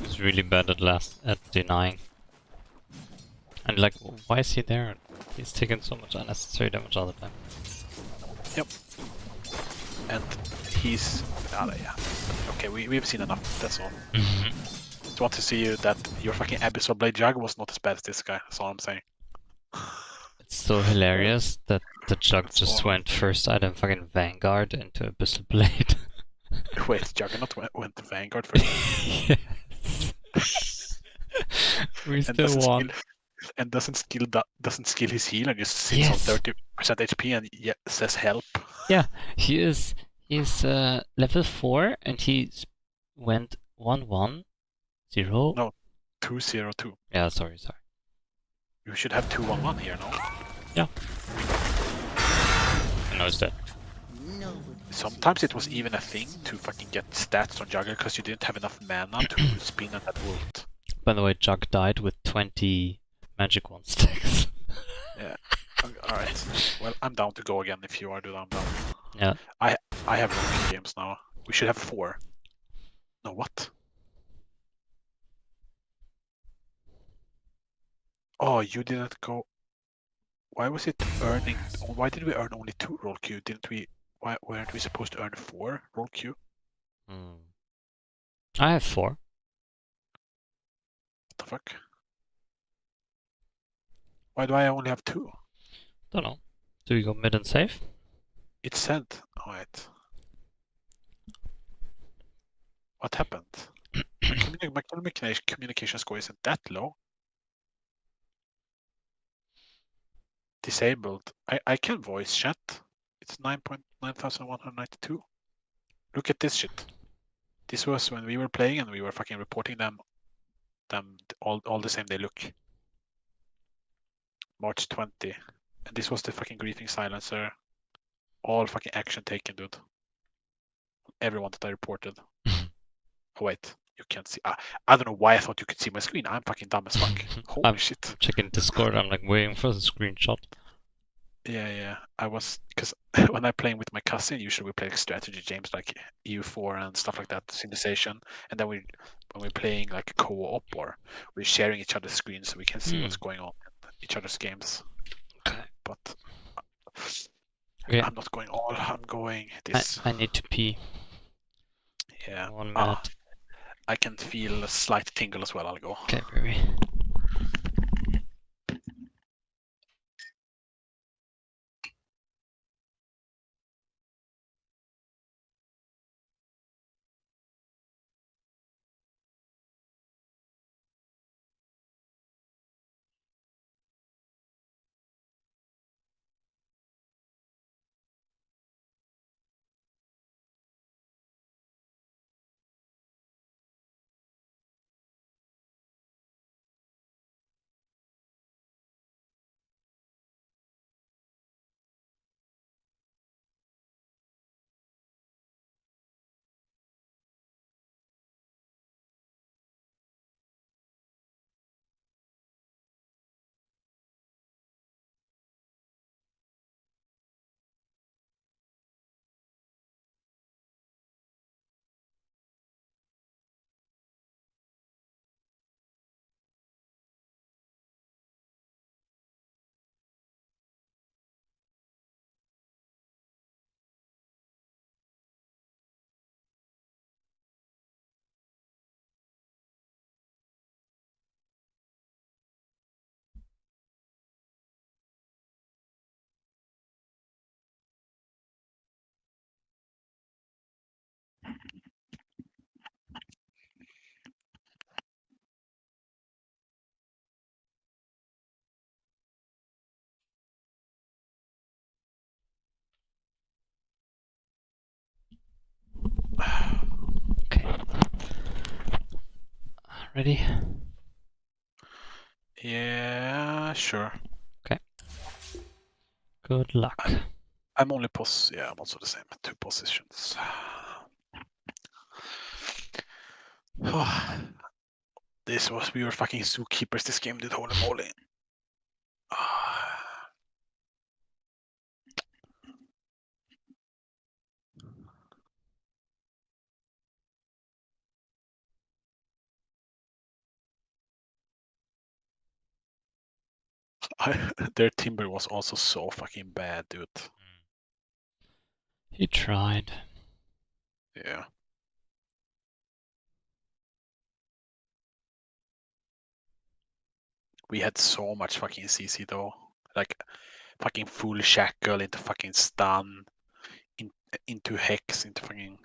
He's really bad at denying. And like, why is he there? He's taking so much unnecessary damage all the time. Yep. And he's... yeah. Okay, we've seen enough, that's all. Just want to see you that your fucking Abyssal Blade Jug was not as bad as this guy, that's all I'm saying. It's so hilarious that the Jug just went first item fucking Vanguard into Abyssal Blade. Wait, Juggernaut went to Vanguard first? Yes. We still won. And doesn't skill his heal and just sits on 30% HP and says help. Yeah, he's level 4 and he went 1-1-0. No, 2-0-2. Yeah, sorry. You should have 2-1-1 here, no? Yeah. I know it's dead. Sometimes it was even a thing to fucking get stats on Jugger because you didn't have enough mana to spin on that ult. By the way, Jug died with 20 magic wand stacks. Yeah. Alright. Well, I'm down to go again if you are, dude. I'm down. Yeah. I have long games now. We should have 4. No, what? Oh, you didn't go. Why was it earning? Why did we earn only 2 roll Q? Didn't we? Why weren't we supposed to earn 4 roll Q? I have 4. What the fuck? Why do I only have 2? Don't know. Do we go mid and safe? It said. Alright. What happened? My communication score isn't that low. Disabled. I can voice chat. It's 9,192. Look at this shit. This was when we were playing and we were fucking reporting them all the same they look. March 20. And this was the fucking griefing silencer. All fucking action taken, dude. Everyone that I reported. Oh wait, you can't see. I don't know why I thought you could see my screen. I'm fucking dumb as fuck. Holy shit. Checking Discord, I'm like waiting for the screenshot. Yeah. I was, because when I'm playing with my cousin, usually we play like strategy games like EU4 and stuff like that, Civilization. And then when we're playing like co-op or we're sharing each other's screens so we can see what's going on in each other's games. Okay. But okay. I'm not going all. I'm going this. I need to pee. Yeah. 1 minute. I can feel a slight tingle as well. I'll go. Okay, baby. Ready? Yeah, sure. Okay. Good luck. I'm only yeah, I'm also the same. 2 positions. We were fucking zookeepers this game, dude. Holy moly. Their timber was also so fucking bad, dude. He tried. Yeah. We had so much fucking CC though. Like fucking full shackle into fucking stun, into hex, into fucking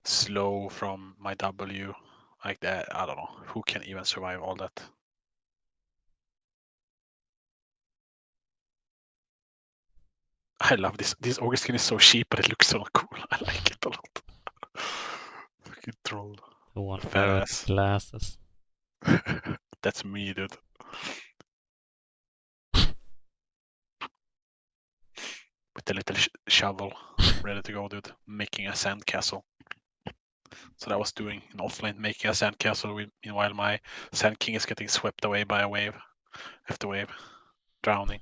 slow from my W. Like that, I don't know. Who can even survive all that? I love this. This ogre skin is so cheap, but it looks so cool. I like it a lot. Fucking troll. The one Fat with ass. glasses. That's me, dude. With the little shovel ready to go, dude. Making a sandcastle. So that I was doing in offlane, making a sandcastle. Meanwhile, my Sand King is getting swept away by a wave after wave, drowning.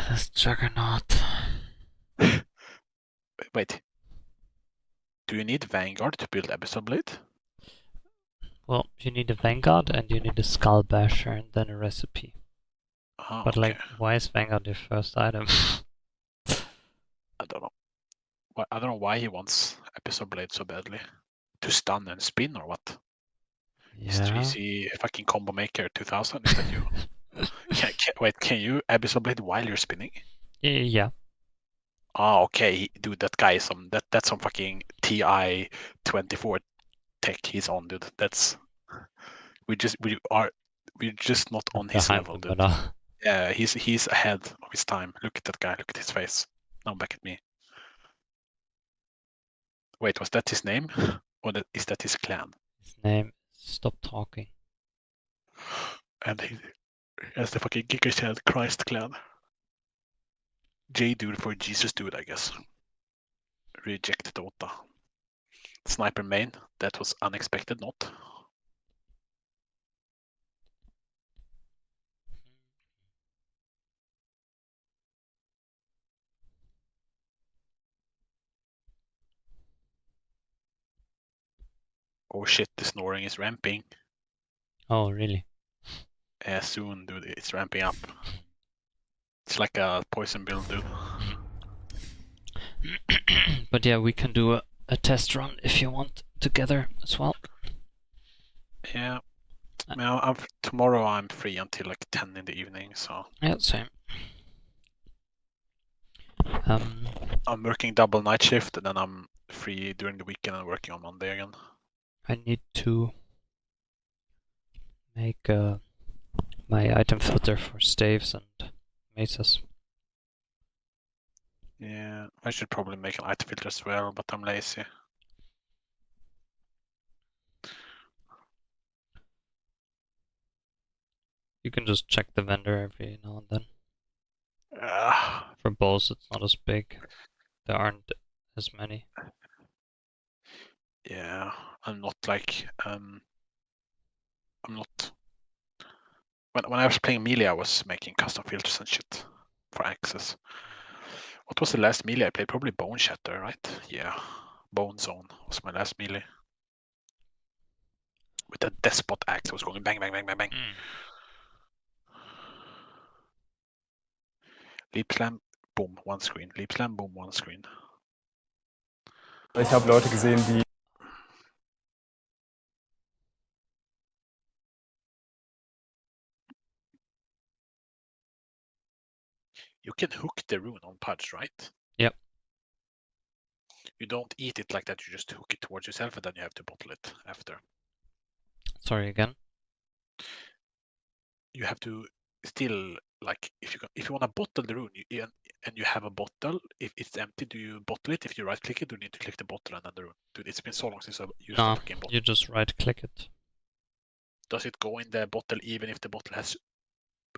This juggernaut. Wait. Do you need Vanguard to build Abyssal Blade? Well, you need a Vanguard and you need a Skull Basher and then a recipe. Oh, But okay. like, why is Vanguard your first item? I don't know. I don't know why he wants Abyssal Blade so badly. To stun and spin or what? Yeah. Is he a fucking combo maker 2000? Is that you? Wait, can you Abyssal Blade while you're spinning? Yeah. Oh, okay, dude, that guy is that's some fucking TI 24 tech he's on, dude. That's we're just not on his Behind level, the dude. meta. Yeah, he's ahead of his time. Look at that guy. Look at his face. Now back at me. Wait, was that his name, or is that his clan? His name. Stop talking. And he has the fucking Giga Chad Christ clan. J dude for Jesus dude, I guess. Reject Dota. Sniper main. That was unexpected, not. Oh shit, the snoring is ramping. Oh, really? Yeah, soon, dude, it's ramping up. It's like a poison build, dude. But yeah, we can do a test run if you want together as well. Yeah. Tomorrow I'm free until like 10 in the evening, so. Yeah, same. I'm working double night shift, and then I'm free during the weekend and working on Monday again. I need to make my item filter for staves and maces. Yeah, I should probably make an item filter as well, but I'm lazy. You can just check the vendor every now and then. Ah. For bows, it's not as big. There aren't as many. Yeah, I'm not like I'm not. When I was playing melee, I was making custom filters and shit for access. What was the last melee I played? Probably Bone Shatter, right? Yeah, Bone Zone was my last melee. With that Despot axe, I was going bang, bang, bang, bang, bang. Leap Slam, boom, one screen. Leap Slam, boom, one screen. Ich habe Leute gesehen, die You can hook the rune on Pudge, right? Yep. You don't eat it like that, you just hook it towards yourself and then you have to bottle it after. Sorry again? You have to still, like, if you want to bottle the rune and you have a bottle, if it's empty, do you bottle it? If you right click it, do you need to click the bottle and then the rune? Dude, it's been so long since I've used the No, fucking bottle. you just right click it. does it go in the bottle even if the bottle has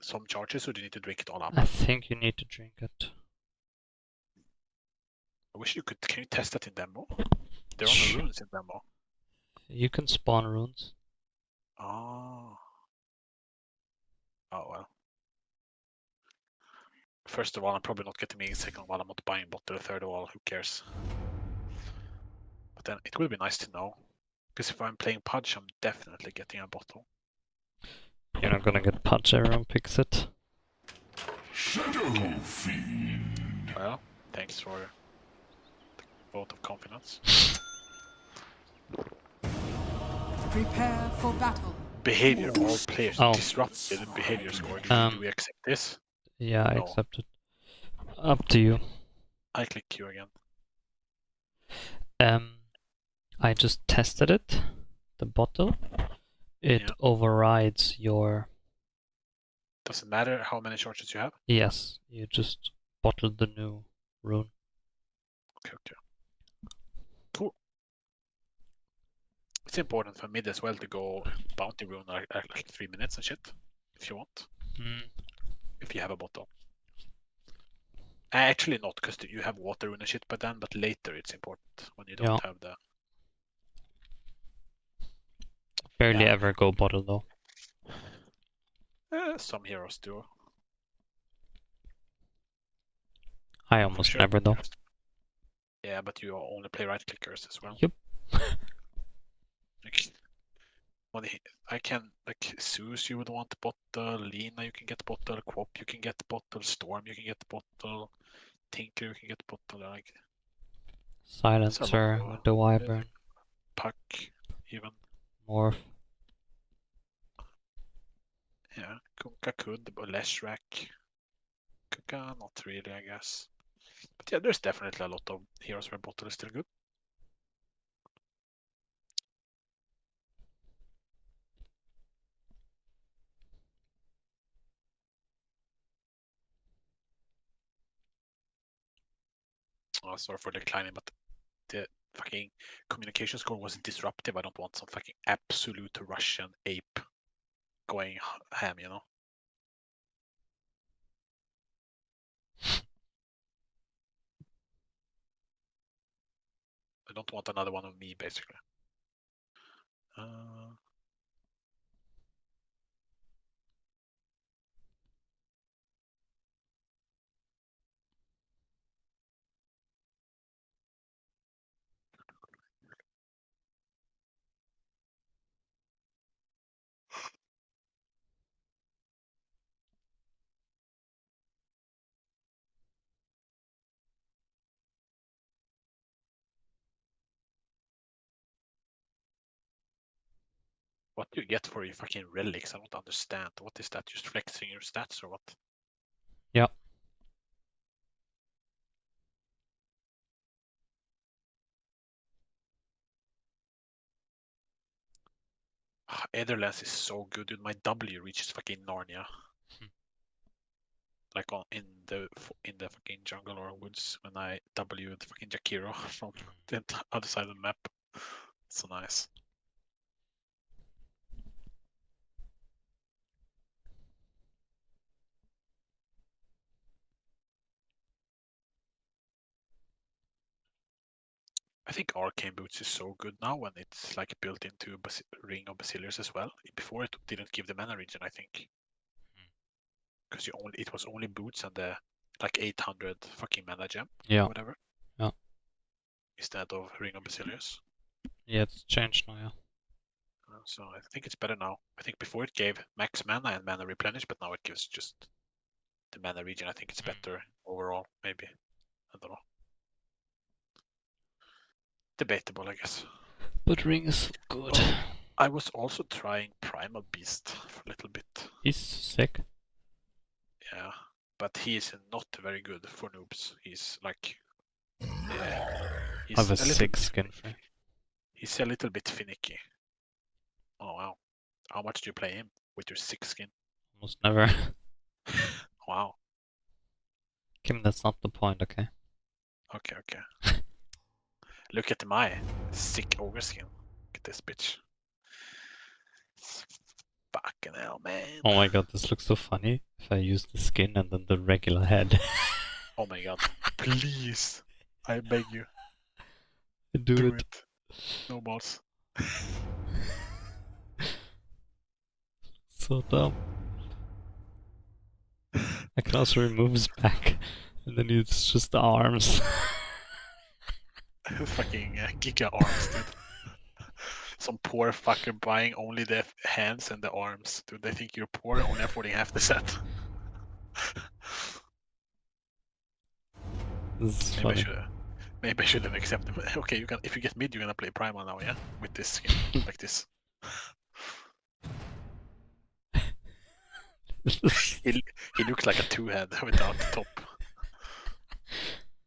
some charges, or do you need to drink it all up? I think you need to drink it. I wish you could. Can you test that in demo? There are no runes in demo. You can spawn runes. Oh. Oh well. First of all, I'm probably not getting me. Second of all, I'm not buying bottle. Third of all, who cares? But then it would be nice to know. Because if I'm playing Pudge, I'm definitely getting a bottle. You're not gonna get Pudge, everyone picks it. Shadow Fiend. Well, thanks for the vote of confidence. Prepare for battle. Behavior, all players Oh. disrupted behavior score. Do we accept this? Yeah, I No. accept it. Up to you. I click Q again. I just tested it. The bottle. It overrides your... Doesn't matter how many charges you have? Yes, you just bottled the new rune. Okay, okay. Cool. It's important for mid as well to go bounty rune like 3 minutes and shit. If you want. If you have a bottle. Actually not, because you have water rune and shit by then, but later it's important when you don't have the... Barely ever go bottle though. Some heroes do. I almost never though. Yeah, but you only play right clickers as well. Yep. Like, I can, like, Zeus you would want bottle, Lina you can get bottle, Quop you can get bottle, Storm you can get bottle, Tinker you can get bottle, like... Silencer with the Wyvern. Puck, even. Morph. Yeah, Kunkka could, but Leshrac. Kunkka, not really, I guess. But yeah, there's definitely a lot of heroes where bottle is still good. Oh, sorry for declining, but the fucking communication score was disruptive. I don't want some fucking absolute Russian ape going ham, you know? I don't want another one of me, basically. What do you get for your fucking relics? I don't understand. What is that? Just flexing your stats or what? Yeah. Etherlens is so good, dude. My W reaches fucking Narnia. Like in the fucking jungle or woods when I W the fucking Jakiro from the other side of the map. So nice. I think Arcane Boots is so good now when it's like built into Ring of Basilius as well. Before it didn't give the mana region, I think. Because it was only boots and the like 800 fucking mana gem or whatever. Yeah. Instead of Ring of Basilius. Yeah, it's changed now, yeah. So I think it's better now. I think before it gave max mana and mana replenish, but now it gives just the mana region. I think it's better overall, maybe. I don't know. Debatable, I guess. But Ring is good. I was also trying Primal Beast for a little bit. He's sick. Yeah, but he is not very good for noobs. He's like... I have a 6 skin free. He's a little bit finicky. Oh wow. How much do you play him with your 6 skin? Almost never. Wow. Kim, that's not the point, okay? Okay, okay. Look at my sick ogre skin. Look at this bitch. Fucking hell, man. Oh my god, this looks so funny. If I use the skin and then the regular head. Oh my god. Please. I beg you. Do it. No balls. So dumb. I can also remove his back. And then it's just the arms. Fucking giga arms, dude. Some poor fucker buying only the hands and the arms. Dude, they think you're poor, only affording half the set. This is funny. Maybe I should have accepted. Okay, you can. If you get mid, you're gonna play Primal now, yeah? With this skin, like this. He looks like a two-head without the top.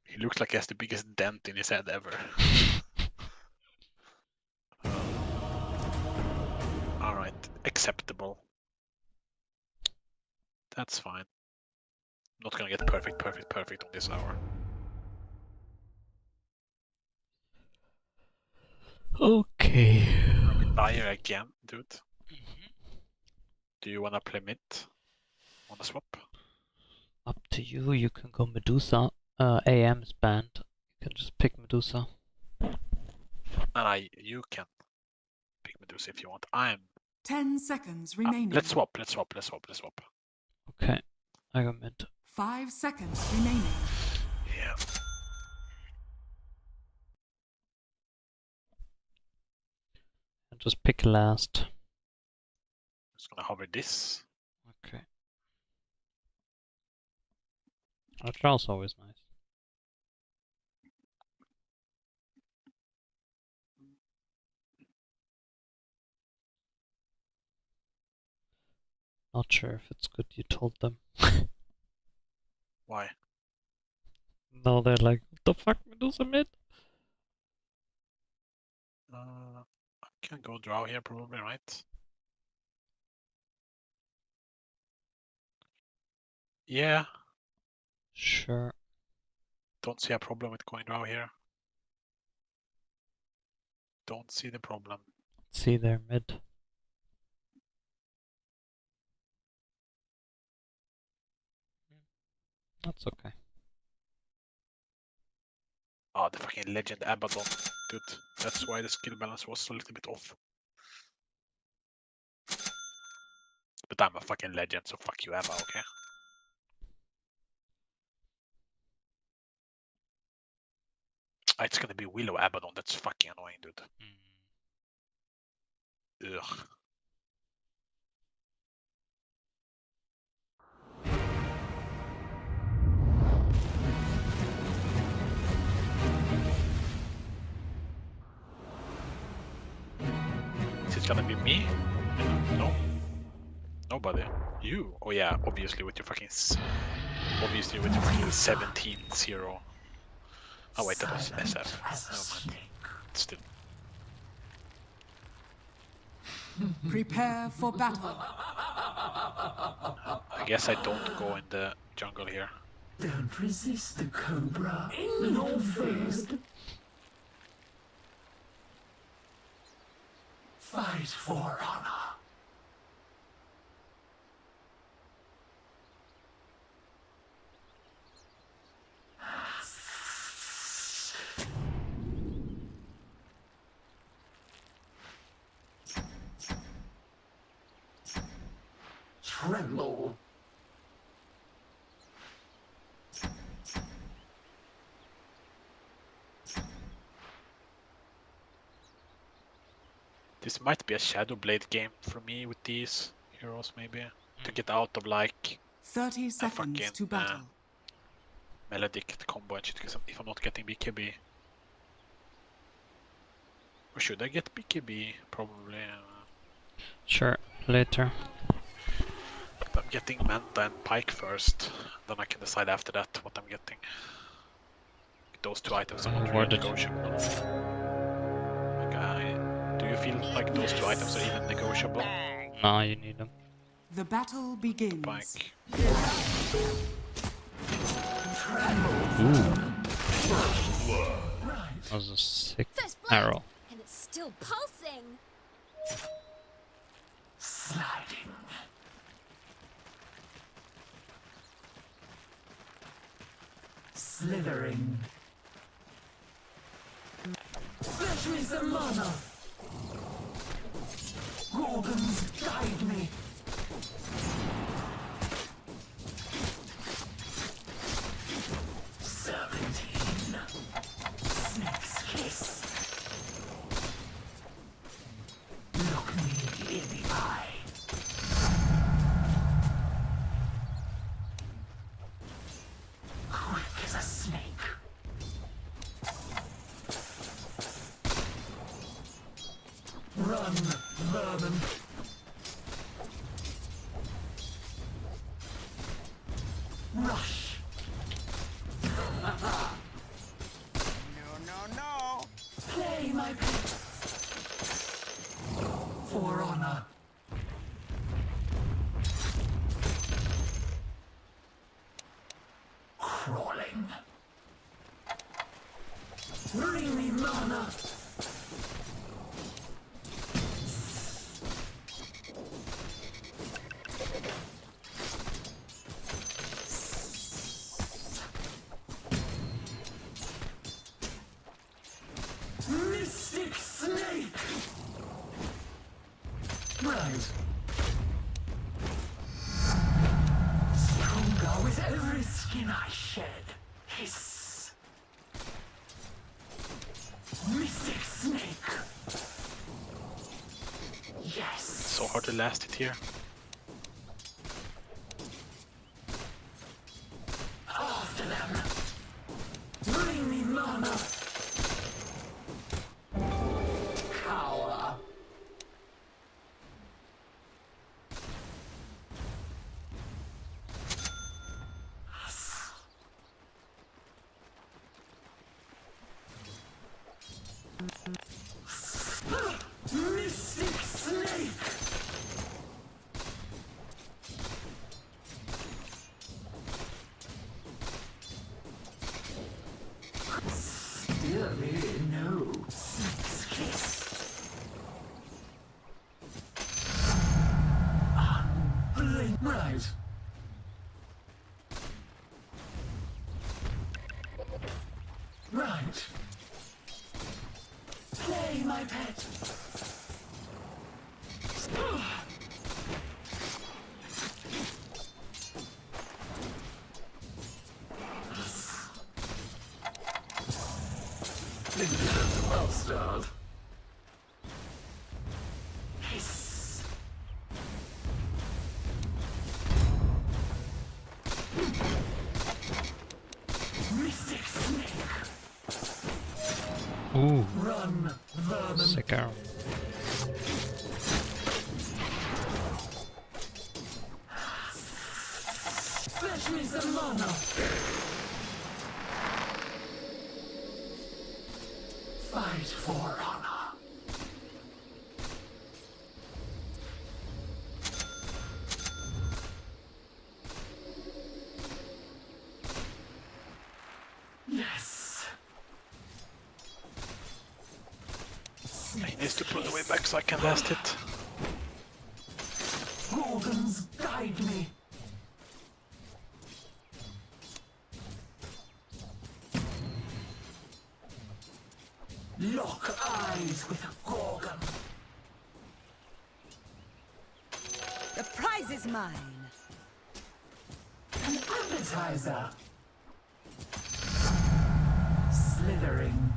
He looks like he has the biggest dent in his head ever. Alright, acceptable. That's fine. Not gonna get perfect on this hour. Okay. Dire again, dude. Do you wanna play mid? Wanna swap? Up to you. You can go Medusa. AM's banned. You can just pick Medusa. You can pick Medusa if you want. I'm 10 seconds remaining. Let's swap. Okay, I go mid. 5 seconds remaining. Yeah. And just pick last. Just gonna hover this. Okay. Ultra's always nice. Not sure if it's good you told them. Why? No, they're like, what the fuck, Medusa mid? I can go draw here probably, right? Yeah. Sure. Don't see a problem with going draw here. Don't see the problem. See their mid. That's okay. Oh, the fucking legend Abaddon. Dude, that's why the skill balance was a little bit off. But I'm a fucking legend, so fuck you, Abba, okay? It's gonna be Willow Abaddon, that's fucking annoying, dude. Ugh. Is it gonna be me? No. Nobody. You? Oh yeah, obviously with your fucking 17-0. Oh wait, that was SF. Never mind. Still. Prepare for battle. I guess I don't go in the jungle here. Don't resist the cobra. No fear. Fight for honor. Tremble. This might be a Shadow Blade game for me with these heroes, maybe. To get out of like 30 seconds to battle. Melodic combo and shit, if I'm not getting BKB. Or should I get BKB? Probably. Sure, later. But I'm getting Manta and Pike first, then I can decide after that what I'm getting. Those two items are not really negotiable. Do you feel like those two items are even negotiable? No, you need them. The battle begins. Pike. Ooh. That was a sick arrow. And it's still pulsing. Sliding. Slithering. Fetch me some mana. Gorgons, guide me. Serpentine. Snake's kiss. Look me in the eye. Quick as a snake. Run, vermin. Rush. No. Play my pets. For honor. Crawling. Bring me mana. Mystic snake. Right. Stronger with every skin I shed. Hiss. Mystic snake. Yes. So hard to last it here. After them. Bring me mana. Cower. Mystic snake. Still no. Snake's kiss. Unblink. Right. Right. Play my pet. Well starred. Hiss. Mystic snake. Ooh, Run, vermin. sick arrow. Fetch me some mana. Fight for honor. Yes. He needs to pull the way back so I can last it. Gorgons, guide me. Lock eyes with a Gorgon. The prize is mine. An appetizer. Slithering.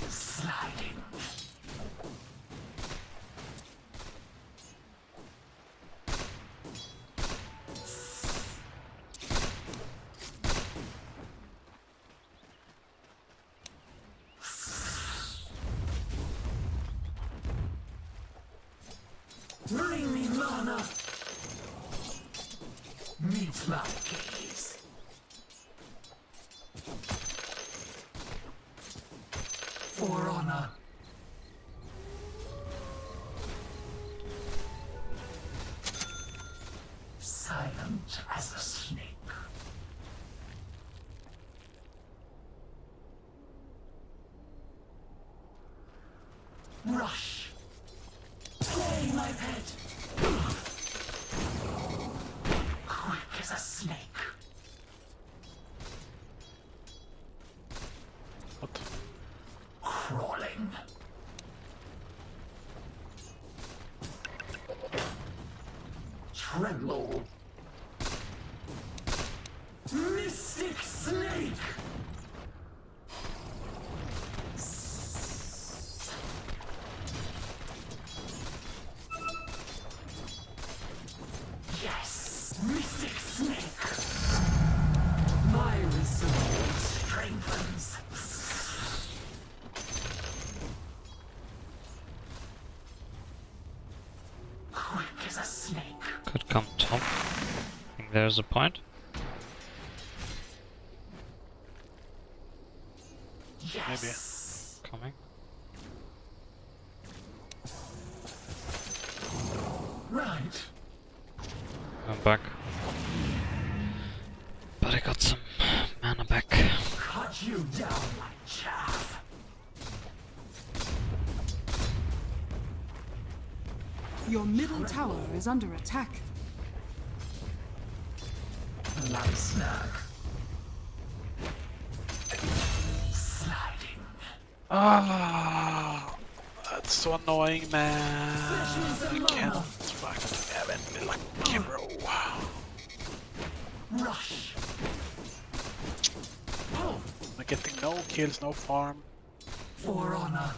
Sliding. Bring me mana. Meet my gaze. For honor. Silent as a snake. Rush. Play, my pet. Quick as a snake. What? Crawling. Tremble. Mystic snake. Yes, mystic snake. My resolve strengthens. Quick as a snake. Could come top. I think there's a point. Maybe. Coming. Right. I'm back. But I got some mana back. Cut you down like chaff. Your middle tower is under attack. Light snack. Sliding. Ah, that's so annoying, man. I can't fucking have any lucky, bro. Rush. I'm getting no kills, no farm. For honor.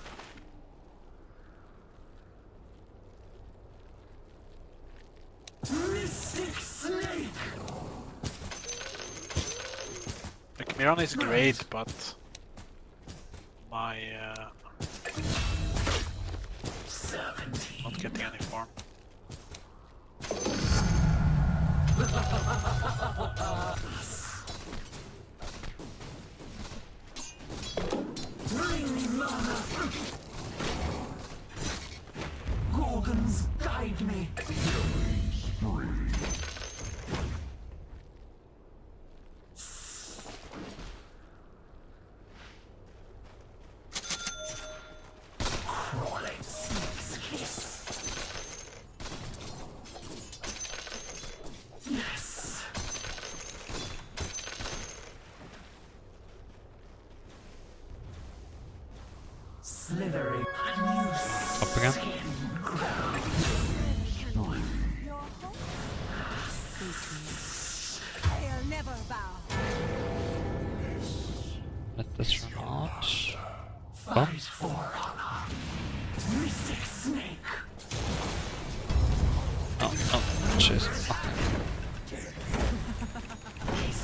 Mystic snake. Like, Mirana is great, but my not getting any farm. Bring mana. Gorgons, guide me. Killing spree. Crawling snake's kiss. Yes. Slithery. Up again. I'll never bow. Let this run out. Fight for honor. Mystic snake. Oh, oh, jeez. Okay.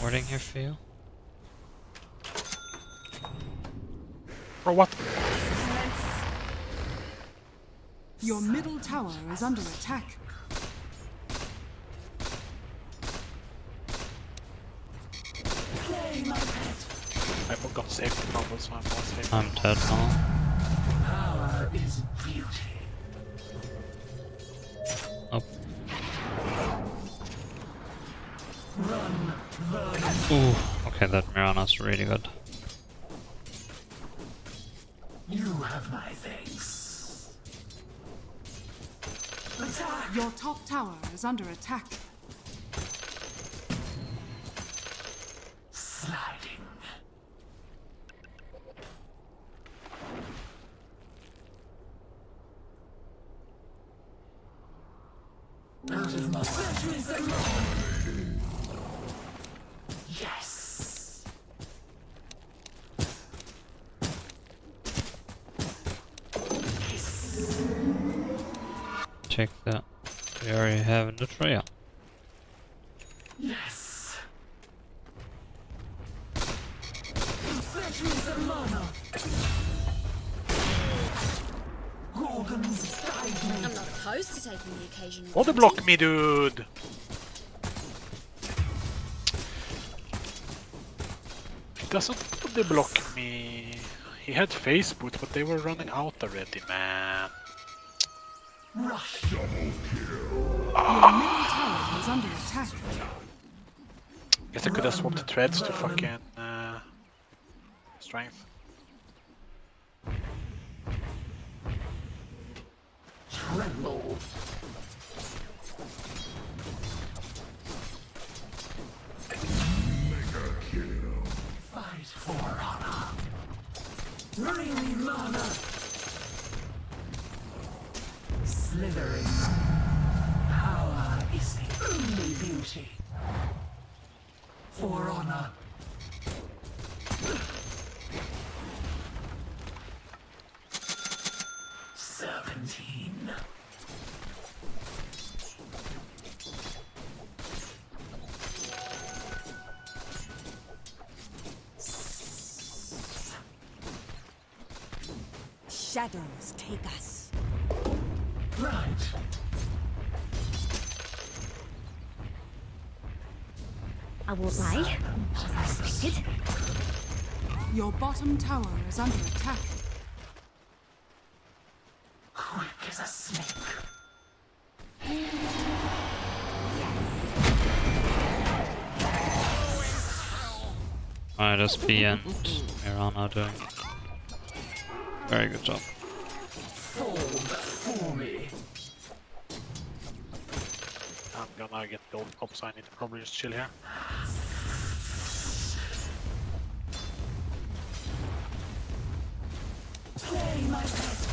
Warding here for you. Bro, what? Your middle tower is under attack. Play, my pet. I forgot safety bubble, so I'm more safe. I'm dead now. Power is beauty. Up. Run, run. Ooh, okay, that Mirana's really good. You have my thanks. Attack. Your top tower is under attack. Sliding. Out of my centuries alone. Yes. Check that. We already have in the trail. Yes. Centuries of mana. Gorgons guide me. I'm not opposed to taking the occasional. Body block me, dude! He doesn't body block me. He had face boot, but they were running out already, man. Rush. Your middle tower is under attack. Guess I could have swapped the threads to fucking strength. Tremble. Mega kill. Fight for honor. Bring mana. Slithering. Power is the only beauty. For honor. Serpentine. Shadows take us. Right. I won't lie. As expected. Your bottom tower is under attack. Quick as a snake. Alright, SP and Mirana doing very good job. Fall before me. I'm gonna get gold pop, so I need to probably just chill here. Play my best.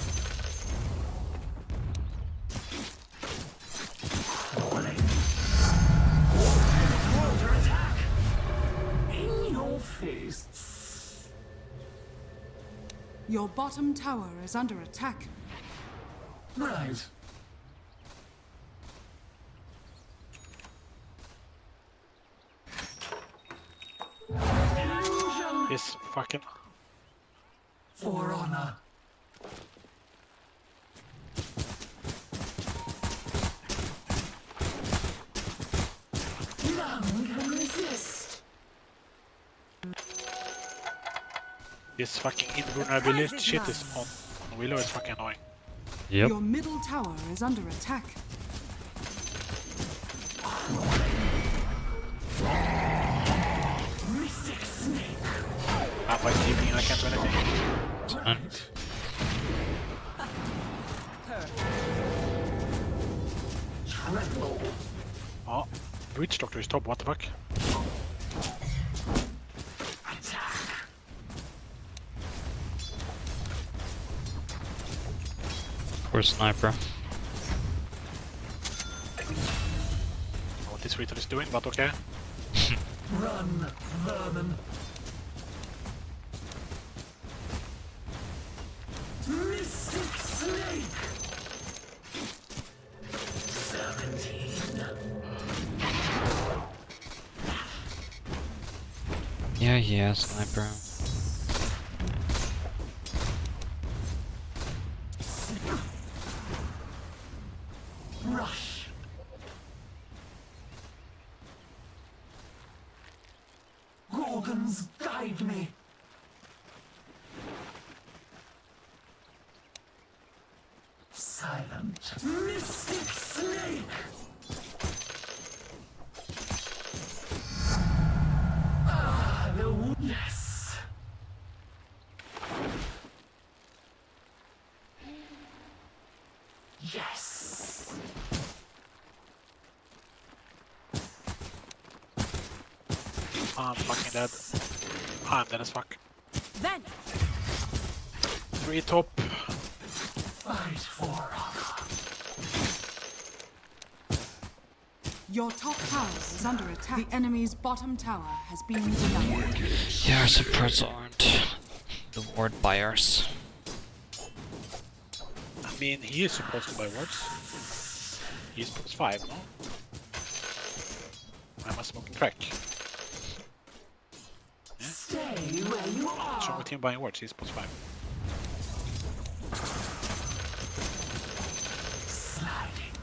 Falling. Counter attack. In your face. Your bottom tower is under attack. Right. This fucking... For honor. None can resist. This fucking invulnerability shit is on Willow is fucking annoying. Yep. Your middle tower is under attack. Mystic snake. I'm by sleeping and I can't do anything. Tremble. Oh, Witch Doctor is top, what the fuck? Attack. Poor sniper. I don't know what this Ritual is doing, but okay. Run, vermin. Mystic snake. Serpentine. Yeah, sniper. Rush. Gorgons, guide me. Silent. Mystic snake. Ah, the yes. Yes. I'm fucking dead. I'm dead as fuck. Then 3 top. Fight for honor. Your top tower is under attack. The enemy's bottom tower has been denied. Yeah, our supports aren't the ward buyers. I mean, he is supposed to buy wards. He's plus 5, no? I'm a smoking crack. Yeah? Stay where you are. What's wrong with him buying wards? He's plus 5. Sliding.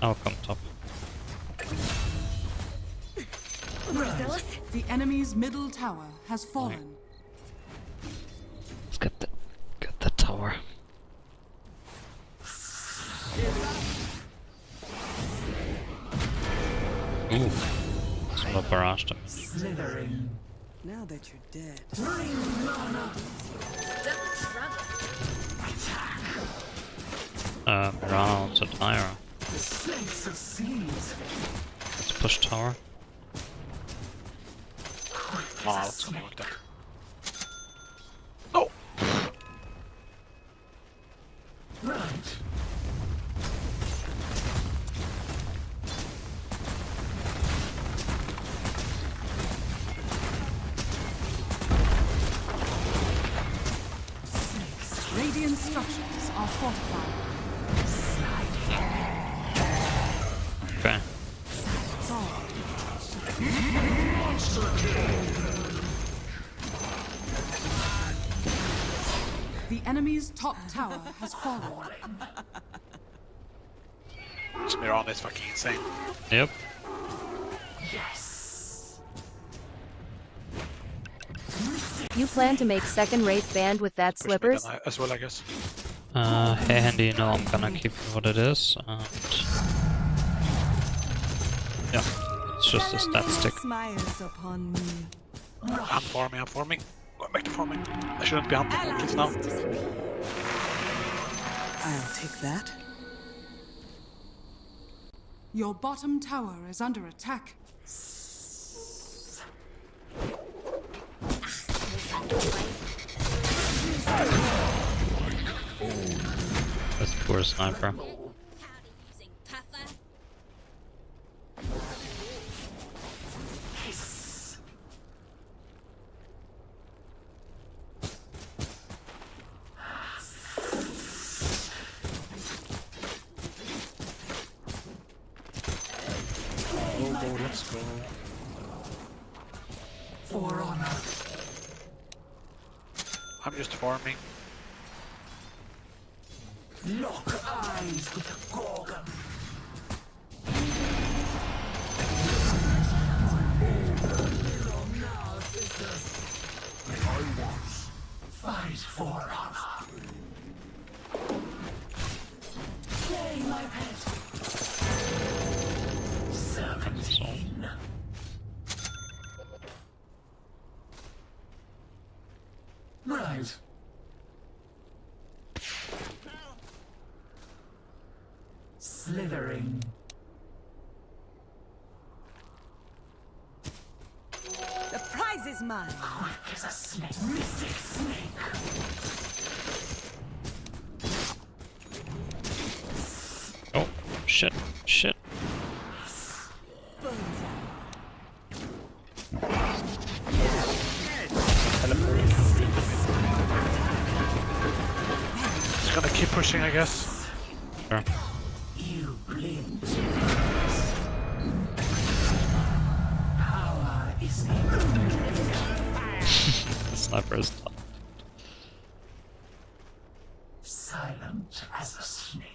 I'll come top. The enemy's middle tower has fallen. Let's get the tower. Ooh. Some barrage damage. Slithering. Now that you're dead. Around the tire. Let's push tower. Oh, that's gonna work that. No! Right. Radiant structures are fortified. Okay. The enemy's top tower has fallen. Smiran is fucking insane. Yep. You plan to make second rate band with that Push me slippers? then as well, I guess. Hey Handy, no, I'm gonna keep it what it is, and yeah, it's just a stat stick. Smiles upon me. I'm farming. Going back to farming. I shouldn't be hunting monkeys now. I'll take that. Your bottom tower is under attack. That's a poor sniper. Let's go. For honor. I'm just farming. Lock eyes with the Gorgon. I was. Fight for honor. Slay my pet. 17. Right. Slithering. The prize is mine. Quick as a snake. Mystic snake. Oh, shit. Just gonna keep pushing, I guess. Sure. You blink. Power is the The sniper is tough. silent as a snake.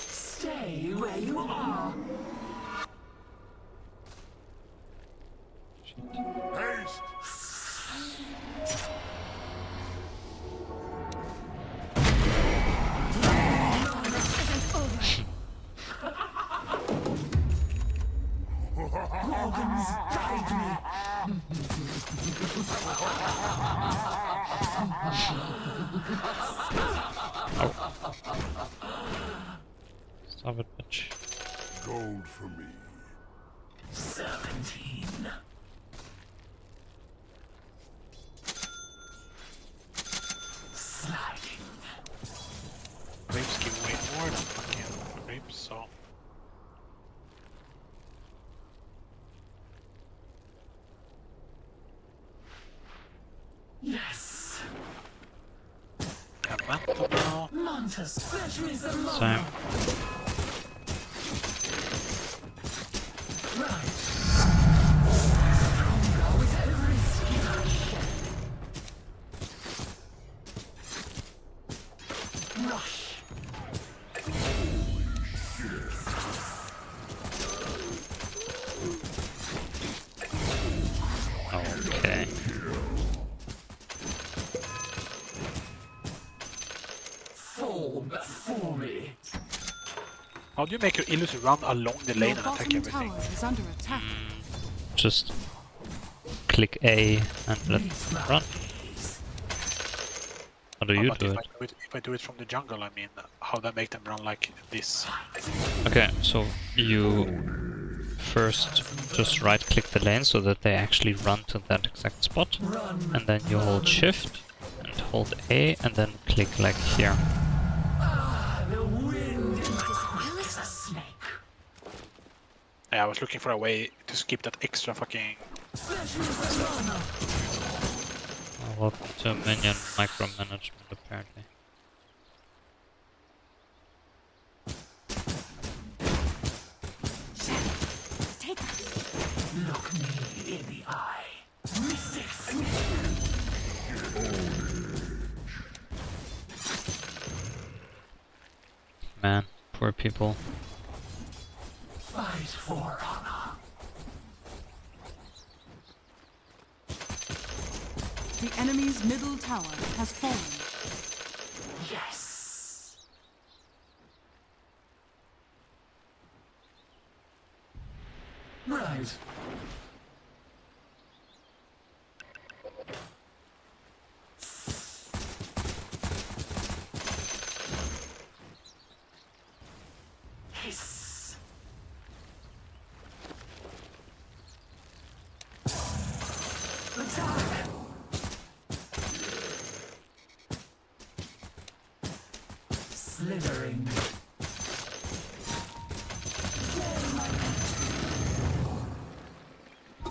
Stay where you are. Haste. Gorgons guide me. Stop it, bitch. Gold for me. 17. Sliding. Grapes give way more than fucking grapes, so. Yes. Got that now. Mantis, pleasure is alone. Same. Right. Stronger with every skin I shed. Rush. Okay. Fall before me. How do you make your Illus run along the lane Your and attack bottom everything? tower is under attack. Just click A and let them run. How do you But do it? if I do it from the jungle, I mean, how do I make them run like this? Okay, so you first just right click the lane so that they actually run to that exact spot, and then you hold shift and hold A and then click like here. Yeah, I was looking for a way to skip that extra fucking... Welcome to minion micromanagement apparently. Look me in the eye. Man, poor people. Fight for honor. The enemy's middle tower has fallen. Yes. Right. Hiss. Attack. Slithering.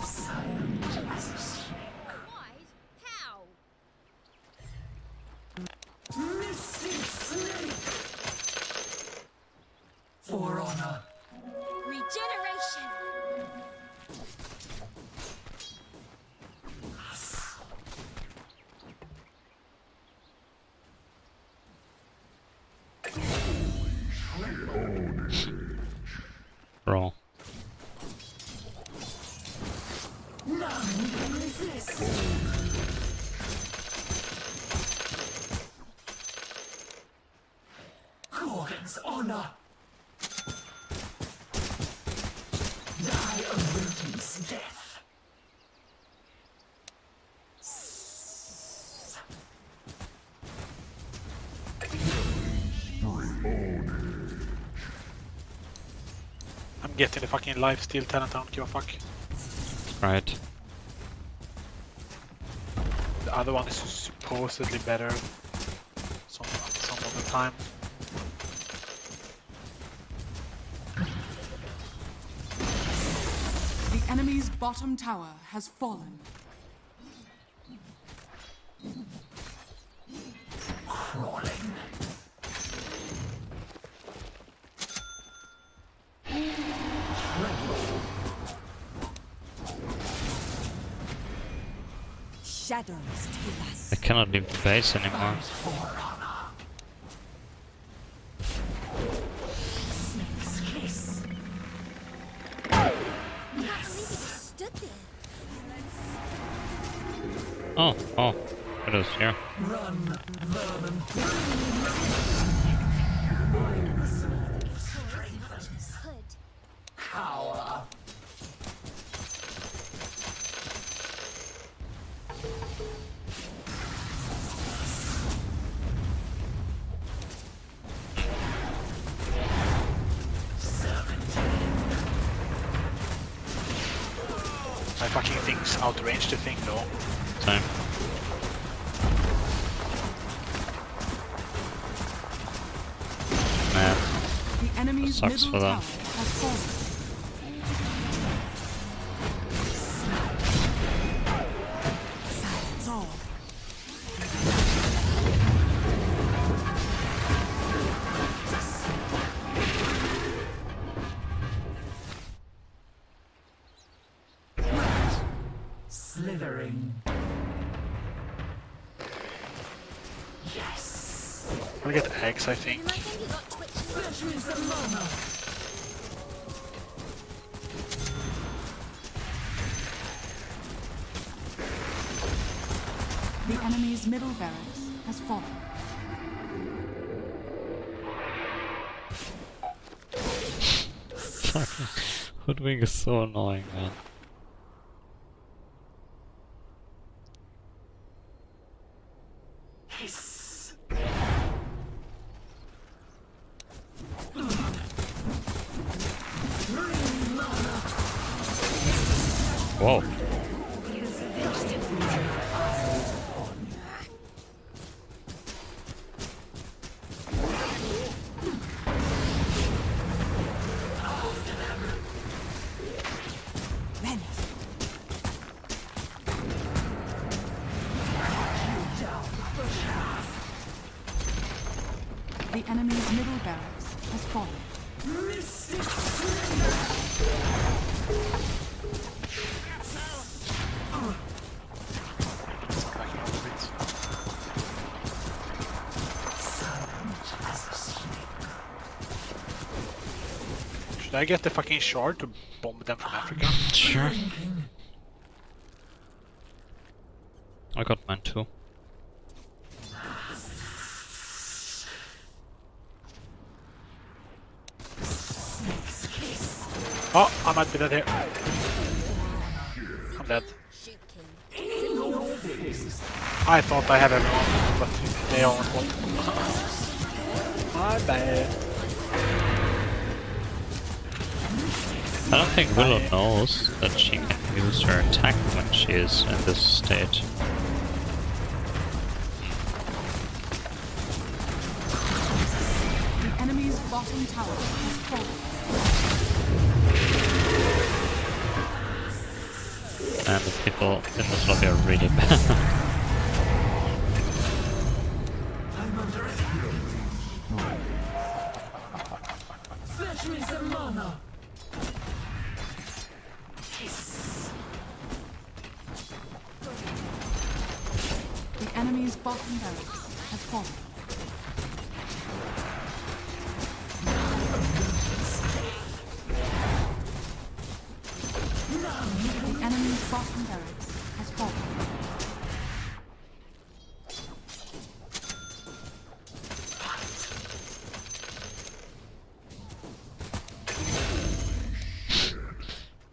Silent as a snake. How? Mystic snake. For honor. Regeneration. Bro. None can resist. Gorgon's honor. Die a virgin's death. I'm getting the fucking lifesteal talent, I don't give a fuck. Right. The other one is supposedly better some of the time. The enemy's bottom tower has fallen. Crawling. Shadows take us. I cannot leave the base anymore. Snake's kiss. Can't believe it just stood there. Oh, it is here. Run, vermin. Hood. Cower. My fucking things outrange the thing though. Same. Man, The enemy's sucks middle for them. tower has fallen. Silence all. Slithering. Yes. We'll get eggs, I think. My finger got twitchy. Fetch me some mana. The enemy's middle barracks has fallen. Hoodwink is so annoying, man. Whoa. The enemy's middle barracks has fallen. Should I get the fucking shard to bomb them from Africa? Sure. I got mine too. Oh, I might be dead here. I'm dead. I thought I had everyone, but they all won. My bad. I don't think Willow knows that she can use her attack when she is in this state. The enemy's bottom tower has fallen. And the people in this lobby are really bad. Fetch me some mana. The enemy's bottom barracks has fallen. The enemy's bottom barracks has fallen.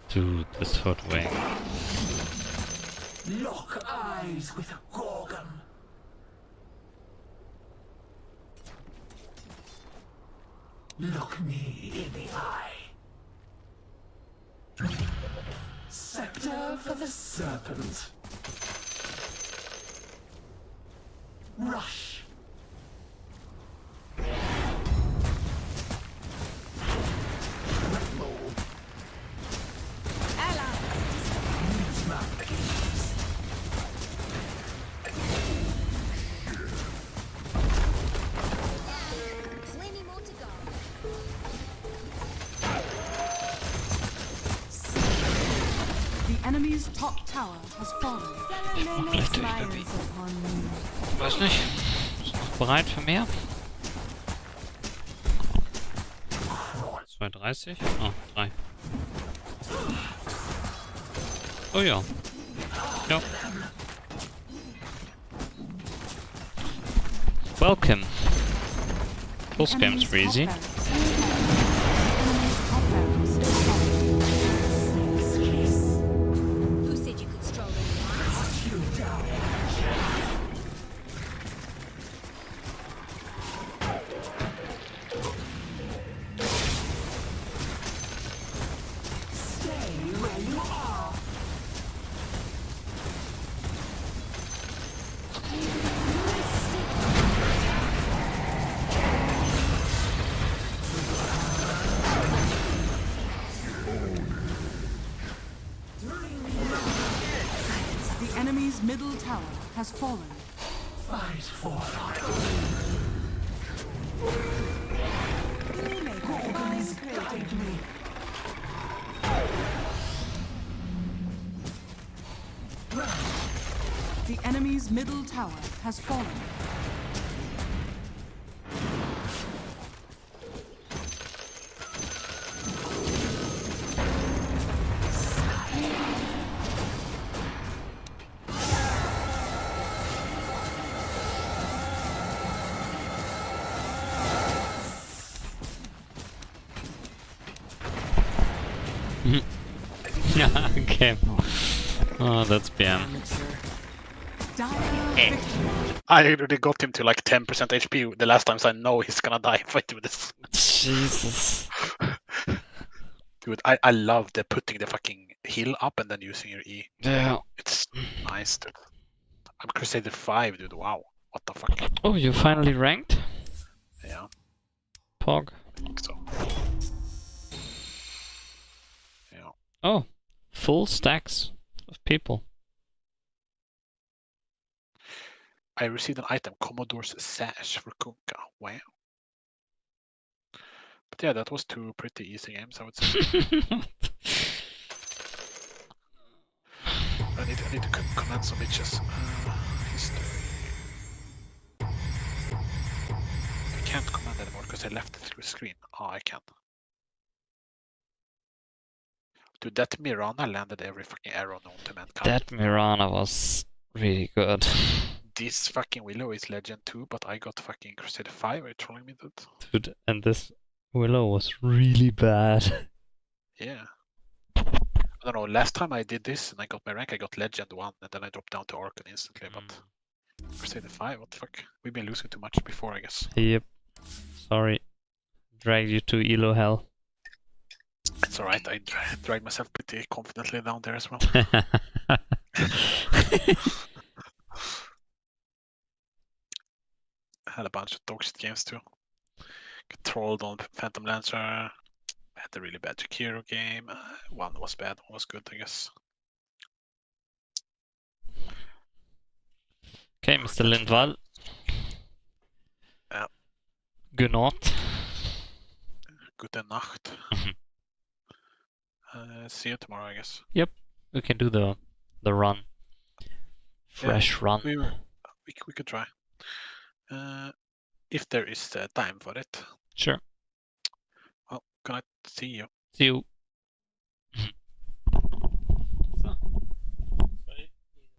Dude, this Hoodwink. Lock eyes with a Gorgon. Look me in the eye. Scepter for the serpent. Rush. Plenty more to go. The enemy's top tower has fallen. Weiß nicht. Ist noch bereit für mehr? 2,30? Ah, 3. Oh ja. Ja. Welcome. Those games were easy. Who said you could stroll Stay where you are. The enemy's middle tower has fallen. Fight for Gorgon is guiding me. The enemy's middle tower has fallen. I already got him to like 10% HP the last time, so I know he's gonna die if I do this. Jesus. Dude, I love the putting the fucking heal up and then using your E. Yeah. It's nice, dude. I'm Crusader 5, dude. Wow. What the fuck? Oh, you finally ranked? Yeah. Pog. I think so. Yeah. Oh, full stacks of people. I received an item, Commodore's Sash for Kunkka. Wow. But yeah, that was 2 pretty easy games, I would say. I need to command some bitches. History. I can't command anymore because I left the screen. Oh, I can. Dude, that Mirana landed every fucking arrow known to mankind. That Mirana was really good. This fucking Willow is Legend 2, but I got fucking Crusader 5. Are you trolling me, dude? Dude, and this Willow was really bad. Yeah. I don't know, last time I did this and I got my rank, I got Legend 1, and then I dropped down to Archon instantly, but Crusader 5, what the fuck? We've been losing too much before, I guess. Yep. Sorry. Dragged you to Elo hell. It's alright, I dragged myself pretty confidently down there as well. Had a bunch of dog shit games too. Got trolled on Phantom Lancer. Had a really bad Jakiro game. One was bad, one was good, I guess. Okay, Mr. Lindvall. Yeah. Good night. Gute Nacht. See you tomorrow, I guess. Yep, we can do the run. Fresh run. We could try. If there is time for it. Sure. Well, can I see you? See you.